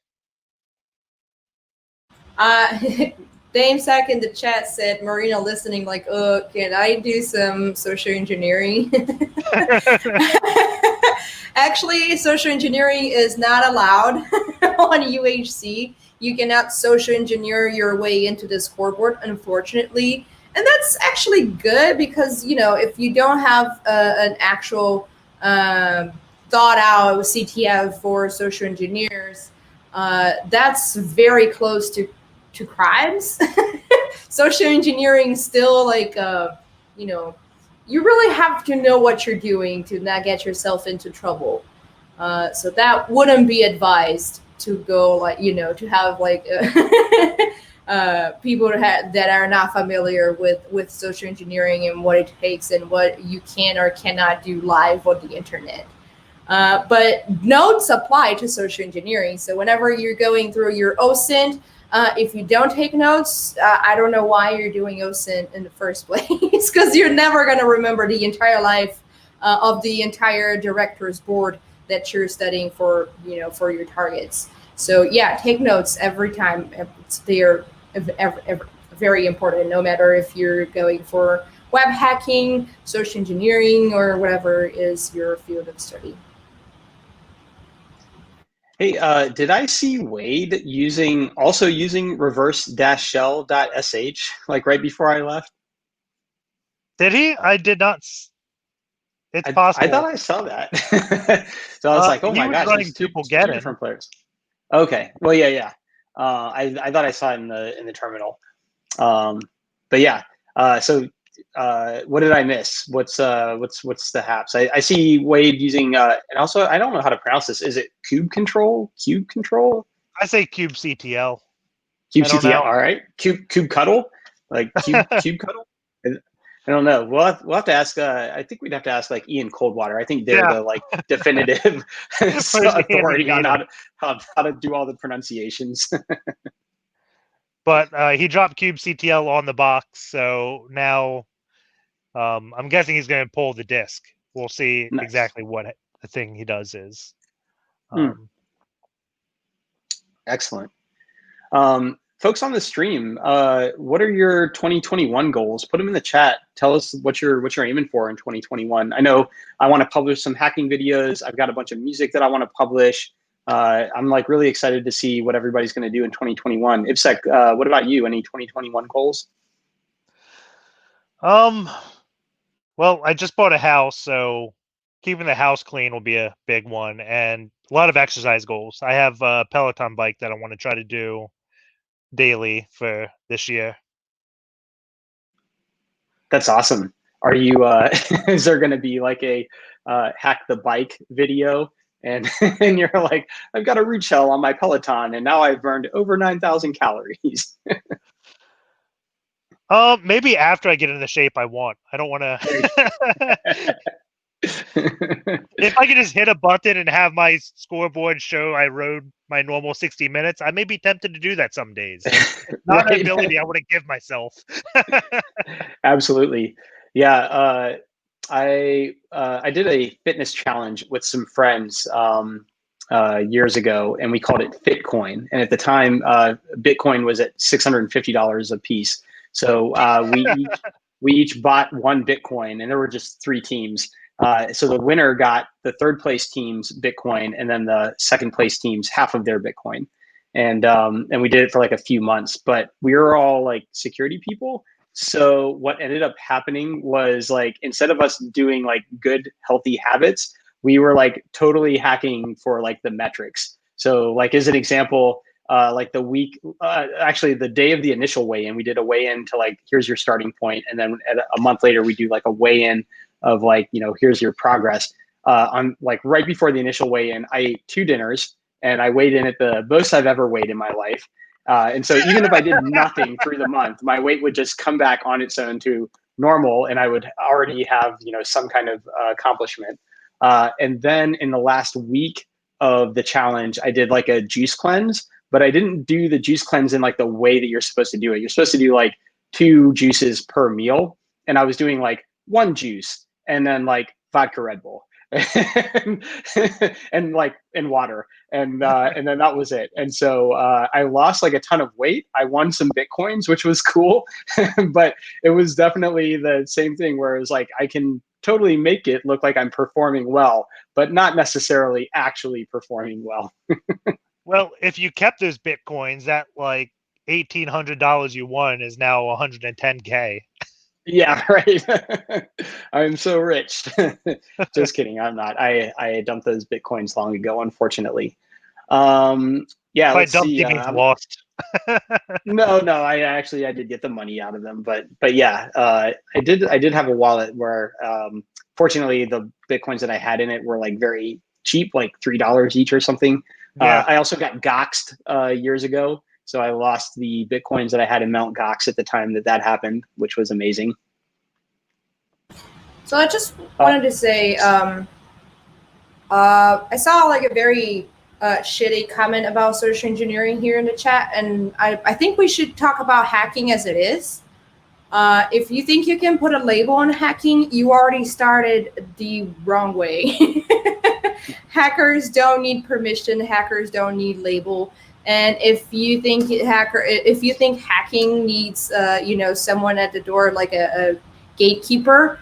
Damesec in the chat said, Marina listening like, oh, can I do some social engineering? Actually, social engineering is not allowed on UHC. You cannot social engineer your way into the scoreboard, unfortunately. And that's actually good because, you know, if you don't have an actual thought out CTF for social engineers, that's very close to crimes. Social engineering still like, you know, you really have to know what you're doing to not get yourself into trouble. So that wouldn't be advised to go like, you know, to have like people that are not familiar with social engineering and what it takes and what you can or cannot do live on the internet. But notes apply to social engineering. So whenever you're going through your OSINT, if you don't take notes, I don't know why you're doing OSINT in the first place, because you're never going to remember the entire life of the entire director's board that you're studying for, you know, for your targets. So yeah, take notes every time. They're very important, no matter if you're going for web hacking, social engineering, or whatever is your field of study. Hey, did I see Waid also using reverse-shell.sh like right before I left? Did he? I did not. It's possible. I thought I saw that. So I was like, oh my gosh, there's two different players. Okay, well, yeah. I thought I saw it in the terminal. But yeah, so what did I miss? What's the haps? I see Waid using and also I don't know how to pronounce this. Is it cube control? I say kubectl. Kubectl. All right. Cube cuddle, like cube cuddle. I don't know. We'll have to ask. I think we'd have to ask like Ian Coldwater. I think they're the like definitive authority on how to do all the pronunciations. But he dropped kubectl on the box, so now I'm guessing he's going to pull the disk. We'll see exactly what the thing he does is. Excellent. Folks on the stream, what are your 2021 goals? Put them in the chat. Tell us what you're aiming for in 2021. I know I want to publish some hacking videos. I've got a bunch of music that I want to publish. I'm like really excited to see what everybody's going to do in 2021. IPSEC, what about you? Any 2021 goals? Well, I just bought a house, so keeping the house clean will be a big one, and a lot of exercise goals. I have a Peloton bike that I want to try to do daily for this year. That's awesome. Are you is there going to be like a hack the bike video And and you're like, I've got a root shell on my Peloton, and now I've burned over 9,000 calories. Maybe after I get in the shape I want. I don't want to. If I could just hit a button and have my scoreboard show I rode my normal 60 minutes, I may be tempted to do that some days. It's not Right. an ability I want to give myself. Absolutely. Yeah. I did a fitness challenge with some friends years ago, and we called it Fitcoin. And at the time, Bitcoin was at $650 a piece. So we each bought one Bitcoin, and there were just 3 teams. So the winner got the third place team's Bitcoin, and then the second place team's half of their Bitcoin. And we did it for like a few months, but we were all like security people. So what ended up happening was, like, instead of us doing like good, healthy habits, we were like totally hacking for like the metrics. So like, as an example, like actually the day of the initial weigh-in, we did a weigh-in to like, here's your starting point. And then a month later, we do like a weigh-in of like, here's your progress. On like right before the initial weigh-in, I ate 2 dinners, and I weighed in at the most I've ever weighed in my life. And so even if I did nothing through the month, my weight would just come back on its own to normal, and I would already have, some kind of accomplishment. And then in the last week of the challenge, I did like a juice cleanse, but I didn't do the juice cleanse in like the way that you're supposed to do it. You're supposed to do like 2 juices per meal. And I was doing like 1 juice and then like vodka Red Bull and water. And then that was it. And so I lost like a ton of weight. I won some Bitcoins, which was cool, but it was definitely the same thing where it was like, I can totally make it look like I'm performing well, but not necessarily actually performing well. Well, if you kept those Bitcoins, that like $1,800 you won is now 110K. Yeah, right. I'm so rich. Just kidding. I'm not. I dumped those Bitcoins long ago, unfortunately. Yeah, By let's dumped, see. you mean lost. No, I did get the money out of them, but yeah, I did have a wallet where, fortunately, the Bitcoins that I had in it were like very cheap, like $3 each or something. Yeah. I also got doxxed years ago, so I lost the Bitcoins that I had in Mount Gox at the time that happened, which was amazing. So I just wanted to say, I saw like a very shitty comment about social engineering here in the chat, and I think we should talk about hacking as it is. If you think you can put a label on hacking, you already started the wrong way. Hackers don't need permission. Hackers don't need label. And if you think hacking needs, someone at the door like a gatekeeper,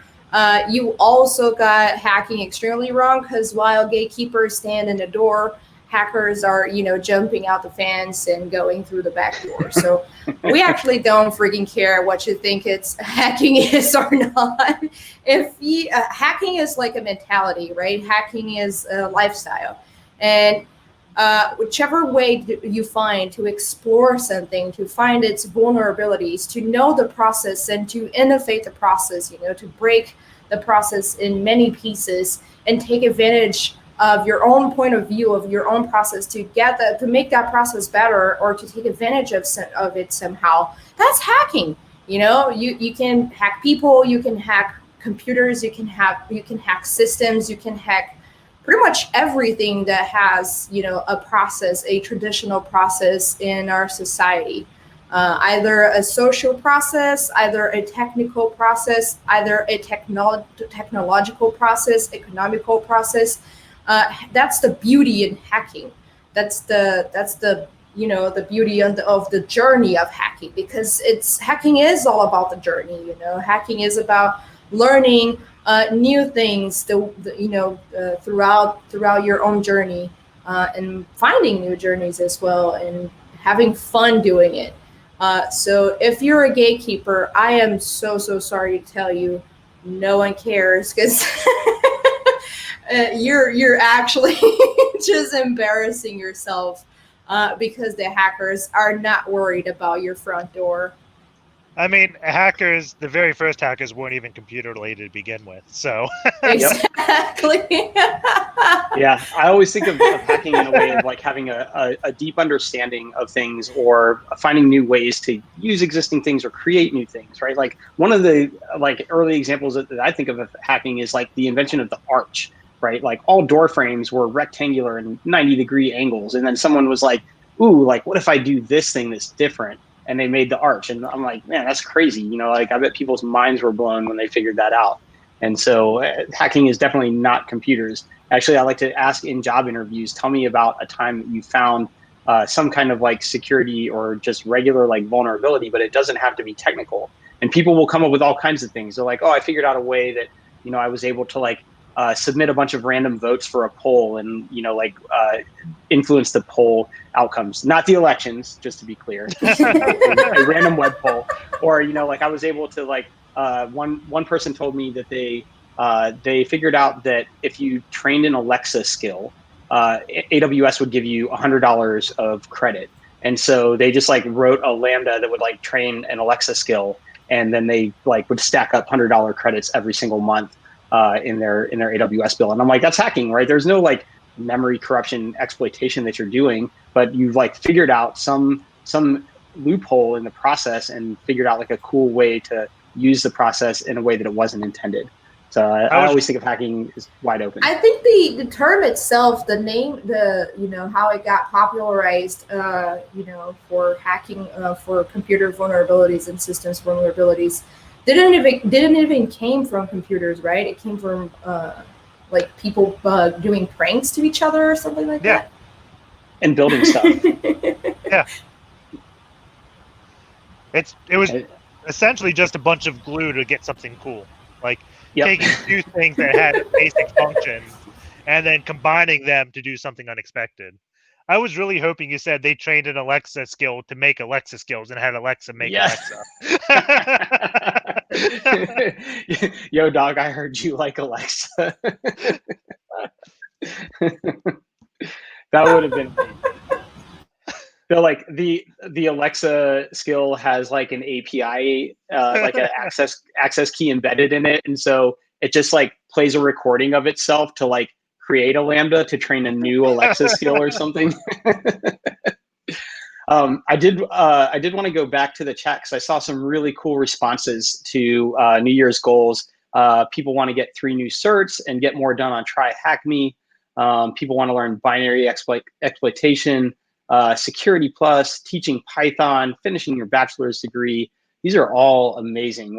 you also got hacking extremely wrong, because while gatekeepers stand in the door, hackers are, jumping out the fence and going through the back door. So we actually don't freaking care what you think hacking is or not. Hacking is like a mentality, right? Hacking is a lifestyle. And whichever way you find to explore something, to find its vulnerabilities, to know the process and to innovate the process, to break the process in many pieces and take advantage of your own point of view, of your own process to make that process better, or to take advantage of it somehow. That's hacking. You can hack people, you can hack computers, you can hack systems, you can hack pretty much everything that has, a process, a traditional process in our society. Either a social process, either a technical process, either a technological process, economical process. That's the beauty in hacking. That's the beauty of the journey of hacking, because hacking is all about the journey. Hacking is about learning new things, throughout your own journey, and finding new journeys as well, and having fun doing it. So if you're a gatekeeper, I am so sorry to tell you, no one cares, because you're actually just embarrassing yourself, because the hackers are not worried about your front door. I mean, hackers, the very first hackers weren't even computer related to begin with. So, Exactly. Yeah, I always think of hacking in a way of like having a deep understanding of things or finding new ways to use existing things or create new things, right? Like one of the like early examples that I think of hacking is like the invention of the arch, right? Like all door frames were rectangular and 90-degree angles. And then someone was like, ooh, like what if I do this thing that's different? And they made the arch. And I'm like, man, that's crazy. You know, like I bet people's minds were blown when they figured that out. And so hacking is definitely not computers. Actually, I like to ask in job interviews, tell me about a time that you found some kind of like security or just regular like vulnerability, but it doesn't have to be technical. And people will come up with all kinds of things. They're like, oh, I figured out a way that, you know, I was able to like submit a bunch of random votes for a poll and, you know, like influence the poll outcomes, not the elections, just to be clear, just a random web poll. Or, you know, like I was able to like, one person told me that they figured out that if you trained an Alexa skill, AWS would give you $100 of credit. And so they just like wrote a Lambda that would like train an Alexa skill, and then they like would stack up $100 credits every single month in their AWS bill. And I'm like, that's hacking, right? There's no like memory corruption exploitation that you're doing, but you've like figured out some loophole in the process and figured out like a cool way to use the process in a way that it wasn't intended. So I always think of hacking as wide open. I think the term itself, the name, how it got popularized, for hacking, for computer vulnerabilities and systems vulnerabilities, didn't even came from computers, right? It came from like people doing pranks to each other or something like that. And building stuff. Yeah. It was essentially just a bunch of glue to get something cool. Like taking two things that had basic functions and then combining them to do something unexpected. I was really hoping you said they trained an Alexa skill to make Alexa skills and had Alexa make Alexa. Yo, dog, I heard you like Alexa. That would have been amazing. So like the Alexa skill has like an API, like an access key embedded in it, and so it just like plays a recording of itself to like create a Lambda to train a new Alexa skill or something. I did want to go back to the chat because I saw some really cool responses to New Year's goals. People want to get 3 new certs and get more done on Try Hack Me. People want to learn binary exploitation. Security Plus, teaching Python, finishing your bachelor's degree. These are all amazing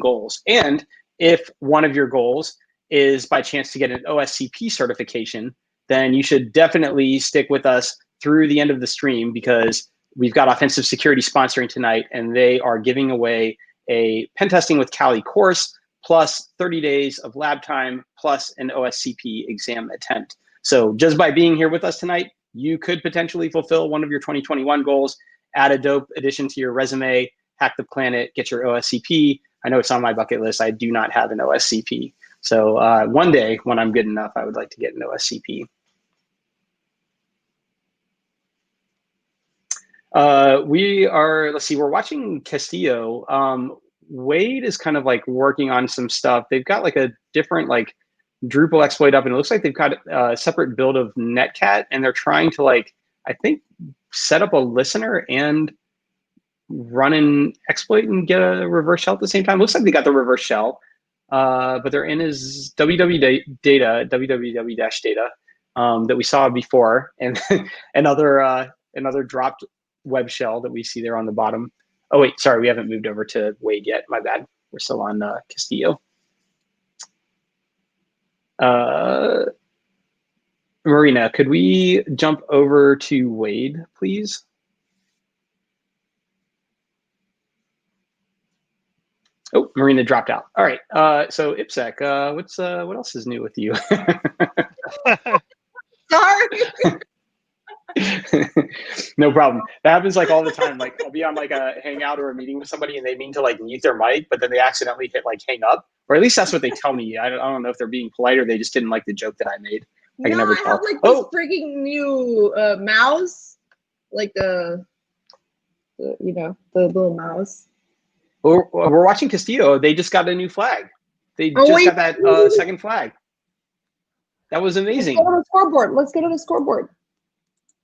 goals. And if one of your goals is by chance to get an OSCP certification, then you should definitely stick with us through the end of the stream because we've got Offensive Security sponsoring tonight, and they are giving away a pen testing with Kali course plus 30 days of lab time plus an OSCP exam attempt. So just by being here with us tonight, you could potentially fulfill one of your 2021 goals, add a dope addition to your resume, hack the planet, get your OSCP. I know it's on my bucket list. I do not have an OSCP. So one day when I'm good enough, I would like to get an OSCP. We're watching Castillo. Waid is kind of like working on some stuff. They've got like a different like Drupal exploit up, and it looks like they've got a separate build of Netcat, and they're trying to like, I think, set up a listener and run an exploit and get a reverse shell at the same time. Looks like they got the reverse shell, but they're in his www data that we saw before, and another dropped web shell that we see there on the bottom. Oh wait, sorry, we haven't moved over to Waid yet. My bad. We're still on Castillo. Marina, could we jump over to Waid, please? Oh, Marina dropped out. All right. So IPSEC, what else is new with you? Sorry. No problem. That happens like all the time. Like I'll be on like a hangout or a meeting with somebody and they mean to like mute their mic, but then they accidentally hit like hang up, or at least that's what they tell me. I don't know if they're being polite or they just didn't like the joke that I made. I can never tell. I have like this freaking new mouse, like the little mouse. We're watching Castillo. They just got a new flag. They Oh, just wait. got that second flag. That was Let's amazing. go to the scoreboard. Let's go to the scoreboard.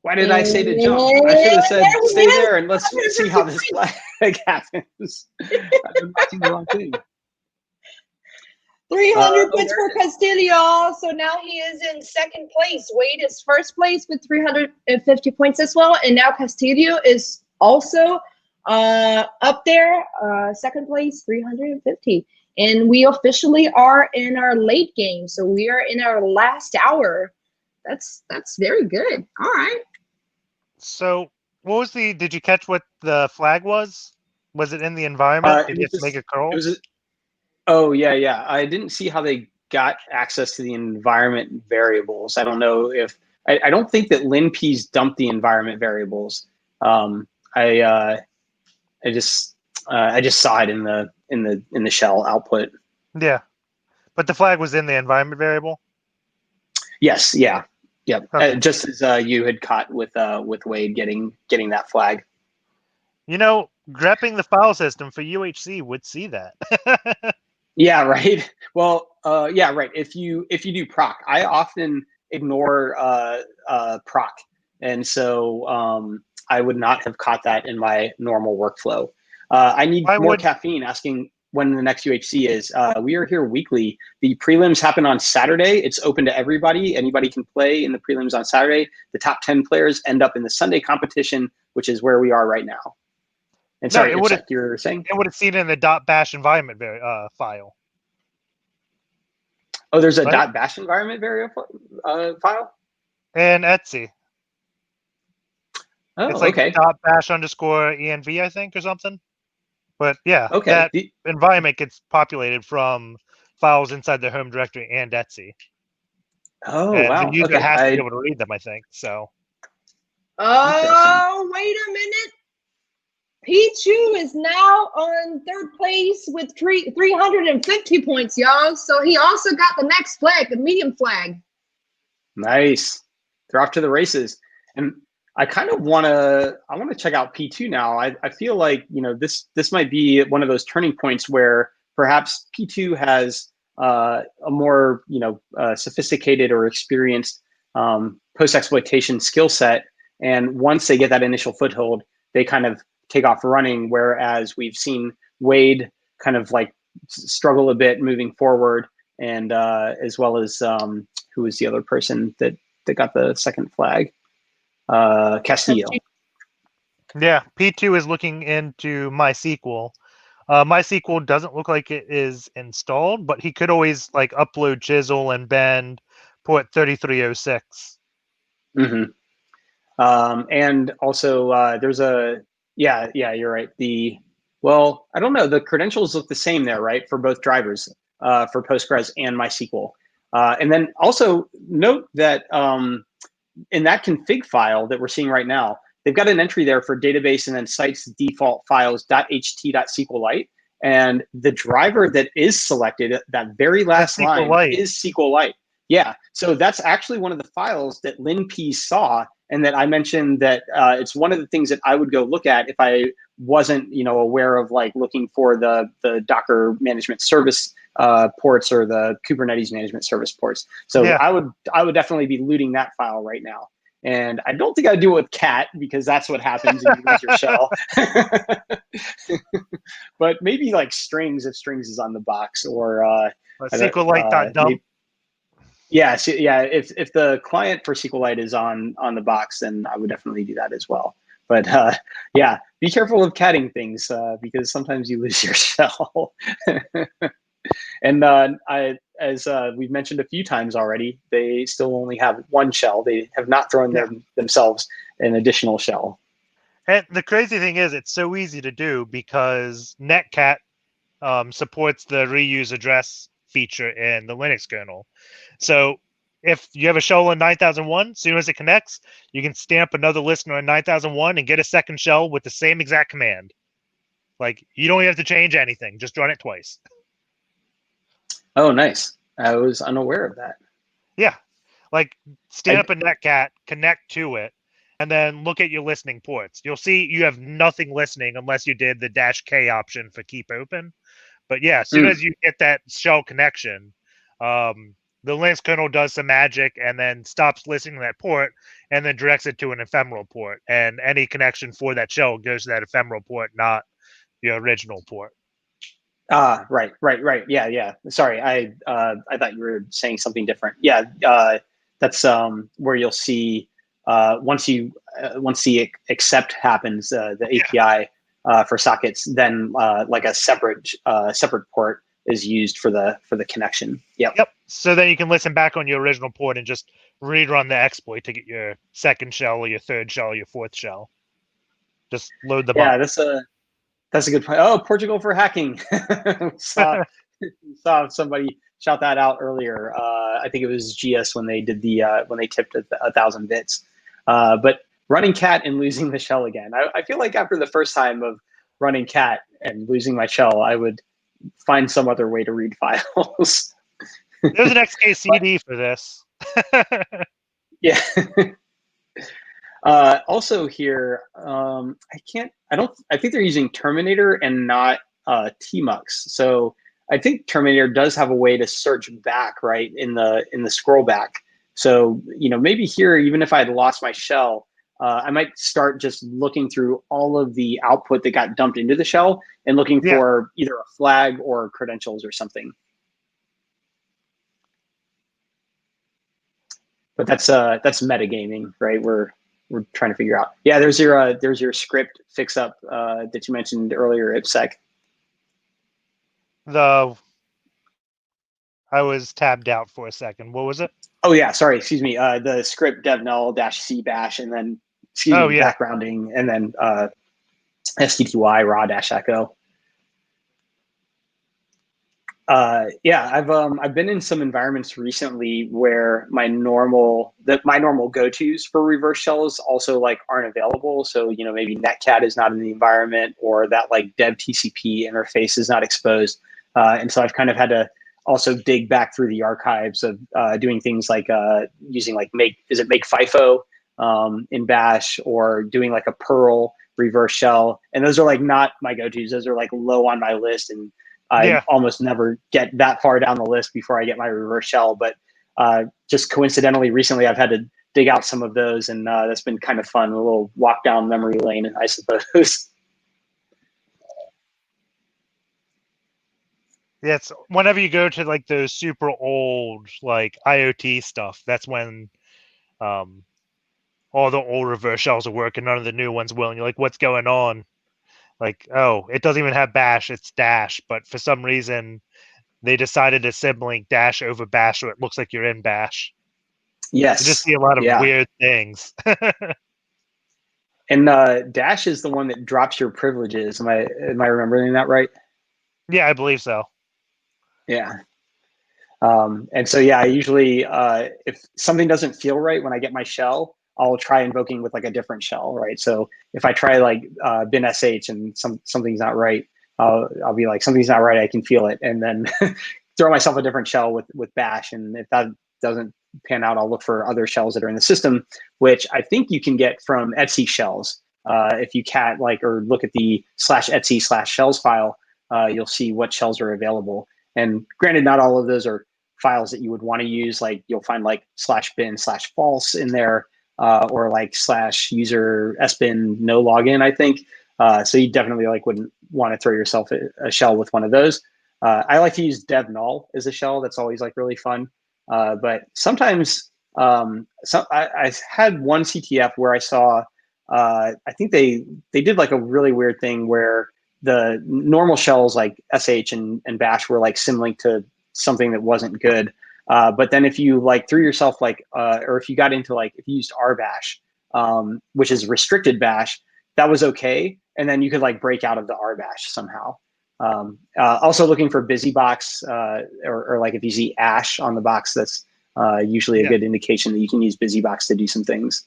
Why did I say to jump? I should have said stay there and let's see how this flag happens. I've been watching the wrong thing. 300 points for Castillo. So now he is in second place. Waid is first place with 350 points as well. And now Castillo is also up there, second place, 350. And we officially are in our late game. So we are in our last hour. That's very good. All right. So, what was did you catch what the flag was? Was it in the environment? Did you have to make a curl? Oh, yeah. I didn't see how they got access to the environment variables. I don't know if, I don't think that LinP's dumped the environment variables. I just saw it in the shell output. Yeah. But the flag was in the environment variable? Yes, yeah. Yep. Okay. Just as you had caught with Waid getting that flag. You know, grepping the file system for UHC would see that. Yeah, right. Well, yeah, right. If you do proc, I often ignore proc, and so I would not have caught that in my normal workflow. I need more caffeine. Asking when the next UHC is. We are here weekly. The prelims happen on Saturday. It's open to everybody. Anybody can play in the prelims on Saturday. The top 10 players end up in the Sunday competition, which is where we are right now. And sorry, you were saying? It would have seen it in the .bash environment file. Oh, there's a .bash environment file? And Etsy. Oh, it's like okay. .bash_env, I think, or something. But yeah, okay. That environment gets populated from files inside the home directory and Etsy. Oh, and wow. the user has to be able to read them, I think. So. Oh, wait a minute. Pichu is now on third place with 350 points, y'all. So he also got the next flag, the medium flag. Nice. They're off to the races. And I kind of want to check out P2 now. I feel like, this might be one of those turning points where perhaps P2 has a more, sophisticated or experienced post-exploitation skill set. And once they get that initial foothold, they kind of take off running, whereas we've seen Waid kind of like struggle a bit moving forward, and as well as who was the other person that got the second flag? Castillo. Yeah, P2 is looking into MySQL. MySQL doesn't look like it is installed, but he could always like upload chisel and bend port 3306. Mm-hmm. And also there's yeah, you're right. I don't know. The credentials look the same there, right? For both drivers, for Postgres and MySQL. And then also note that in that config file that we're seeing right now, they've got an entry there for database and then sites default files .ht.sqlite. And the driver that is selected, that very last line, is SQLite. Yeah, so that's actually one of the files that LinP saw, and that I mentioned that it's one of the things that I would go look at if I wasn't, aware of like looking for the Docker management service ports or the Kubernetes management service ports. So yeah. I would definitely be looting that file right now. And I don't think I'd do it with cat, because that's what happens if you lose your shell. But maybe like strings, if strings is on the box, or SQLite.dump. Yeah, if the client for SQLite is on the box, then I would definitely do that as well. But yeah, be careful of catting things, because sometimes you lose your shell. And as we've mentioned a few times already, they still only have one shell. They have not thrown themselves an additional shell. And the crazy thing is, it's so easy to do because Netcat supports the reuse address feature in the Linux kernel. So if you have a shell in 9001, as soon as it connects, you can stamp another listener in 9001 and get a second shell with the same exact command. Like, you don't have to change anything. Just run it twice. Oh, nice. I was unaware of that. Yeah. Like, stamp a Netcat, connect to it, and then look at your listening ports. You'll see you have nothing listening unless you did the -K option for keep open. But yeah, as soon as you get that shell connection, the Linux kernel does some magic and then stops listening to that port and then directs it to an ephemeral port. And any connection for that shell goes to that ephemeral port, not the original port. Right. Yeah. Sorry, I thought you were saying something different. Yeah, that's where you'll see once the accept happens, the API for sockets, then like a separate port is used for the connection. Yep. So then you can listen back on your original port and just rerun the exploit to get your second shell or your third shell or your fourth shell. Just load them up. That's a good point. Oh, Portugal for hacking. saw somebody shout that out earlier. I think it was GS when they did when they tipped 1,000 bits. But running cat and losing the shell again. I feel like after the first time of running cat and losing my shell, I would find some other way to read files. There's an XKCD for this. Yeah. Also here, I think they're using Terminator and not Tmux. So I think Terminator does have a way to search back, right, in the scroll back. So, maybe here, even if I had lost my shell, I might start just looking through all of the output that got dumped into the shell and looking for either a flag or credentials or something. But that's metagaming, right? We're trying to figure out. Yeah, there's your script fix up that you mentioned earlier, IPSec. I was tabbed out for a second. What was it? Oh yeah, sorry, excuse me. The script dev null -c bash and then backgrounding and then stty raw-echo. I've been in some environments recently where my normal go-tos for reverse shells also like aren't available. So maybe netcat is not in the environment, or that like dev TCP interface is not exposed, and so I've kind of had to also dig back through the archives of doing things like using like make FIFO in Bash, or doing like a Perl reverse shell, and those are like not my go-tos. Those are like low on my list, and I almost never get that far down the list before I get my reverse shell. But just coincidentally, recently I've had to dig out some of those, and that's been kind of fun. A little walk down memory lane, I suppose. Yeah, it's whenever you go to like those super old like IoT stuff, that's when all the old reverse shells are working, none of the new ones will, and you're like, what's going on? Like, oh, it doesn't even have bash, it's dash, but for some reason they decided to symlink dash over bash so it looks like you're in bash. Yes. You just see a lot of weird things. And dash is the one that drops your privileges. Am I remembering that right? Yeah, I believe so. Yeah. And so I usually if something doesn't feel right when I get my shell, I'll try invoking with like a different shell, right? So if I try like bin sh and something's not right, I'll be like, something's not right, I can feel it, and then throw myself a different shell with bash. And if that doesn't pan out, I'll look for other shells that are in the system, which I think you can get from Etsy shells. If you cat like or look at the /etsy/shells file, you'll see what shells are available. And granted, not all of those are files that you would want to use. Like you'll find like /bin/false in there, or like /user sbin no login, I think. So you definitely like wouldn't want to throw yourself a shell with one of those. I like to use dev null as a shell. That's always like really fun. But sometimes I had one CTF where I saw, I think they did like a really weird thing where the normal shells like sh and bash were like symlinked to something that wasn't good. But then if you like threw yourself like, or if you got into like, if you used rbash, which is restricted bash, that was okay. And then you could like break out of the rbash somehow. Also looking for busybox, or like if you see ash on the box, that's usually a good indication that you can use busybox to do some things.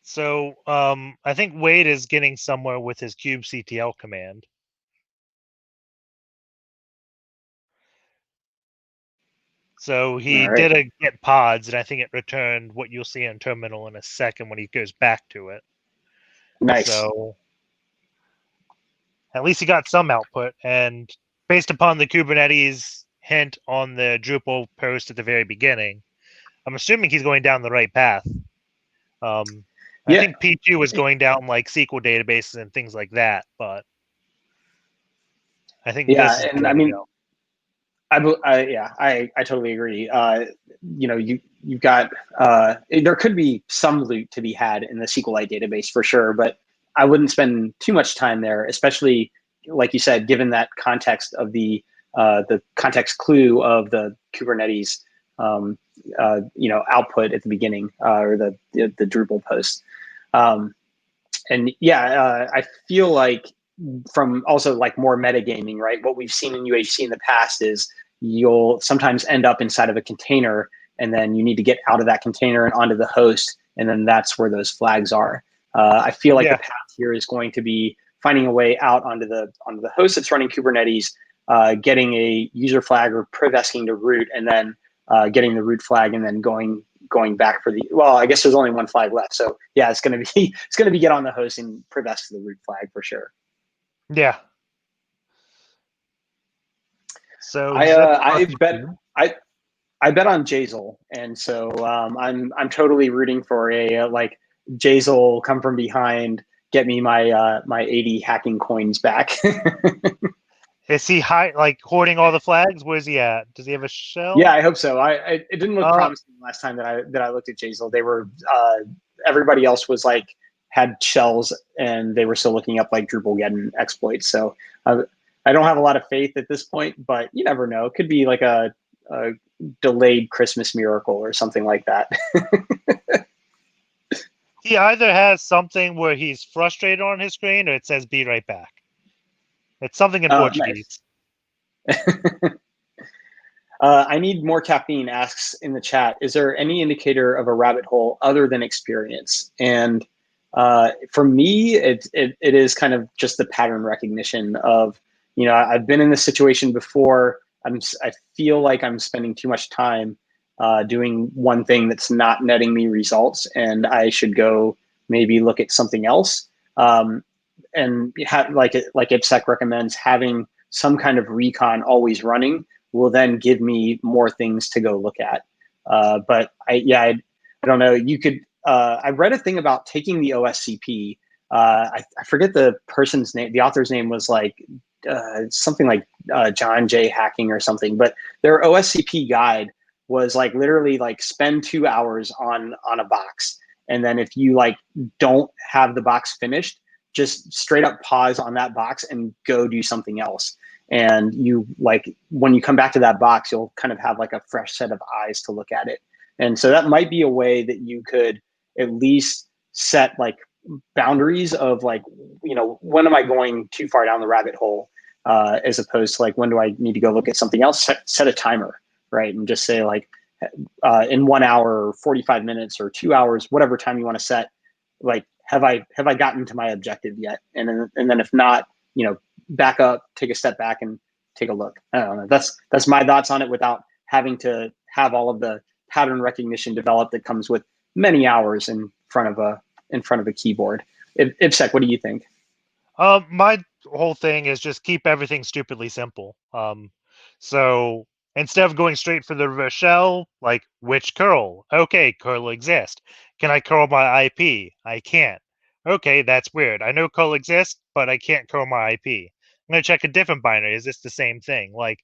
So I think Waid is getting somewhere with his kubectl command. So he All right. did a get pods, and I think it returned what you'll see in terminal in a second when he goes back to it. Nice. So at least he got some output, and based upon the Kubernetes hint on the Drupal post at the very beginning, I'm assuming he's going down the right path. I Yeah. think P2 was going down like SQL databases and things like that, but I think this Yeah, is and the I way to mean, go. I totally agree. You've got there could be some loot to be had in the SQLite database for sure, but I wouldn't spend too much time there, especially like you said, given that context of the context clue of the Kubernetes output at the beginning or the Drupal post. I feel like from also like more metagaming, right? What we've seen in UHC in the past is you'll sometimes end up inside of a container and then you need to get out of that container and onto the host. And then that's where those flags are. I feel like the path here is going to be finding a way out onto the host that's running Kubernetes, getting a user flag or privesking to root, and then getting the root flag and then going back for I guess there's only one flag left. So yeah, it's going to be get on the host and privest to the root flag for sure. Yeah. So I bet on Jazel, and so I'm totally rooting for a like Jazel come from behind, get me my my 80 hacking coins back. is he hoarding all the flags? Where's he at? Does he have a shell? Yeah, I hope so. It didn't look promising last time that I looked at Jazel. They were everybody else was like had shells, and they were still looking up like Drupal-geddon exploits. So I don't have a lot of faith at this point, but you never know. It could be like a delayed Christmas miracle or something like that. He either has something where he's frustrated on his screen, or it says "Be right back." It's something in Portuguese. Nice. I need more caffeine asks in the chat, is there any indicator of a rabbit hole other than experience? And for me, it is kind of just the pattern recognition of, I've been in this situation before. I feel like I'm spending too much time doing one thing that's not netting me results, and I should go maybe look at something else. And like IPSec recommends, having some kind of recon always running will then give me more things to go look at. But I don't know. You could. I read a thing about taking the OSCP. I forget the person's name. The author's name was like something like John J. Hacking or something. But their OSCP guide was like literally like spend 2 hours on a box, and then if you like don't have the box finished, just straight up pause on that box and go do something else. And you like when you come back to that box, you'll kind of have like a fresh set of eyes to look at it. And so that might be a way that you could at least set like boundaries of like, when am I going too far down the rabbit hole, as opposed to like, when do I need to go look at something else? Set a timer, right? And just say like, in 1 hour or 45 minutes or 2 hours, whatever time you want to set, like, have I gotten to my objective yet? And then if not, back up, take a step back and take a look. I don't know. That's my thoughts on it without having to have all of the pattern recognition developed that comes with many hours in front of a keyboard. IPSec, what do you think? My whole thing is just keep everything stupidly simple. So instead of going straight for the reverse shell, like which curl? Okay, curl exists. Can I curl my IP? I can't. Okay, that's weird. I know curl exists, but I can't curl my IP. I'm gonna check a different binary. Is this the same thing? Like,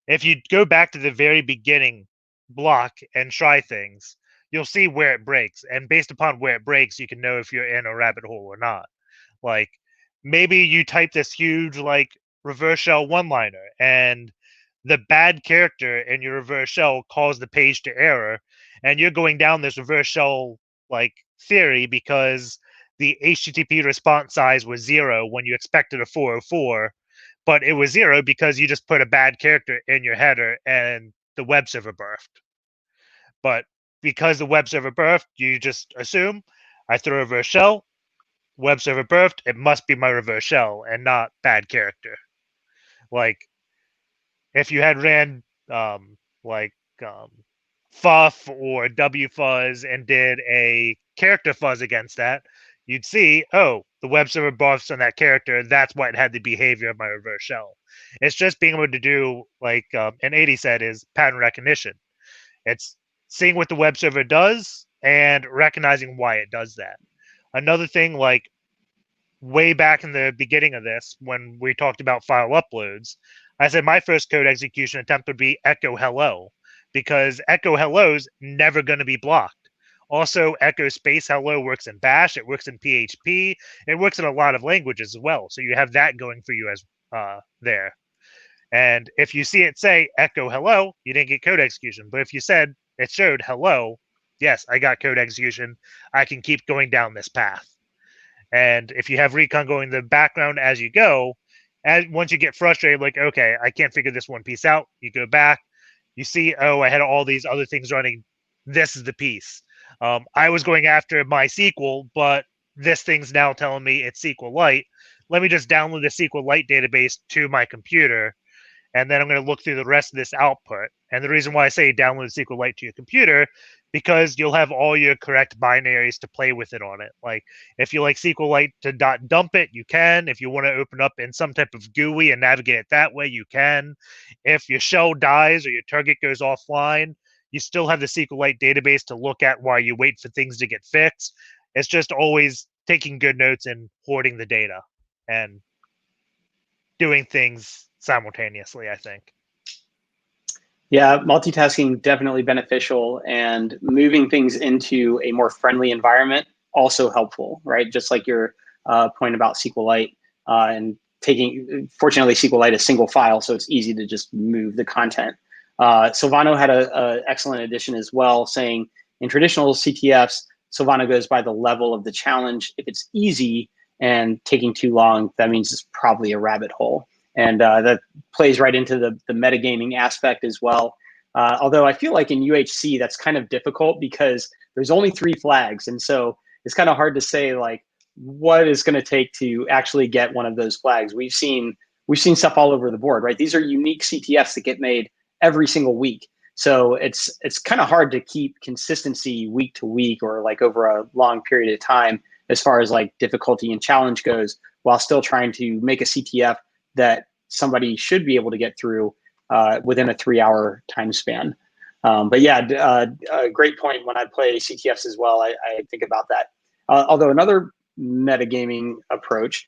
if you go back to the very beginning block and try things, you'll see where it breaks. And based upon where it breaks, you can know if you're in a rabbit hole or not. Like, maybe you type this huge, like, reverse shell one-liner, and the bad character in your reverse shell caused the page to error, and you're going down this reverse shell, like, theory because the HTTP response size was 0 when you expected a 404, but it was 0 because you just put a bad character in your header and the web server birthed. But because the web server birthed, you just assume I throw a reverse shell, web server birthed, it must be my reverse shell and not bad character. Like, if you had ran like Fuff or W fuzz and did a character fuzz against that, you'd see, oh, the web server buffs on that character, that's what had the behavior of my reverse shell. It's just being able to do, like an 80 said, is pattern recognition. It's seeing what the web server does and recognizing why it does that. Another thing, like way back in the beginning of this, when we talked about file uploads, I said my first code execution attempt would be echo hello, because echo hello's never going to be blocked. Also, echo space hello works in Bash, it works in PHP, it works in a lot of languages as well. So you have that going for you as there. And if you see it say echo hello, you didn't get code execution. But if you said it showed hello, yes, I got code execution. I can keep going down this path. And if you have recon going in the background as you go, and once you get frustrated, like, okay, I can't figure this one piece out, you go back, you see, oh, I had all these other things running. This is the piece. I was going after MySQL, but this thing's now telling me it's SQLite. Let me just download the SQLite database to my computer, and then I'm going to look through the rest of this output. And the reason why I say download SQLite to your computer, because you'll have all your correct binaries to play with it on it. Like if you like SQLite to .dump it, you can. If you want to open up in some type of GUI and navigate it that way, you can. If your shell dies or your target goes offline, you still have the SQLite database to look at while you wait for things to get fixed. It's just always taking good notes and hoarding the data and doing things simultaneously, I think. Yeah, multitasking definitely beneficial, and moving things into a more friendly environment also helpful, right? Just like your point about SQLite and fortunately SQLite is single file, so it's easy to just move the content. Silvano had an excellent addition as well, saying in traditional CTFs, Silvano goes by the level of the challenge. If it's easy and taking too long, that means it's probably a rabbit hole. And that plays right into the metagaming aspect as well. Although I feel like in UHC, that's kind of difficult because there's only 3 flags. And so it's kind of hard to say like what is going to take to actually get one of those flags. We've seen stuff all over the board, right? These are unique CTFs that get made every single week. So it's kind of hard to keep consistency week to week or like over a long period of time as far as like difficulty and challenge goes, while still trying to make a CTF that somebody should be able to get through within a 3-hour time span. But yeah, a great point. When I play CTFs as well, I think about that. Although another metagaming approach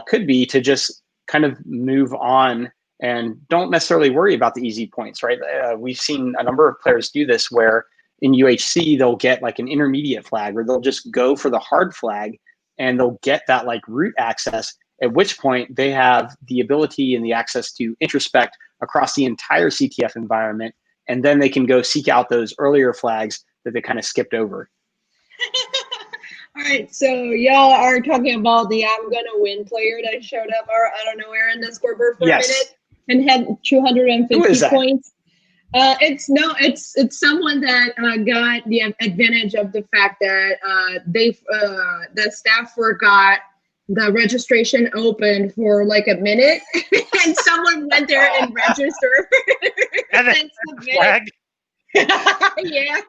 could be to just kind of move on and don't necessarily worry about the easy points, right? We've seen a number of players do this where in UHC, they'll get like an intermediate flag, or they'll just go for the hard flag and they'll get that like root access, at which point they have the ability and the access to introspect across the entire CTF environment, and then they can go seek out those earlier flags that they kind of skipped over. All right, so y'all are talking about the I'm gonna win player that showed up out of nowhere in the scoreboard for a minute and had 250 points. It's someone that got the advantage of the fact that the staff forgot the registration opened for like a minute and someone went there and registered and submitted. Yeah.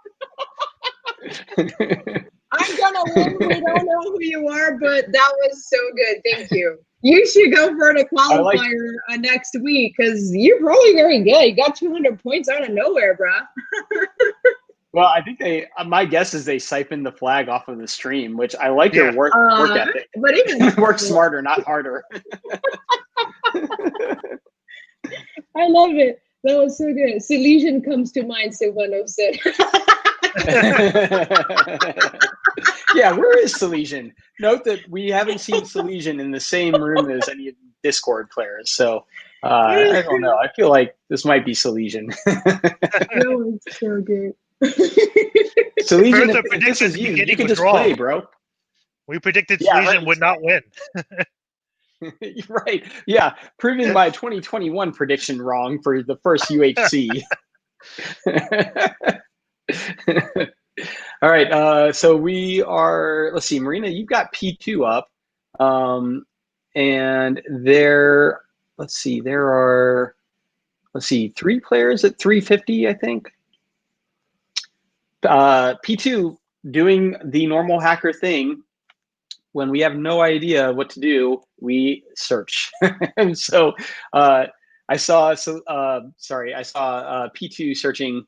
I'm gonna win. We don't know who you are, but that was so good. Thank you. You should go for the qualifier next week because you're probably very good. You got 200 points out of nowhere, bro. Well, I think my guess is they siphoned the flag off of the stream, which I like your work ethic. But even work smarter, not harder. I love it. That was so good. Silesian comes to mind, Silvano said. Yeah, where is Silesian? Note that we haven't seen Silesian in the same room as any of the Discord players. So I don't know. I feel like this might be Silesian. That was so good. Silesian, if this is you can just play, bro. We predicted Silesian would not win. Right. Yeah. Proving my 2021 prediction wrong for the first UHC. All right. So we are, let's see, Marina, you've got P2 up. And there are 3 players at 350, I think. P2 doing the normal hacker thing. When we have no idea what to do, we search. And so I saw P2 searching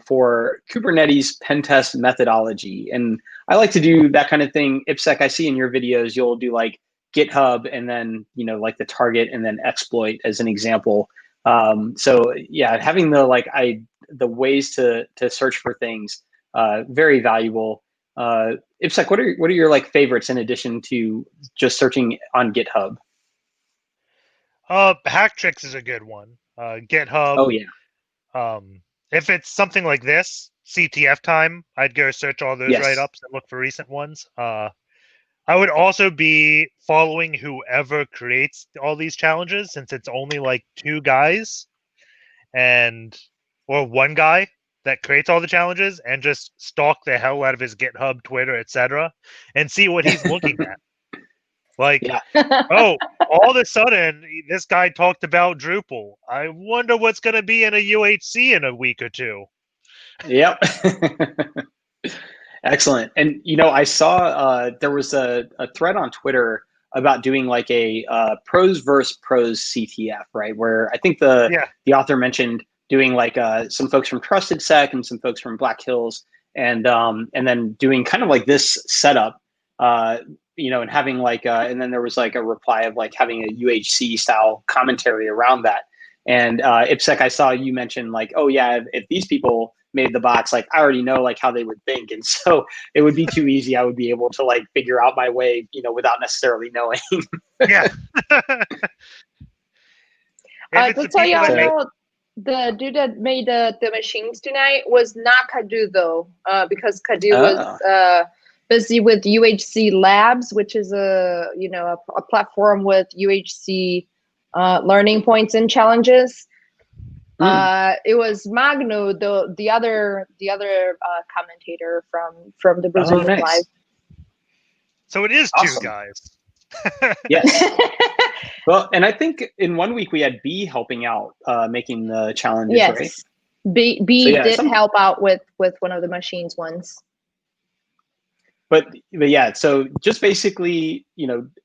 for Kubernetes pen test methodology. And I like to do that kind of thing. IPSec, I see in your videos, you'll do like GitHub and then, like the target and then exploit as an example. So yeah, having the ways to search for things, very valuable. IPSec, what are your like favorites in addition to just searching on GitHub? Hacktricks is a good one. GitHub. Oh yeah. If it's something like this, CTF time, I'd go search all those Yes. write-ups and look for recent ones. I would also be following whoever creates all these challenges, since it's only like 2 guys or 1 guy that creates all the challenges, and just stalk the hell out of his GitHub, Twitter, etc., and see what he's looking at. Like, Yeah. oh, all of a sudden, this guy talked about Drupal. I wonder what's going to be in a UHC in a week or 2. Yep. Excellent. And I saw there was a thread on Twitter about doing like a pros versus pros CTF, right? Where I think the author mentioned doing like some folks from Trusted Sec and some folks from Black Hills, and then doing kind of like this setup, and having like and then there was like a reply of like having a UHC style commentary around that. And IPSec, I saw you mention like, oh yeah, if these people made the bots, like I already know like how they would think, and so it would be too easy. I would be able to like figure out my way, without necessarily knowing. Yeah. To tell you all, the dude that made the machines tonight was not Kadu though, because Kadu was busy with UHC Labs, which is a platform with UHC learning points and challenges. It was Magno, the other commentator from the Brazilian Live. So it is awesome. 2 guys. Yes. Well, and I think in one week we had B helping out, making the challenges, yes. right? B did help out with one of the machines ones. But yeah, so just basically,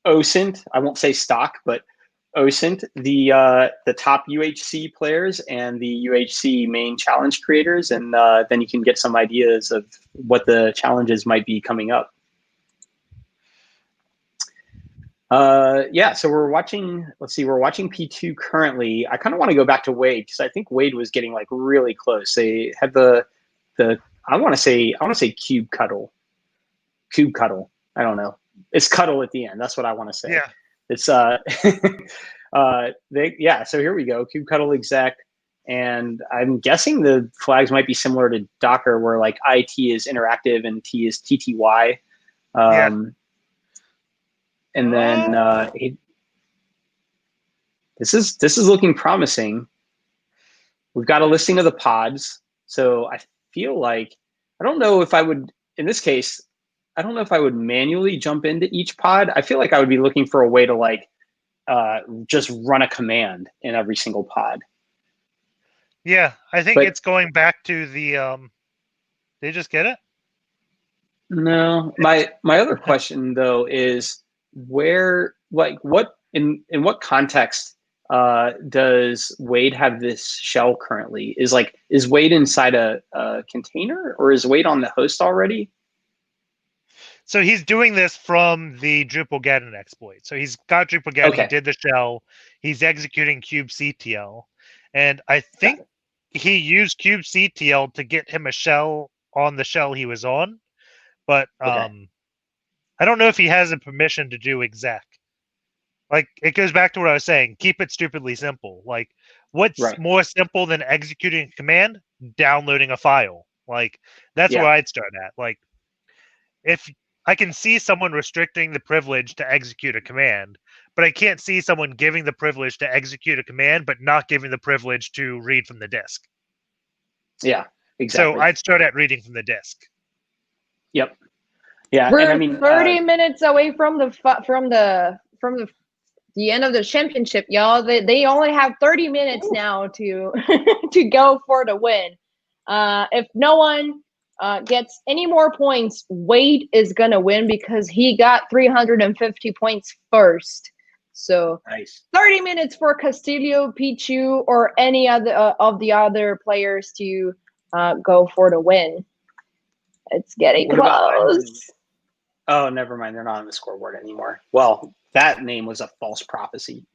OSINT, I won't say stock, but OSINT, the top UHC players and the UHC main challenge creators, and then you can get some ideas of what the challenges might be coming up. Yeah, so we're watching P2 currently. I kind of want to go back to Waid because I think Waid was getting like really close. They had the I want to say cube cuddle. I don't know. It's cuddle at the end. That's what I want to say. Yeah. It's so here we go. Cube cuddle exec. And I'm guessing the flags might be similar to Docker, where like IT is interactive and T is TTY. And then this is looking promising. We've got a listing of the pods. So I feel like, I don't know if I would, in this case, I don't know if I would manually jump into each pod. I feel like I would be looking for a way to like just run a command in every single pod. Yeah, I think it's going back to the, did you just get it? No, my other question though is where, like what, in what context does Waid have this shell currently? Is Waid inside a container, or is Waid on the host already? So he's doing this from the Drupalgeddon exploit. So he's got Drupalgeddon, he did the shell, he's executing kubectl, and I think he used kubectl to get him a shell on the shell he was on, but I don't know if he has a permission to do exec. Like, it goes back to what I was saying, keep it stupidly simple. Like, what's more simple than executing a command? Downloading a file. Like, that's where I'd start at. Like, if I can see someone restricting the privilege to execute a command, but I can't see someone giving the privilege to execute a command, but not giving the privilege to read from the disk. Yeah, exactly. So I'd start at reading from the disk. Yep. Yeah, we're and I mean, 30 minutes away from the end of the championship, y'all. They only have 30 minutes now to to go for the win. If no one gets any more points, Waid is gonna win because he got 350 points first. So Nice. 30 minutes for Castillo, Pichu, or any other of the other players to go for the win. It's getting What about close. Oh, never mind. They're not on the scoreboard anymore. Well, that name was a false prophecy.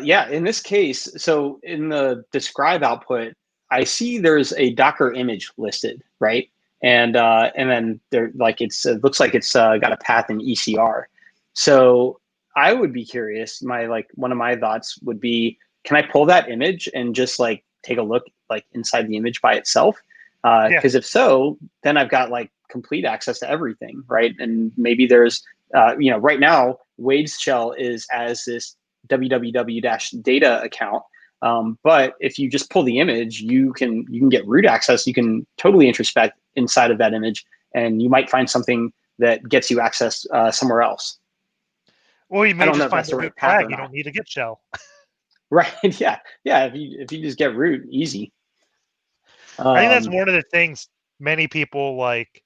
Yeah, in this case, so in the describe output, I see there's a Docker image listed, right? And then there, like, it looks like it's got a path in ECR. So I would be curious. One of my thoughts would be, can I pull that image and just like take a look like inside the image by itself? Because if so, then I've got like complete access to everything, right? And maybe there's, right now, Wade's shell is as this www-data account. But if you just pull the image, you can get root access. You can totally introspect inside of that image, and you might find something that gets you access somewhere else. Or you may just find that's the the right root path flag. or You not. don't need a git shell. Right? Yeah. If you just get root, easy. I think that's one of the things many people like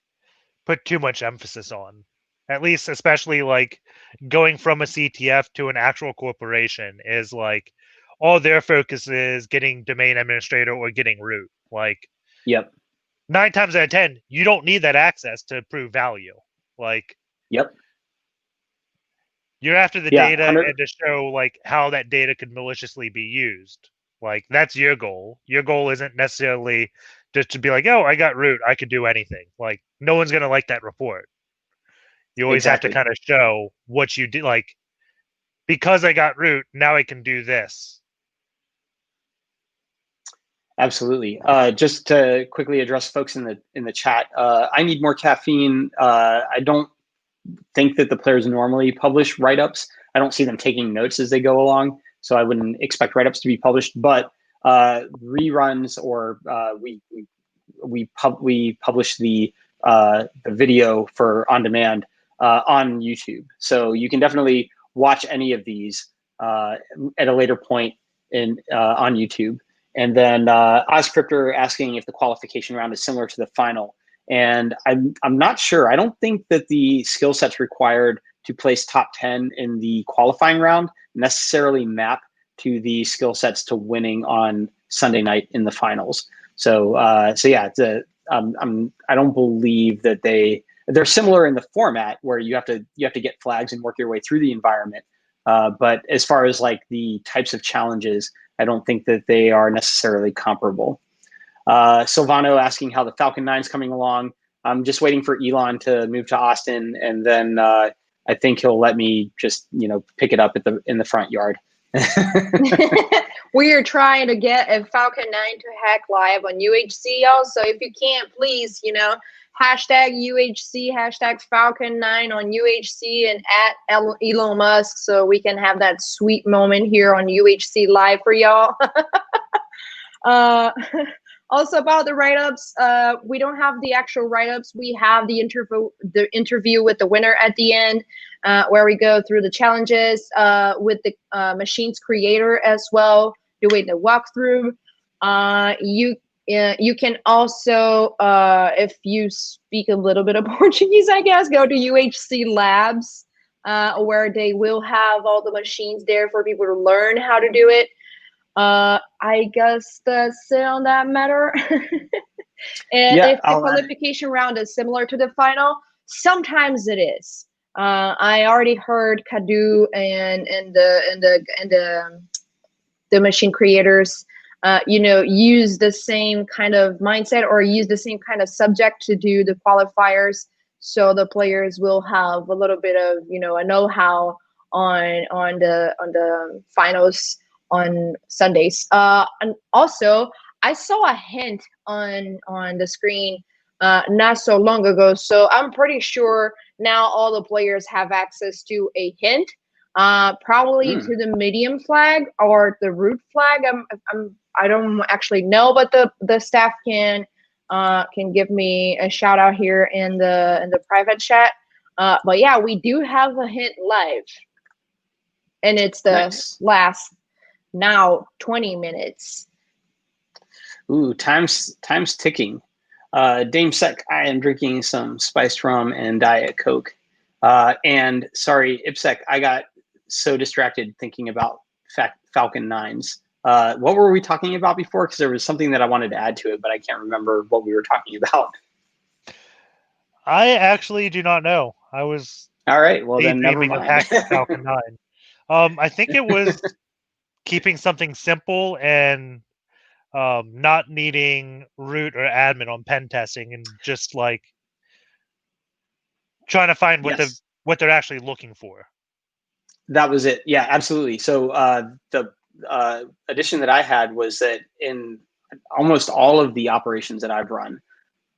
put too much emphasis on. At least, especially like going from a CTF to an actual corporation is like all their focus is getting domain administrator or getting root. Like, Yep. 9 times out of 10, you don't need that access to prove value. Like, Yep. you're after the Yeah, data 100 and to show like how that data could maliciously be used. Like, that's your goal. Your goal isn't necessarily just to be like, oh, I got root, I could do anything. Like, no one's gonna like that report. You always have to Exactly. kind of show what you did. Like, because I got root, now I can do this. Absolutely. Just to quickly address folks in the chat, I need more caffeine. I don't think that the players normally publish write-ups. I don't see them taking notes as they go along, so I wouldn't expect write-ups to be published. But reruns or we publish the video for on demand on YouTube, so you can definitely watch any of these at a later point on YouTube. And then Oscryptor asking if the qualification round is similar to the final. And I'm not sure. I don't think that the skill sets required to place top 10 in the qualifying round necessarily map to the skill sets to winning on Sunday night in the finals. So yeah, I don't believe that they're similar in the format where you have to get flags and work your way through the environment. But as far as like the types of challenges, I don't think that they are necessarily comparable. Silvano asking how the Falcon 9 is coming along. I'm just waiting for Elon to move to Austin, and then I think he'll let me just pick it up in the front yard. We are trying to get a Falcon 9 to hack live on UHC, y'all. So if you can't, please, hashtag UHC, hashtag Falcon 9 on UHC and at Elon Musk so we can have that sweet moment here on UHC live for y'all. Also about the write-ups, we don't have the actual write-ups. We have the interview with the winner at the end, where we go through the challenges with the machine's creator as well, doing the walkthrough. You can also, if you speak a little bit of Portuguese, I guess, go to UHC Labs, where they will have all the machines there for people to learn how to do it. I guess that's it on that matter. And Yeah, if the qualification round is similar to the final, sometimes it is. I already heard Kadu and the machine creators, use the same kind of mindset or use the same kind of subject to do the qualifiers, so the players will have a little bit of a know-how on the finals on Sundays. And also, I saw a hint on the screen not so long ago, so I'm pretty sure now all the players have access to a hint, probably to the medium flag or the root flag. I don't actually know, but the staff can give me a shout out here in the private chat. But yeah, we do have a hint live, and it's the last now 20 minutes. Ooh, time's ticking. Dame Sec, I am drinking some spiced rum and Diet Coke. And sorry, IPSEC, I got so distracted thinking about Falcon 9s. What were we talking about before? Because there was something that I wanted to add to it, but I can't remember what we were talking about. I actually do not know. I was All right, well then never daydreaming of mind. hacking Falcon 9. I think it was keeping something simple and not needing root or admin on pen testing and just like trying to find Yes, what they're actually looking for. that was it. Yeah, absolutely. So the addition that I had was that in almost all of the operations that I've run,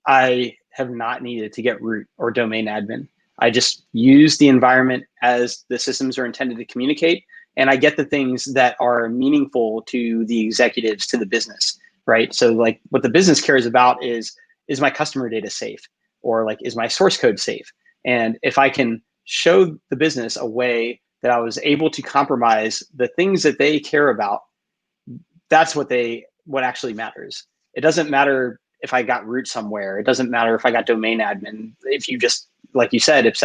I have not needed to get root or domain admin. I just use the environment as the systems are intended to communicate, and I get the things that are meaningful to the executives, to the business, right? So like what the business cares about is my customer data safe, or like is my source code safe? And if I can show the business a way that I was able to compromise the things that they care about, that's what actually matters. It doesn't matter if I got root somewhere. It doesn't matter if I got domain admin. If you just, like you said, if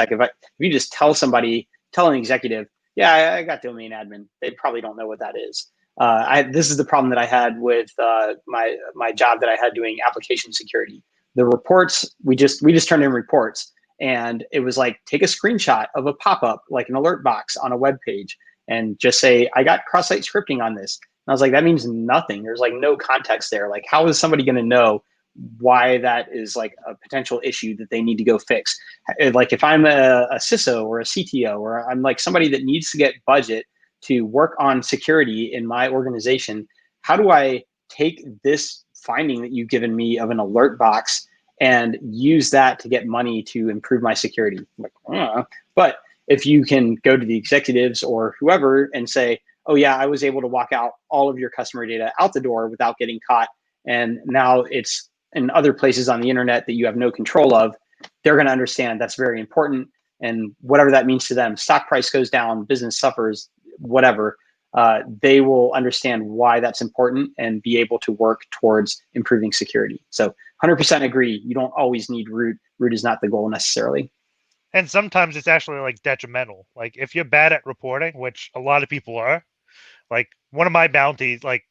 you just tell an executive, yeah, I got domain admin, they probably don't know what that is. This is the problem that I had with my job that I had doing application security. The reports, we just turned in reports, and it was like, take a screenshot of a pop-up, like an alert box on a web page, and just say, I got cross-site scripting on this. And I was like, that means nothing. There's like no context there. Like, how is somebody going to know why that is like a potential issue that they need to go fix? Like if I'm a CISO or a CTO, or I'm like somebody that needs to get budget to work on security in my organization, how do I take this finding that you've given me of an alert box and use that to get money to improve my security? I'm like, but if you can go to the executives or whoever and say, oh yeah, I was able to walk out all of your customer data out the door without getting caught, and now it's in other places on the internet that you have no control of, they're going to understand that's very important. And whatever that means to them, stock price goes down, business suffers, whatever, they will understand why that's important and be able to work towards improving security. So 100% agree. You don't always need root. Root is not the goal necessarily. And sometimes it's actually like detrimental. Like if you're bad at reporting, which a lot of people are, like one of my bounties, like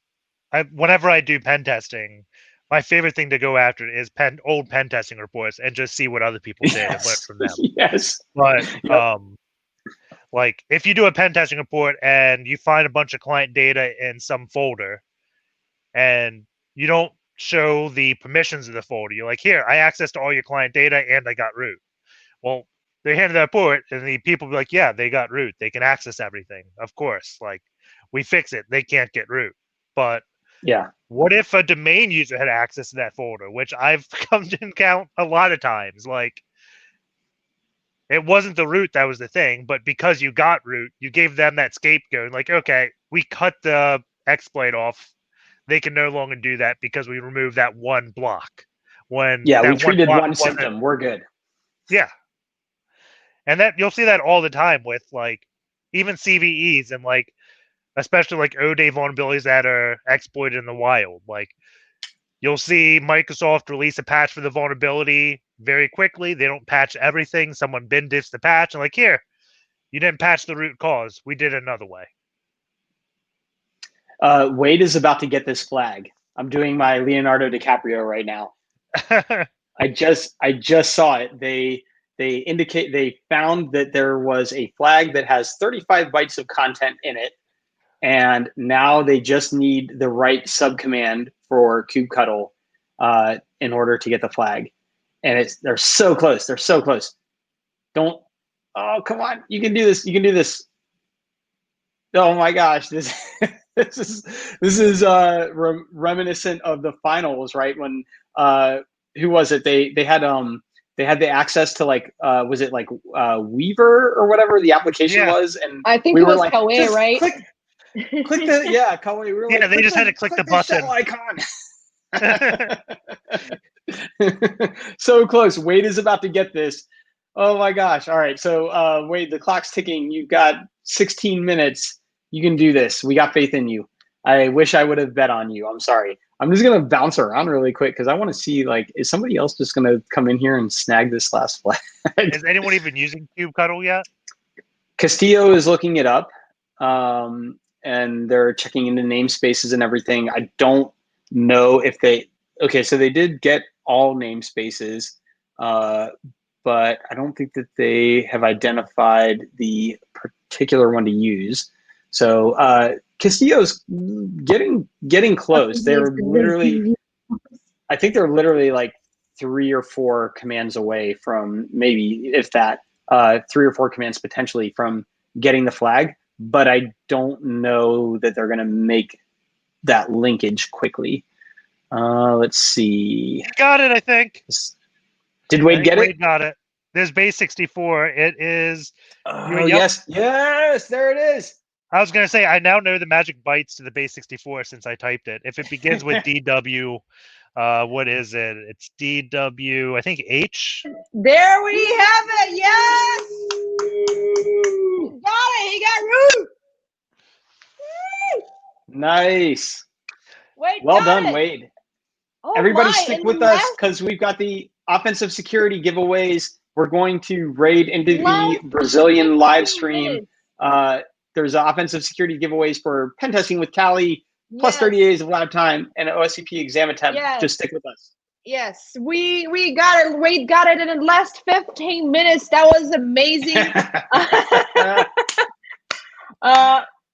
whenever I do pen testing, my favorite thing to go after is old pen testing reports and just see what other people did and learn from them. Yes. But Yep. like if you do a pen testing report and you find a bunch of client data in some folder and you don't show the permissions of the folder, you're like, here, I accessed all your client data and I got root. Well, they handed that report and the people be like, yeah, they got root. They can access everything. Of course, like we fix it. They can't get root. But yeah, what if a domain user had access to that folder, which I've come to encounter a lot of times? Like, it wasn't the root that was the thing, but because you got root, you gave them that scapegoat. Like, okay, we cut the exploit off. They can no longer do that because we removed that one block. When yeah, that we treated block one symptom. We're good. Yeah. And that you'll see that all the time with like even CVEs and like especially like O-Day vulnerabilities that are exploited in the wild. Like you'll see Microsoft release a patch for the vulnerability very quickly. They don't patch everything. Someone bin diffs the patch and like, here, you didn't patch the root cause. We did it another way. Waid is about to get this flag. I'm doing my Leonardo DiCaprio right now. I just saw it. They found that there was a flag that has 35 bytes of content in it, and now they just need the right subcommand for kubectl in order to get the flag. And they're so close. They're so close. Oh, come on. You can do this. You can do this. Oh my gosh. This is reminiscent of the finals, right? When who was it? They had the access to like was it like Weaver or whatever the application was, and I think we it were was like, Kawe, right? click the Kawe. We were like, they just had to click the button. shell icon. So close. Waid is about to get this. Oh my gosh. All right. So Waid, the clock's ticking. You've got 16 minutes. You can do this. We got faith in you. I wish I would have bet on you. I'm sorry. I'm just gonna bounce around really quick because I want to see, like, is somebody else just gonna come in here and snag this last flag? Is anyone even using Cube Cuddle yet? Castillo is looking it up, and they're checking into namespaces and everything. I don't know if they. Okay, so they did get all namespaces, but I don't think that they have identified the particular one to use. So Castillo's getting close. They're literally, I think they're literally like 3 or 4 commands away from, maybe if that, 3 or 4 commands potentially from getting the flag. But I don't know that they're going to make that linkage quickly. Let's see. Got it, I think. Did Waid get it? Waid got it. There's base 64. It is. Oh, yes. Yes, there it is. I was going to say, I now know the magic bytes to the base 64 since I typed it. If it begins with DW, what is it? It's DW, I think H. There we have it. Yes. He got it. He got root. Nice. Wait, Well got done, it. Waid. Oh Everybody my, stick in with the us last- because we've got the offensive security giveaways. We're going to raid into the last Brazilian live 15 stream. minutes. There's offensive security giveaways for pen testing with Cali, plus Yes. 30 days of lab time, and an OSCP exam attempt. Yes. Just stick with us. Yes, we got it. Waid got it in the last 15 minutes. That was amazing.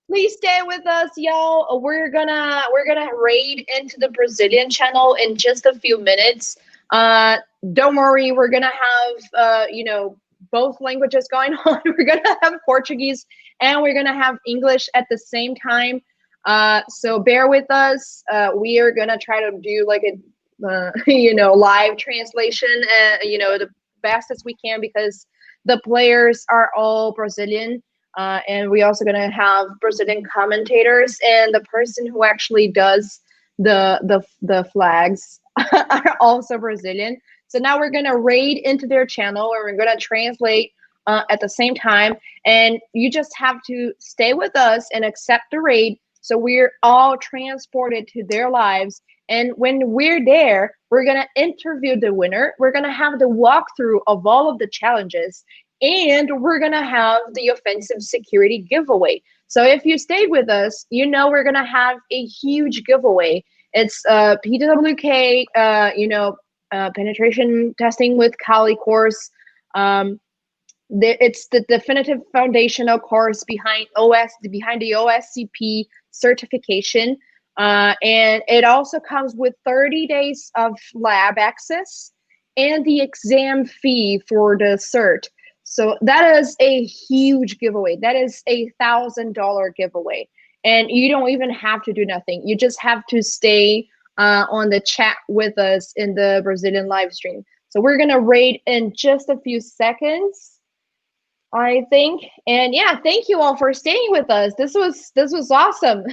Please stay with us, y'all. We're gonna raid into the Brazilian channel in just a few minutes. Don't worry, we're gonna have both languages going on. We're gonna have Portuguese and we're gonna have English at the same time. So bear with us. We are gonna try to do like a live translation, the best as we can because the players are all Brazilian. And we also gonna have Brazilian commentators, and the person who actually does the flags are also Brazilian. So now we're gonna raid into their channel, and we're gonna translate at the same time. And you just have to stay with us and accept the raid, so we're all transported to their lives. And when we're there, we're gonna interview the winner. We're gonna have the walkthrough of all of the challenges. And we're going to have the offensive security giveaway. So if you stayed with us, we're going to have a huge giveaway. It's PWK, penetration testing with Kali course. It's the definitive foundational course behind the OSCP certification. And it also comes with 30 days of lab access and the exam fee for the cert. So that is a huge giveaway. That is a $1,000 giveaway. And you don't even have to do nothing. You just have to stay on the chat with us in the Brazilian live stream. So we're going to raid in just a few seconds, I think. And yeah, thank you all for staying with us. This was awesome.